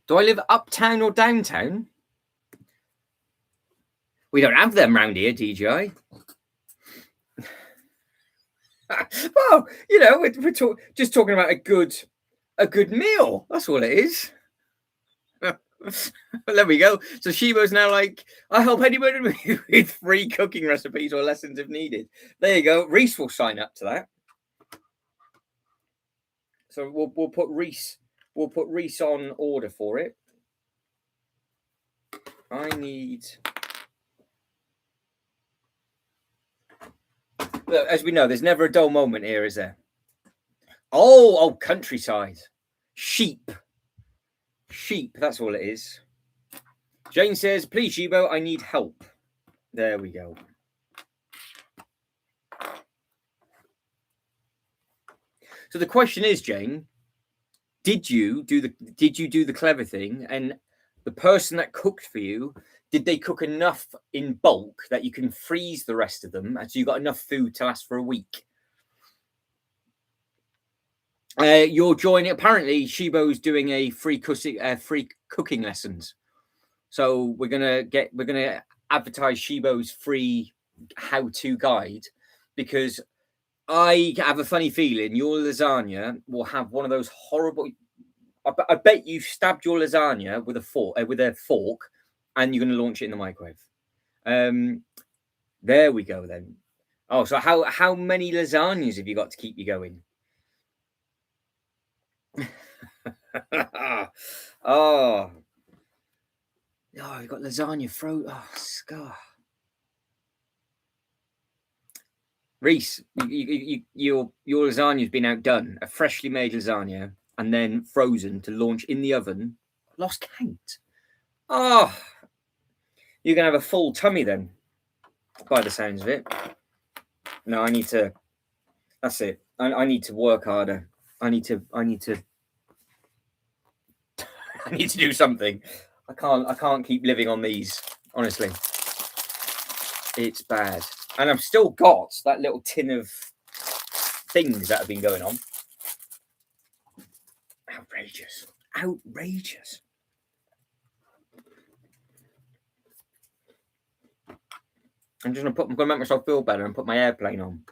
Do I live uptown or downtown? We don't have them round here, DJ. Well, we're just talking about a good meal. That's all it is. There we go. So Shibo's now like, I help anybody with free cooking recipes or lessons if needed. There you go. Reese will sign up to that. So we'll put Reese. We'll put Reese on order for it. I need. Look, as we know, there's never a dull moment here, is there? Oh, countryside. Sheep. Sheep, that's all it is. Jane says, please, Shibo, I need help. There we go. So the question is, Jane, did you do the clever thing? And the person that cooked for you, did they cook enough in bulk that you can freeze the rest of them, and so you got enough food to last for a week? You're joining. Apparently, Shibo's doing a free cooking lessons. So we're gonna advertise Shibo's free how-to guide, because I have a funny feeling your lasagna will have one of those horrible. I bet you stabbed your lasagna with a fork, and you're going to launch it in the microwave. There we go then. Oh, so how many lasagnas have you got to keep you going? Oh, you got lasagna frozen. Oh, scar. Reese, your lasagna's been outdone. A freshly made lasagna and then frozen to launch in the oven. Lost count. Oh, you're gonna have a full tummy then, by the sounds of it. No, I need to. That's it. I need to work harder. I need to. I need to do something. I can't keep living on these. Honestly, it's bad. And I've still got that little tin of things that have been going on. Outrageous. Outrageous. I'm gonna make myself feel better and put my airplane on.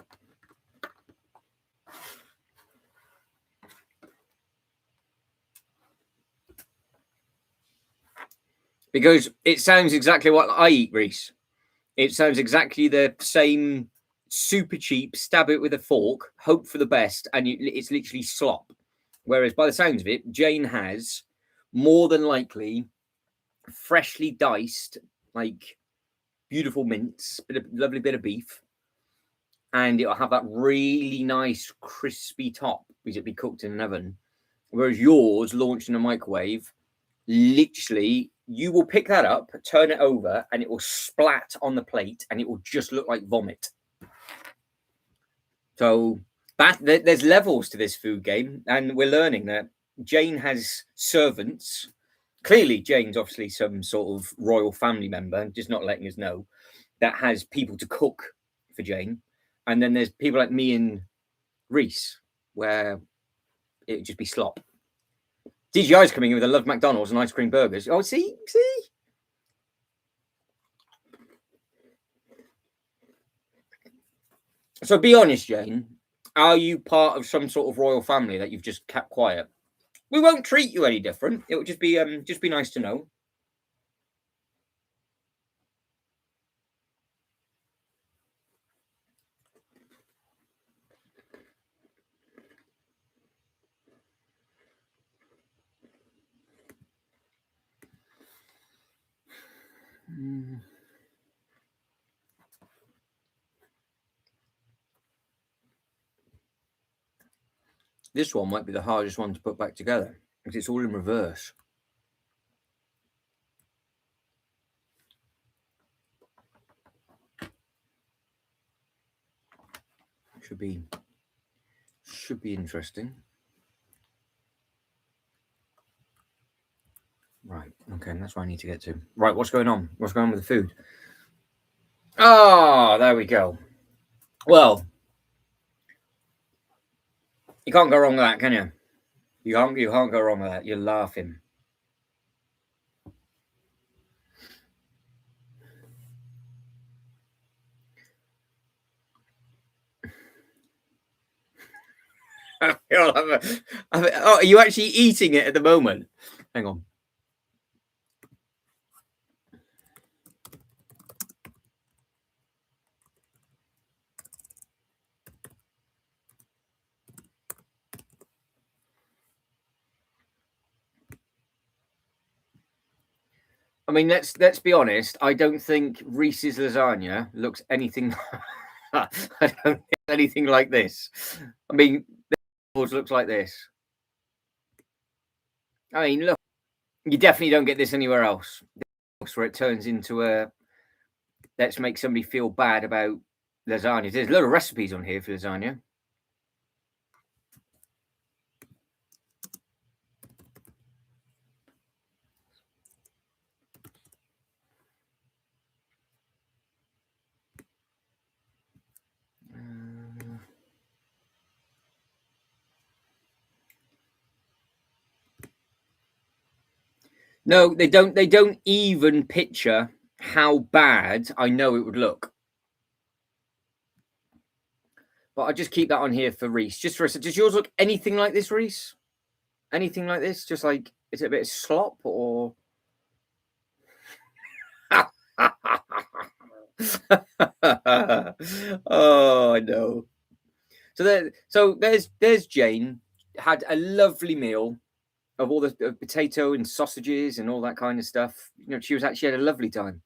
Because it sounds exactly what I eat, Reese. It sounds exactly the same, super cheap, stab it with a fork, hope for the best, and it's literally slop. Whereas by the sounds of it, Jane has more than likely freshly diced, like beautiful mince, lovely bit of beef, and it'll have that really nice crispy top because it'll be cooked in an oven. Whereas yours, launched in a microwave, literally, you will pick that up, turn it over, and it will splat on the plate, and it will just look like vomit. So there's levels to this food game, and we're learning that Jane has servants. Clearly, Jane's obviously some sort of royal family member, just not letting us know, that has people to cook for Jane. And then there's people like me and Reese, where it would just be slop. DGI's coming in with a love McDonald's and ice cream burgers. Oh, see? So be honest, Jane. Are you part of some sort of royal family that you've just kept quiet? We won't treat you any different. It would just be nice to know. This one might be the hardest one to put back together because it's all in reverse. Should be interesting. Right. Okay, that's what I need to get to. Right, what's going on? What's going on with the food? Oh, there we go. Well, you can't go wrong with that, can you? You can't go wrong with that. You're laughing. Oh, are you actually eating it at the moment? Hang on. mean, let's be honest. I don't think Reese's lasagna looks anything. I don't think anything like this. I mean, yours looks like this. I mean, look, you definitely don't get this anywhere else. Where it turns into a let's make somebody feel bad about lasagna. There's a lot of recipes on here for lasagna. No, they don't. They don't even picture how bad I know it would look. But I just keep that on here for Reese. Just for a does yours look anything like this, Reese? Anything like this? Just like is it a bit of slop or? Oh, I know. So there's Jane had a lovely meal of all the potato and sausages and all that kind of stuff. You know, she had a lovely time.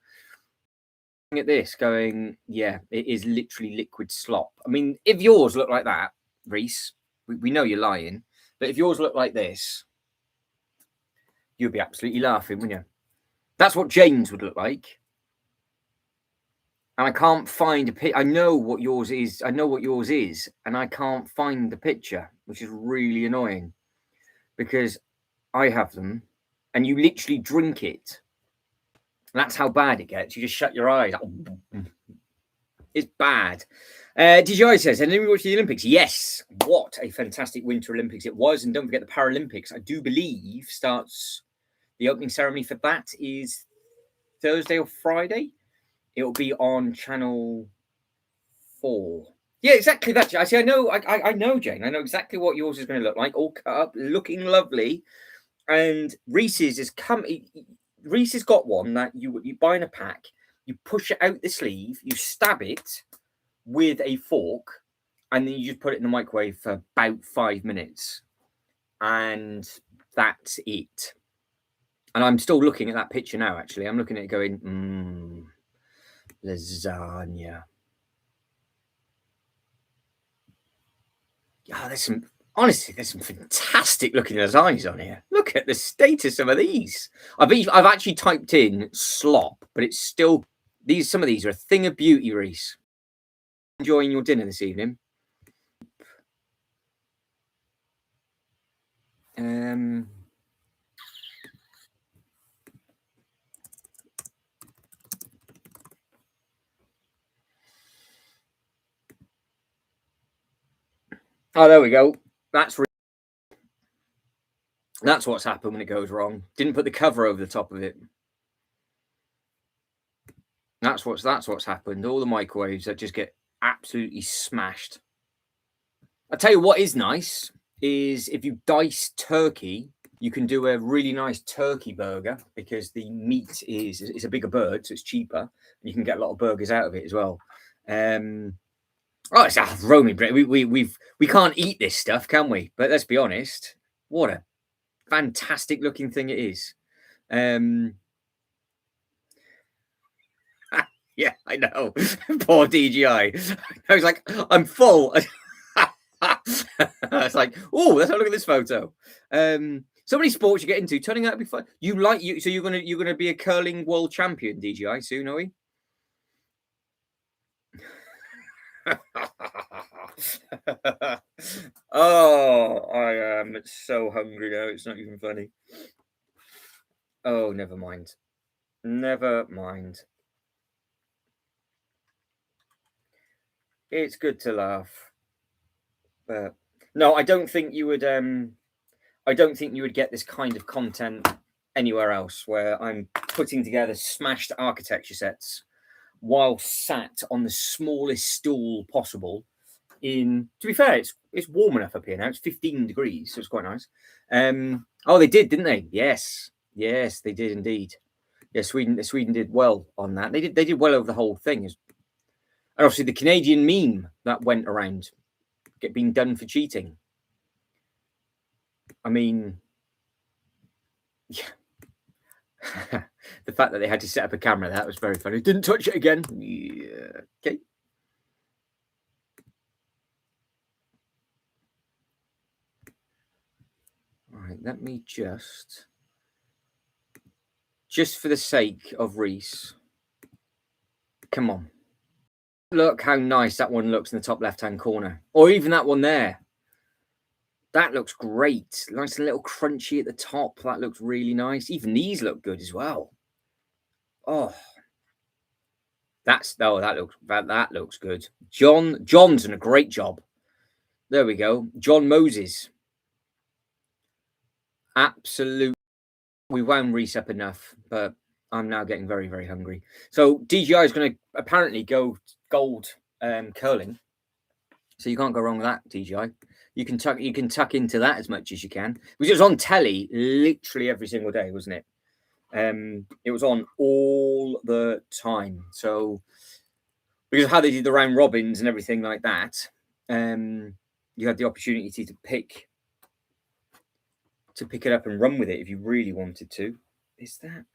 At this, going, yeah, it is literally liquid slop. I mean, if yours look like that, Reese, we know you're lying, but if yours look like this, you'd be absolutely laughing, wouldn't you? That's what Jane's would look like. And I can't find a picture. I know what yours is. I know what yours is, and I can't find the picture, which is really annoying because I have them, and you literally drink it. That's how bad it gets. You just shut your eyes. It's bad. DJI says, and then we watched the Olympics. Yes, what a fantastic Winter Olympics it was. And don't forget the Paralympics, I do believe, starts the opening ceremony for that is Thursday or Friday. It'll be on Channel 4. Yeah, exactly that. I see. I know, Jane. I know exactly what yours is going to look like. All cut up, looking lovely. And Reese's is Reese has got one that you buy in a pack, you push it out the sleeve, you stab it with a fork, and then you just put it in the microwave for about 5 minutes. And that's it. And I'm still looking at that picture now, actually. I'm looking at it going, lasagna. Yeah, there's some fantastic looking lasagnas on here. Look at the status of these. I've actually typed in slop, but it's still some of these are a thing of beauty, Reese. Enjoying your dinner this evening. Oh, there we go. That's what's happened when it goes wrong. Didn't put the cover over the top of it. That's what's happened. All the microwaves that just get absolutely smashed. I'll tell you what is nice is if you dice turkey, you can do a really nice turkey burger because the meat is a bigger bird, so it's cheaper. And you can get a lot of burgers out of it as well. It's Roman bread. We can't eat this stuff, can we? But let's be honest, what a fantastic looking thing it is. Yeah, I know. Poor DJI. I was like, I'm full. It's like, oh, let's have a look at this photo. So many sports you get into. Turning out to be fun. So you're gonna be a curling world champion, DJI, soon, are we? Oh, I am so hungry now. It's not even funny. Oh, never mind. Never mind. It's good to laugh. But no, I don't think you would get this kind of content anywhere else where I'm putting together smashed architecture sets while sat on the smallest stool possible. To be fair, it's warm enough up here now. It's 15 degrees, so it's quite nice. Oh, they did, didn't they? Yes, they did indeed. Yeah, Sweden did well on that. They did well over the whole thing. And obviously the Canadian meme that went around, being done for cheating. I mean, yeah. The fact that they had to set up a camera, that was very funny. Didn't touch it again. Yeah. Okay. All right, let me just for the sake of Reese, come on. Look how nice that one looks in the top left-hand corner. Or even that one there. That looks great. Nice and little crunchy at the top. That looks really nice. Even these look good as well. Oh. That looks good. John's done a great job. There we go. John Moses. Absolute. We won't Reese up enough, but I'm now getting very, very hungry. So DJI is going to apparently go gold curling. So you can't go wrong with that, DJI. You can tuck into that as much as you can. Because it was on telly literally every single day, wasn't it? It was on all the time. So because of how they did the round robins and everything like that, you had the opportunity to pick it up and run with it if you really wanted to. Is that?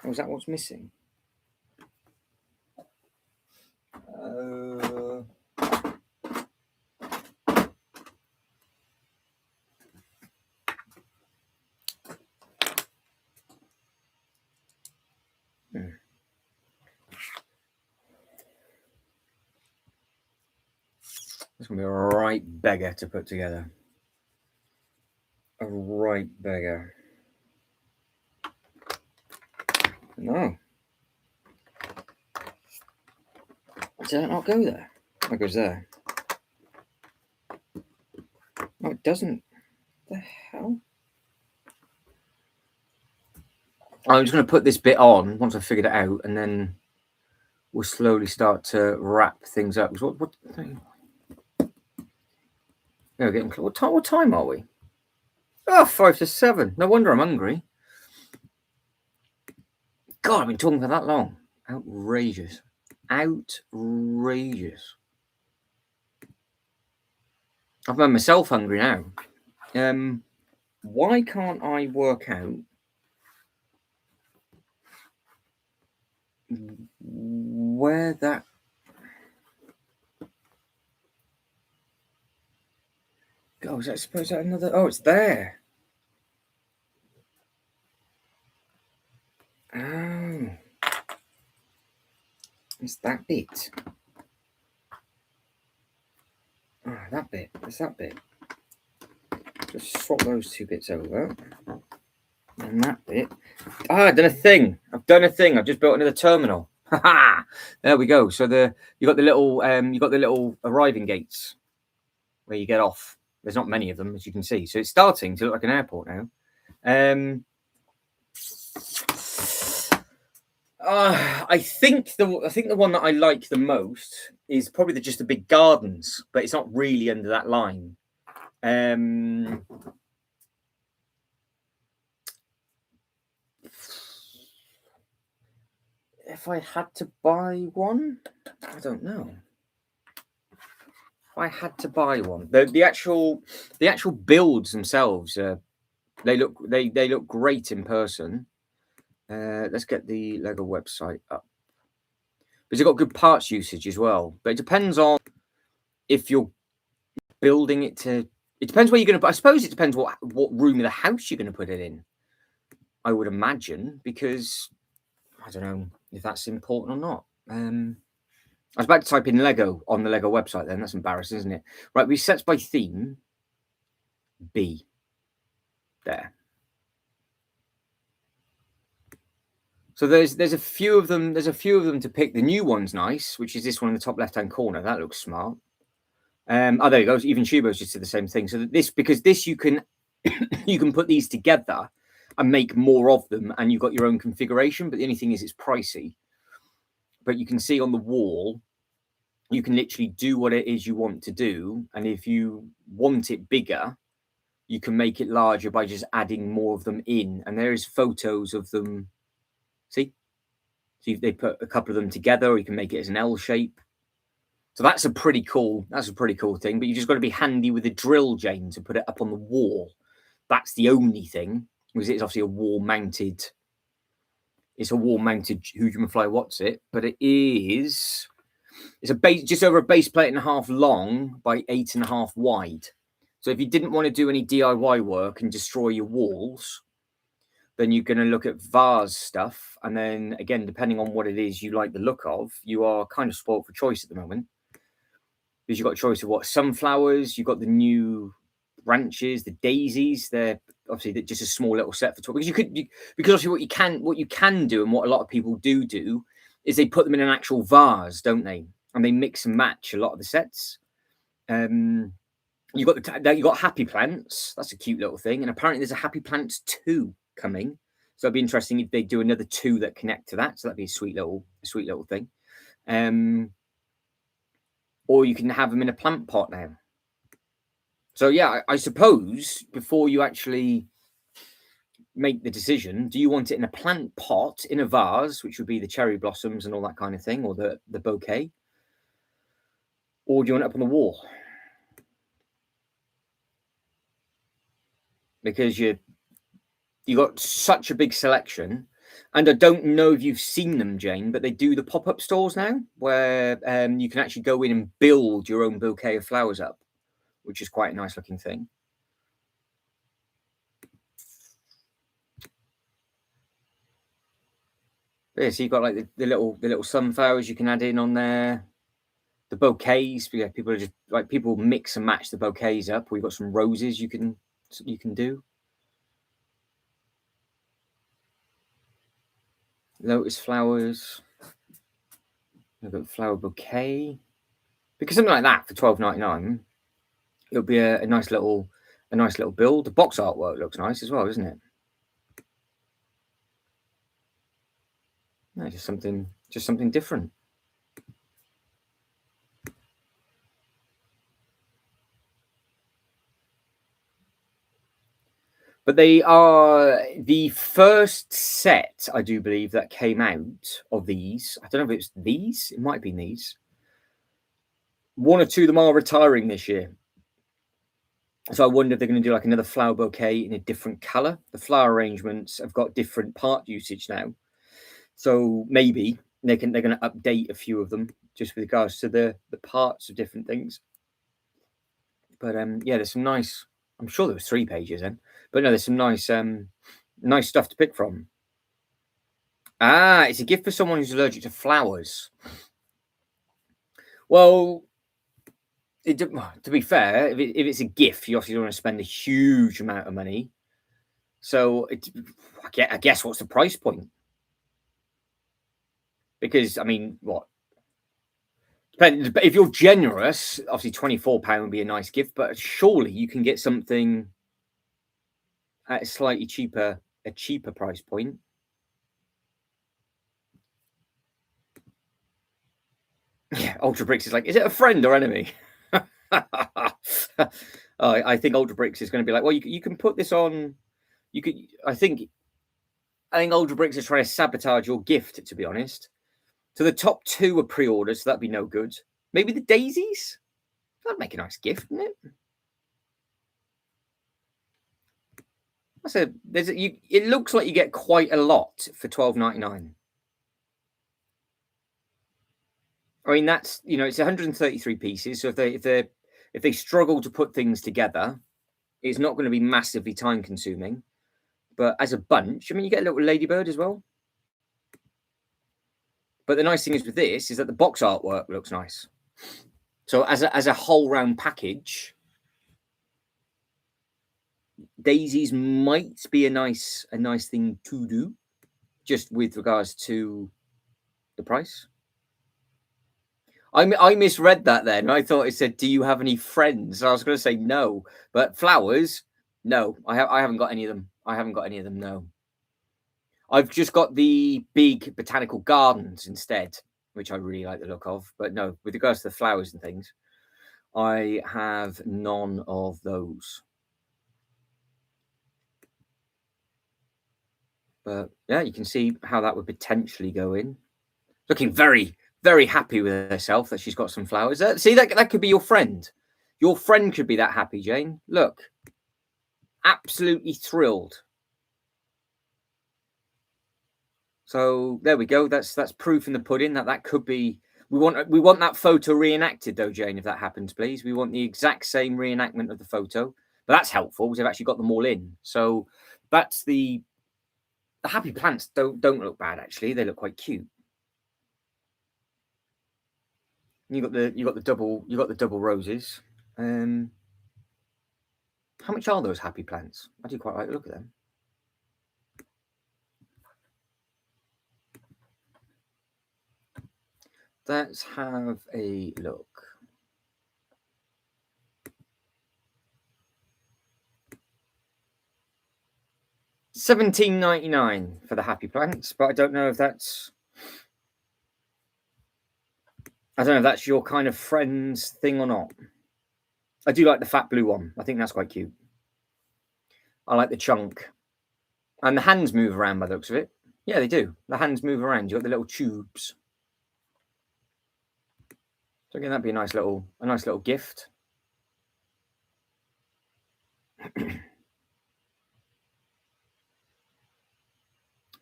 Oh, is that what's missing? It's going to be a right beggar to put together. A right beggar. No. Did that not go there? That goes there. No, it doesn't. What the hell? I'm just going to put this bit on once I've figured it out, and then we'll slowly start to wrap things up. What thing? No, getting close. What time are we? Oh, 5 to 7. No wonder I'm hungry. God, I've been talking for that long. Outrageous. Outrageous. I've made myself hungry now. Why can't I work out where that... Oh, is that suppose that another... Oh, it's there. Oh. It's that bit. Oh, that bit. It's that bit. Just swap those two bits over. And that bit. Ah, I've done a thing. I've just built another terminal. Ha! There we go. So you got the little arriving gates where you get off. There's not many of them, as you can see. So it's starting to look like an airport now. I think the one that I like the most is probably just the big gardens, but it's not really under that line. If I had to buy one, I don't know. If I had to buy one, the actual builds themselves, they look great in person. Let's get the Lego website up because they've got good parts usage as well. But it depends on if you're building it to. It depends where you're going to. I suppose it depends what room of the house you're going to put it in. I would imagine, because I don't know if that's important or not. I was about to type in Lego on the Lego website. Then that's embarrassing, isn't it? Right, we set by theme. B. There. So there's a few of them. There's a few of them to pick. The new one's nice, which is this one in the top left-hand corner. That looks smart. Oh, there you go. Even Shubo's just did the same thing. So this you can you can put these together and make more of them, and you've got your own configuration. But the only thing is, it's pricey. But you can see on the wall, you can literally do what it is you want to do, and if you want it bigger, you can make it larger by just adding more of them in. And there is photos of them. See, so they put a couple of them together, or you can make it as an L shape. So that's a pretty cool thing. But you just got to be handy with a drill, Jane, to put it up on the wall. That's the only thing, because it's obviously a wall-mounted. It's a wall-mounted Humanfly What's It, but it is. It's a base, just over a base plate and a half long by 8.5 wide. So if you didn't want to do any DIY work and destroy your walls, then you're going to look at vase stuff. And then again, depending on what it is you like the look of, you are kind of spoiled for choice at the moment. Because you've got a choice of what sunflowers, you've got the new branches, the daisies. They're obviously just a small little set for 12. Because obviously what you can do and what a lot of people do is they put them in an actual vase, don't they? And they mix and match a lot of the sets. You got Happy Plants. That's a cute little thing. And apparently there's a Happy Plants 2 coming. So it'd be interesting if they do another 2 that connect to that. So that'd be a sweet little thing. Or you can have them in a plant pot now. So yeah, I suppose before you actually make the decision, do you want it in a plant pot, in a vase, which would be the cherry blossoms and all that kind of thing, or the bouquet? Or do you want it up on the wall? Because you got such a big selection. And I don't know if you've seen them, Jane, but they do the pop-up stores now where you can actually go in and build your own bouquet of flowers up, which is quite a nice looking thing. Yeah, so you've got like the little sunflowers you can add in on there. The bouquets, yeah, people are just like people mix and match the bouquets up. We've got some roses you can do. Lotus flowers. We've got flower bouquet. Because something like that for $12.99, it'll be a nice little build. The box artwork looks nice as well, doesn't it? No, just something different. But they are the first set, I do believe, that came out of these. I don't know if it's these. It might have been these. 1 or 2 of them are retiring this year. So I wonder if they're going to do like another flower bouquet in a different color. The flower arrangements have got different part usage now. So maybe they're going to update a few of them just with regards to the parts of different things. But yeah, there's some nice. I'm sure there was 3 pages then, but no, there's some nice stuff to pick from. It's a gift for someone who's allergic to flowers. Well, to be fair, if it's a gift, you obviously don't want to spend a huge amount of money. So I guess what's the price point? Because I mean, what? If you're generous, obviously £24 would be a nice gift, but surely you can get something at a slightly cheaper price point. Yeah, Ultra Bricks is like, is it a friend or enemy? I think Ultra Bricks is going to be like, well, you can put this on. You could. I think Ultra Bricks is trying to sabotage your gift, to be honest. So the top 2 are pre-orders, so that'd be no good. Maybe the daisies? That'd make a nice gift, wouldn't it? It looks like you get quite a lot for $12.99. I mean, that's it's 133 pieces. So if they struggle to put things together, it's not going to be massively time consuming. But as a bunch, I mean, you get a little ladybird as well. But the nice thing is with this is that the box artwork looks nice. So as a whole round package, daisies might be a nice thing to do, just with regards to the price. I misread that then. I thought it said, "Do you have any friends?" I was going to say no, but flowers, no. I haven't got any of them. No. I've just got the big botanical gardens instead, which I really like the look of. But no, with regards to the flowers and things, I have none of those. But yeah, you can see how that would potentially go in. Looking very, very happy with herself that she's got some flowers. See, that could be your friend. Your friend could be that happy, Jane. Look, absolutely thrilled. So there we go. That's proof in the pudding that could be. We want that photo reenacted though, Jane. If that happens, please. We want the exact same reenactment of the photo. But that's helpful because they've actually got them all in. So that's the happy plants don't look bad actually. They look quite cute. You got the double roses. How much are those happy plants? I do quite like the look at them. Let's have a look. $17.99 for the happy plants, but I don't know if that's your kind of friend's thing or not. I do like the fat blue one. I think that's quite cute. I like the chunk. And the hands move around by the looks of it. Yeah, they do. The hands move around. You've got the little tubes. So again, that'd be a nice little gift.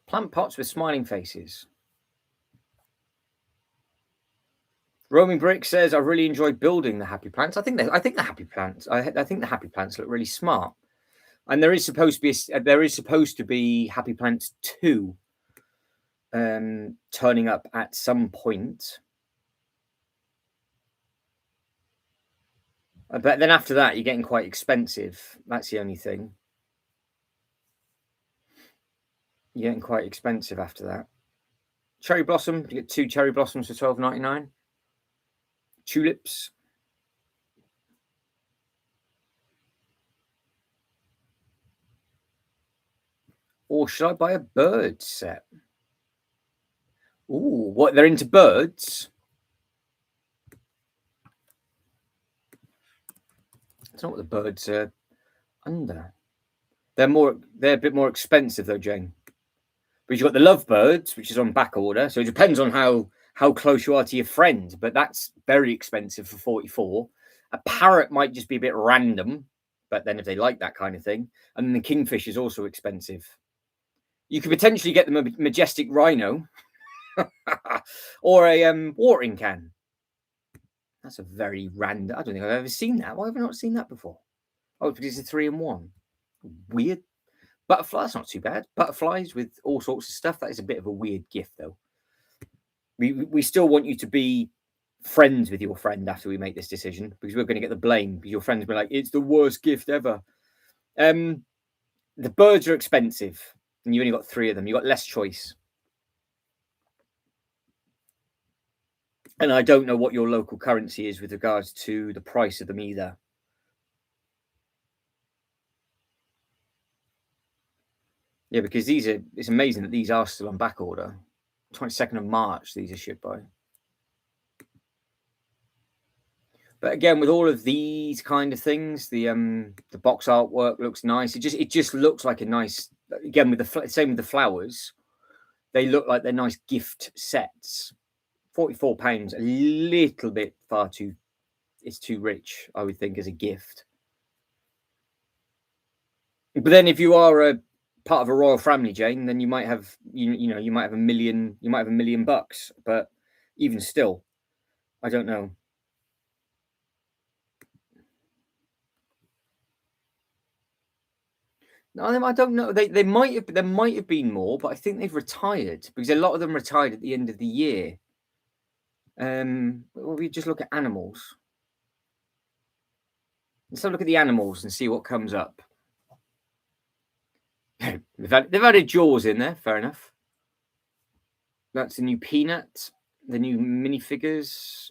Plant pots with smiling faces. Roaming Brick says, "I really enjoyed building the happy plants. I think the happy plants. I think the happy plants look really smart. And there is supposed to be Happy Plants 2 turning up at some point. But then after that, you're getting quite expensive. That's the only thing. You're getting quite expensive after that. Cherry Blossom, you get 2 cherry blossoms for $12.99. Tulips. Or should I buy a bird set? Ooh, what? They're into birds? I don't know what the birds are under. They're a bit more expensive though, Jane. But you've got the lovebirds, which is on back order. So it depends on how close you are to your friend. But that's very expensive for 44. A parrot might just be a bit random, but then if they like that kind of thing. And then the kingfish is also expensive. You could potentially get them a majestic rhino or a watering can. That's a very random. I don't think I've ever seen that. Why have I not seen that before? Oh, it's because it's a 3-in-1. Weird. Butterfly, that's not too bad. Butterflies with all sorts of stuff. That is a bit of a weird gift, though. We still want you to be friends with your friend after we make this decision, because we're going to get the blame because your friends will be like, it's the worst gift ever. The birds are expensive, and you only got 3 of them. You've got less choice. And I don't know what your local currency is with regards to the price of them either. Yeah, because it's amazing that these are still on back order. 22nd of March, these are shipped by. But again, with all of these kind of things, the box artwork looks nice. It just looks like a nice, again, with the same with the flowers. They look like they're nice gift sets. £44, a little bit it's too rich, I would think, as a gift. But then if you are a part of a royal family, Jane, then you might have you might have $1 million, but even still, I don't know. No, I don't know. There might have been more, but I think they've retired because a lot of them retired at the end of the year. We just look at animals. Let's have a look at the animals and see what comes up. they've added Jaws in there. Fair enough. That's the new Peanut, the new minifigures.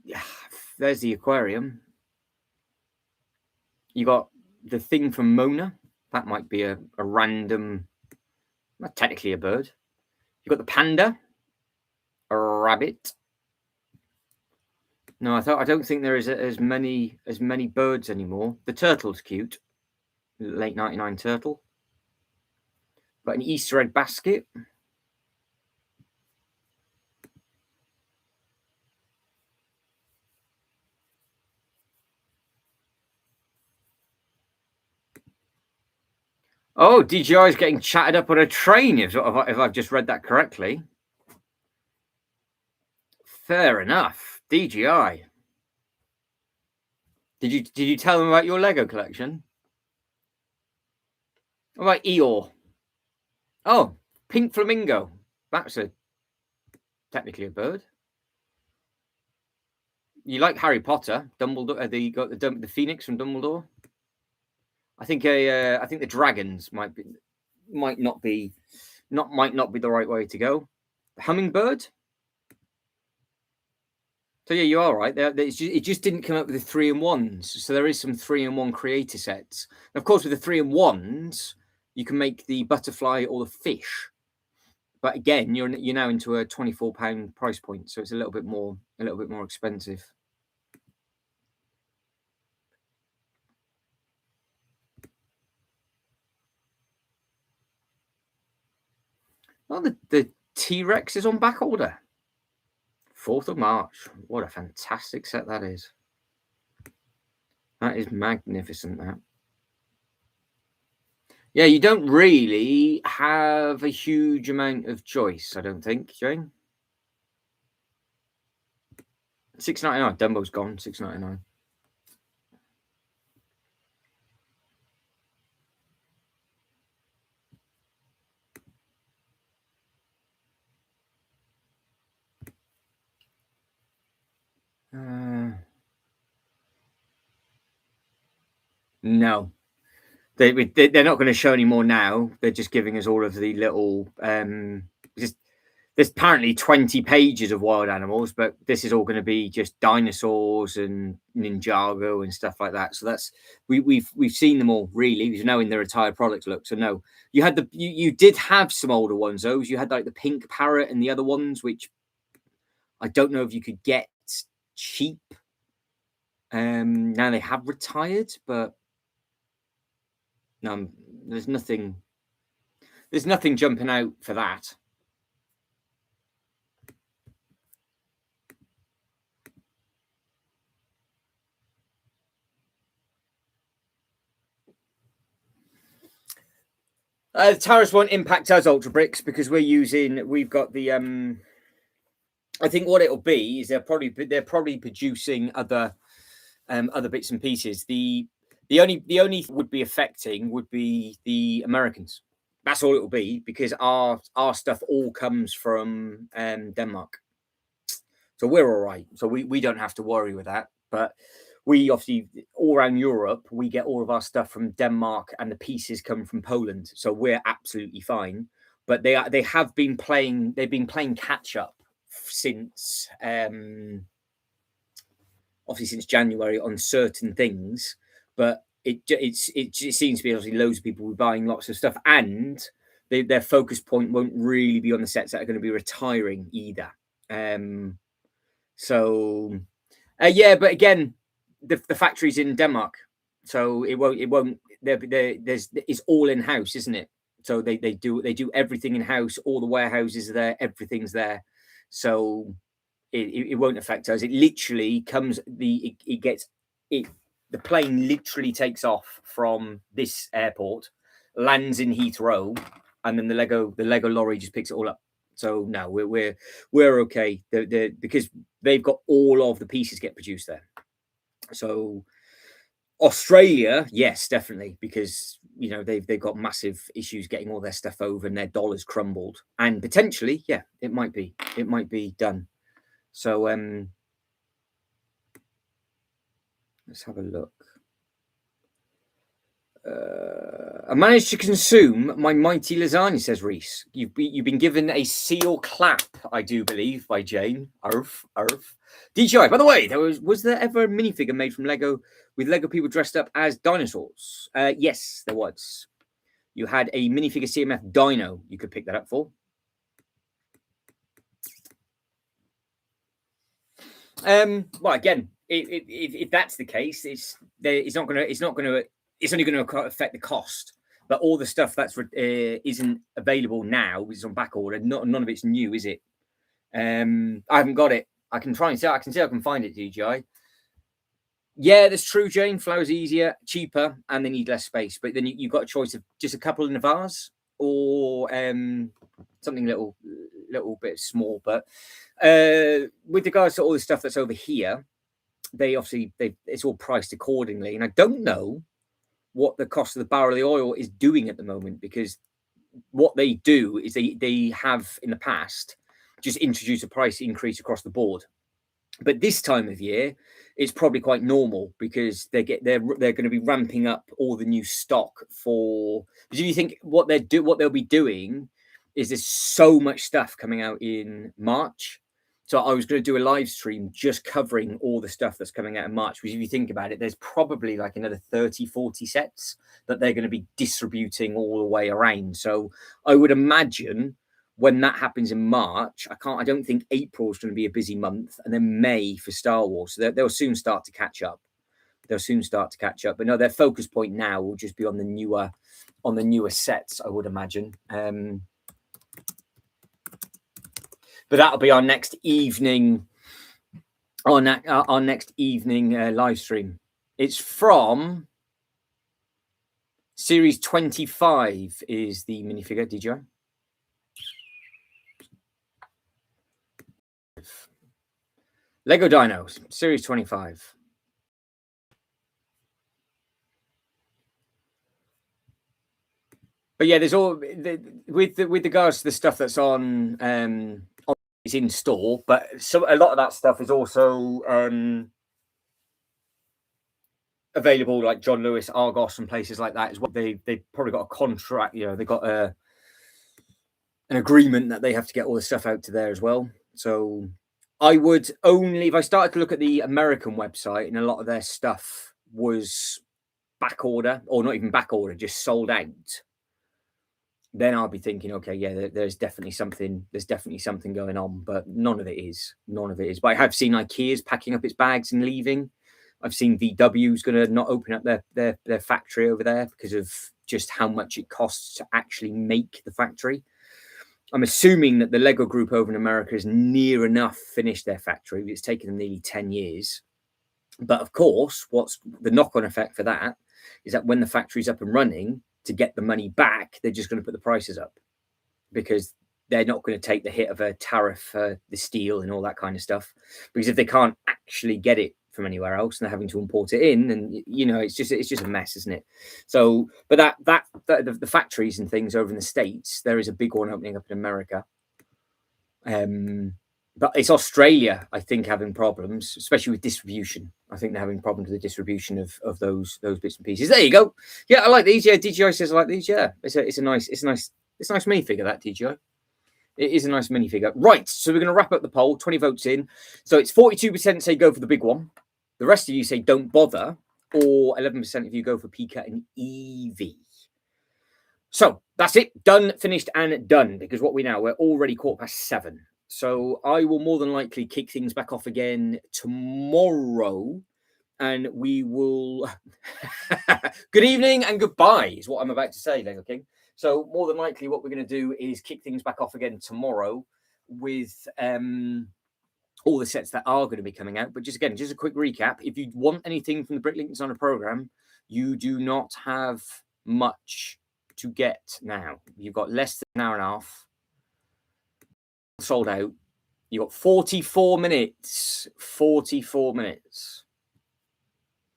Yeah, there's the aquarium. You got the thing from Mona. That might be a random, not technically a bird. You've got the panda, a rabbit. No, I don't think there is as many birds anymore. The turtle's cute. Late 99 turtle. Got an Easter egg basket. Oh, DJI is getting chatted up on a train, if I've just read that correctly. Fair enough. DJI. Did you tell them about your Lego collection? What about Eeyore? Oh, pink flamingo. That's technically a bird. You like Harry Potter? Dumbledore. The Phoenix from Dumbledore. I think the dragons might not be the right way to go. Hummingbird. So yeah, you are right. It just didn't come up with the 3-in-1s. So there is some 3-in-1 creator sets. And of course, with the 3-in-1s, you can make the butterfly or the fish. But again, you're now into a £24 price point, so it's a little bit more expensive. Oh, the T-Rex is on back order. 4th of March. What a fantastic set that is. That is magnificent, that. Yeah, you don't really have a huge amount of choice, I don't think, Jane. $6.99. Dumbo's gone. $6.99. No, they're not going to show any more now. They're just giving us all of the little. There's apparently 20 pages of wild animals, but this is all going to be just dinosaurs and Ninjago and stuff like that. So that's we've seen them all really. We're now in the retired product look. So no, you had you did have some older ones. Those you had like the pink parrot and the other ones, which I don't know if you could get cheap. Now they have retired, but no, there's nothing jumping out for that. The tariffs won't impact us, Ultra Bricks, because we've got the I think what it'll be is they're probably producing other bits and pieces. The only would be affecting would be the Americans. That's all it will be, because our stuff all comes from Denmark. So we're all right. So we don't have to worry with that. But we obviously, all around Europe, we get all of our stuff from Denmark, and the pieces come from Poland. So we're absolutely fine. But they've been playing catch up since obviously since January on certain things. But it seems to be obviously loads of people buying lots of stuff, and their focus point won't really be on the sets that are going to be retiring either. So yeah, but again, the factory's in Denmark, so it won't. It's all in house, isn't it? So they do everything in house. All the warehouses are there. Everything's there. So it won't affect us. It literally comes. The plane literally takes off from this airport, lands in Heathrow, and then the Lego lorry just picks it all up. So no, we're okay. Because they've got all of the pieces get produced there. So Australia, yes, definitely, because they've got massive issues getting all their stuff over, and their dollar's crumbled, and potentially, yeah, it might be done. So let's have a look. I managed to consume my mighty lasagna, says Reese. You've been given a seal clap, I do believe, by Jane. Arf. DJI, by the way, was there ever a minifigure made from Lego with Lego people dressed up as dinosaurs? Yes, there was. You had a minifigure CMF Dino you could pick that up for. Well, again, if that's the case, it's only going to affect the cost. But all the stuff that's isn't available now is on back order. None of it's new, is it? I haven't got it. I can try and see. I can see. I can find it, DJI. Yeah, that's true, Jane. Flowers easier, cheaper, and they need less space. But then you've got a choice of just a couple in a vase or something little bit small. But with regards to all the stuff that's over here, it's all priced accordingly. And I don't know what the cost of the barrel of the oil is doing at the moment, because what they do is they have in the past just introduced a price increase across the board. But this time of year, it's probably quite normal because they're going to be ramping up all the new stock for. Because if you think what they'll be doing is there's so much stuff coming out in March. So I was going to do a live stream just covering all the stuff that's coming out in March. Because if you think about it, there's probably like another 30, 40 sets that they're going to be distributing all the way around. So I would imagine when that happens in March, I don't think April is going to be a busy month, and then May for Star Wars. So they'll soon start to catch up. But no, their focus point now will just be on the newer sets, I would imagine. But that'll be our next evening, our next evening live stream. It's from Series 25 is the minifigure, DJI. Lego Dinos, Series 25. But yeah, there's all with regards to the stuff that's on is in store, but a lot of that stuff is also available, like John Lewis, Argos, and places like that. Is what they've probably got a contract. They've got an agreement that they have to get all the stuff out to there as well. So I would only, if I started to look at the American website, and a lot of their stuff was back order, or not even back order, just sold out, then I'll be thinking, okay, yeah, there's definitely something going on, but none of it is. But I have seen IKEA's packing up its bags and leaving. I've seen VW's going to not open up their factory over there because of just how much it costs to actually make the factory. I'm assuming that the Lego group over in America is near enough finished their factory. It's taken them nearly 10 years. But of course, what's the knock-on effect for that is that when the factory's up and running, to get the money back, they're just going to put the prices up because they're not going to take the hit of a tariff for the steel and all that kind of stuff. Because if they can't actually get it from anywhere else and they're having to import it in, and it's just a mess, isn't it? So, but the factories and things over in the States, there is a big one opening up in America. But it's Australia, I think, having problems, especially with distribution. I think they're having problems with the distribution of those bits and pieces. There you go. Yeah, I like these. Yeah, DJI says I like these. Yeah, it's a nice minifigure, that DJI. It is a nice minifigure. Right, so we're going to wrap up the poll. 20 votes in. So it's 42% say go for the big one. The rest of you say don't bother, or 11% of you go for Pika and Eevee. So that's it. Done, finished, and done. Because we're already 7:15. So I will more than likely kick things back off again tomorrow, and we will. Good evening and goodbye is what I'm about to say, Lego King. So more than likely, what we're going to do is kick things back off again tomorrow with all the sets that are going to be coming out. But just a quick recap. If you want anything from the Bricklink Designer program, you do not have much to get now. You've got less than an hour and a half. Sold out. You got 44 minutes. 44 minutes.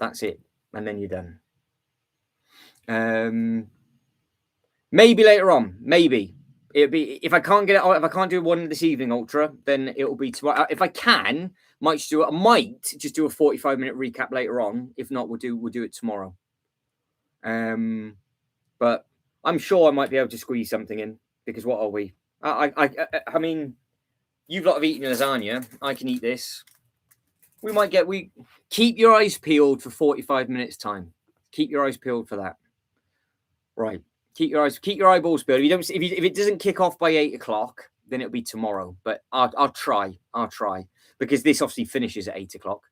That's it, and then you're done. Maybe later on. Maybe it'll be if I can't get it. If I can't do one this evening, Ultra, then it'll be tomorrow. If I can, might just do a 45-minute recap later on. If not, we'll do it tomorrow. But I'm sure I might be able to squeeze something in because what are we? I mean, you've lot of eaten lasagna. I can eat this. We keep your eyes peeled for 45 minutes time. Keep your eyes peeled for that. Right. Keep your eyeballs peeled. If it doesn't kick off by 8 o'clock, then it'll be tomorrow. But I'll try because this obviously finishes at 8 o'clock.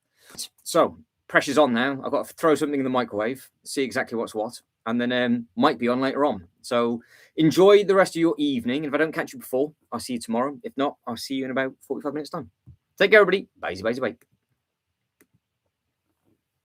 So pressure's on now. I've got to throw something in the microwave, see exactly what's what, and then might be on later on. So enjoy the rest of your evening. And if I don't catch you before, I'll see you tomorrow. If not, I'll see you in about 45 minutes time. Take care, everybody. Bye.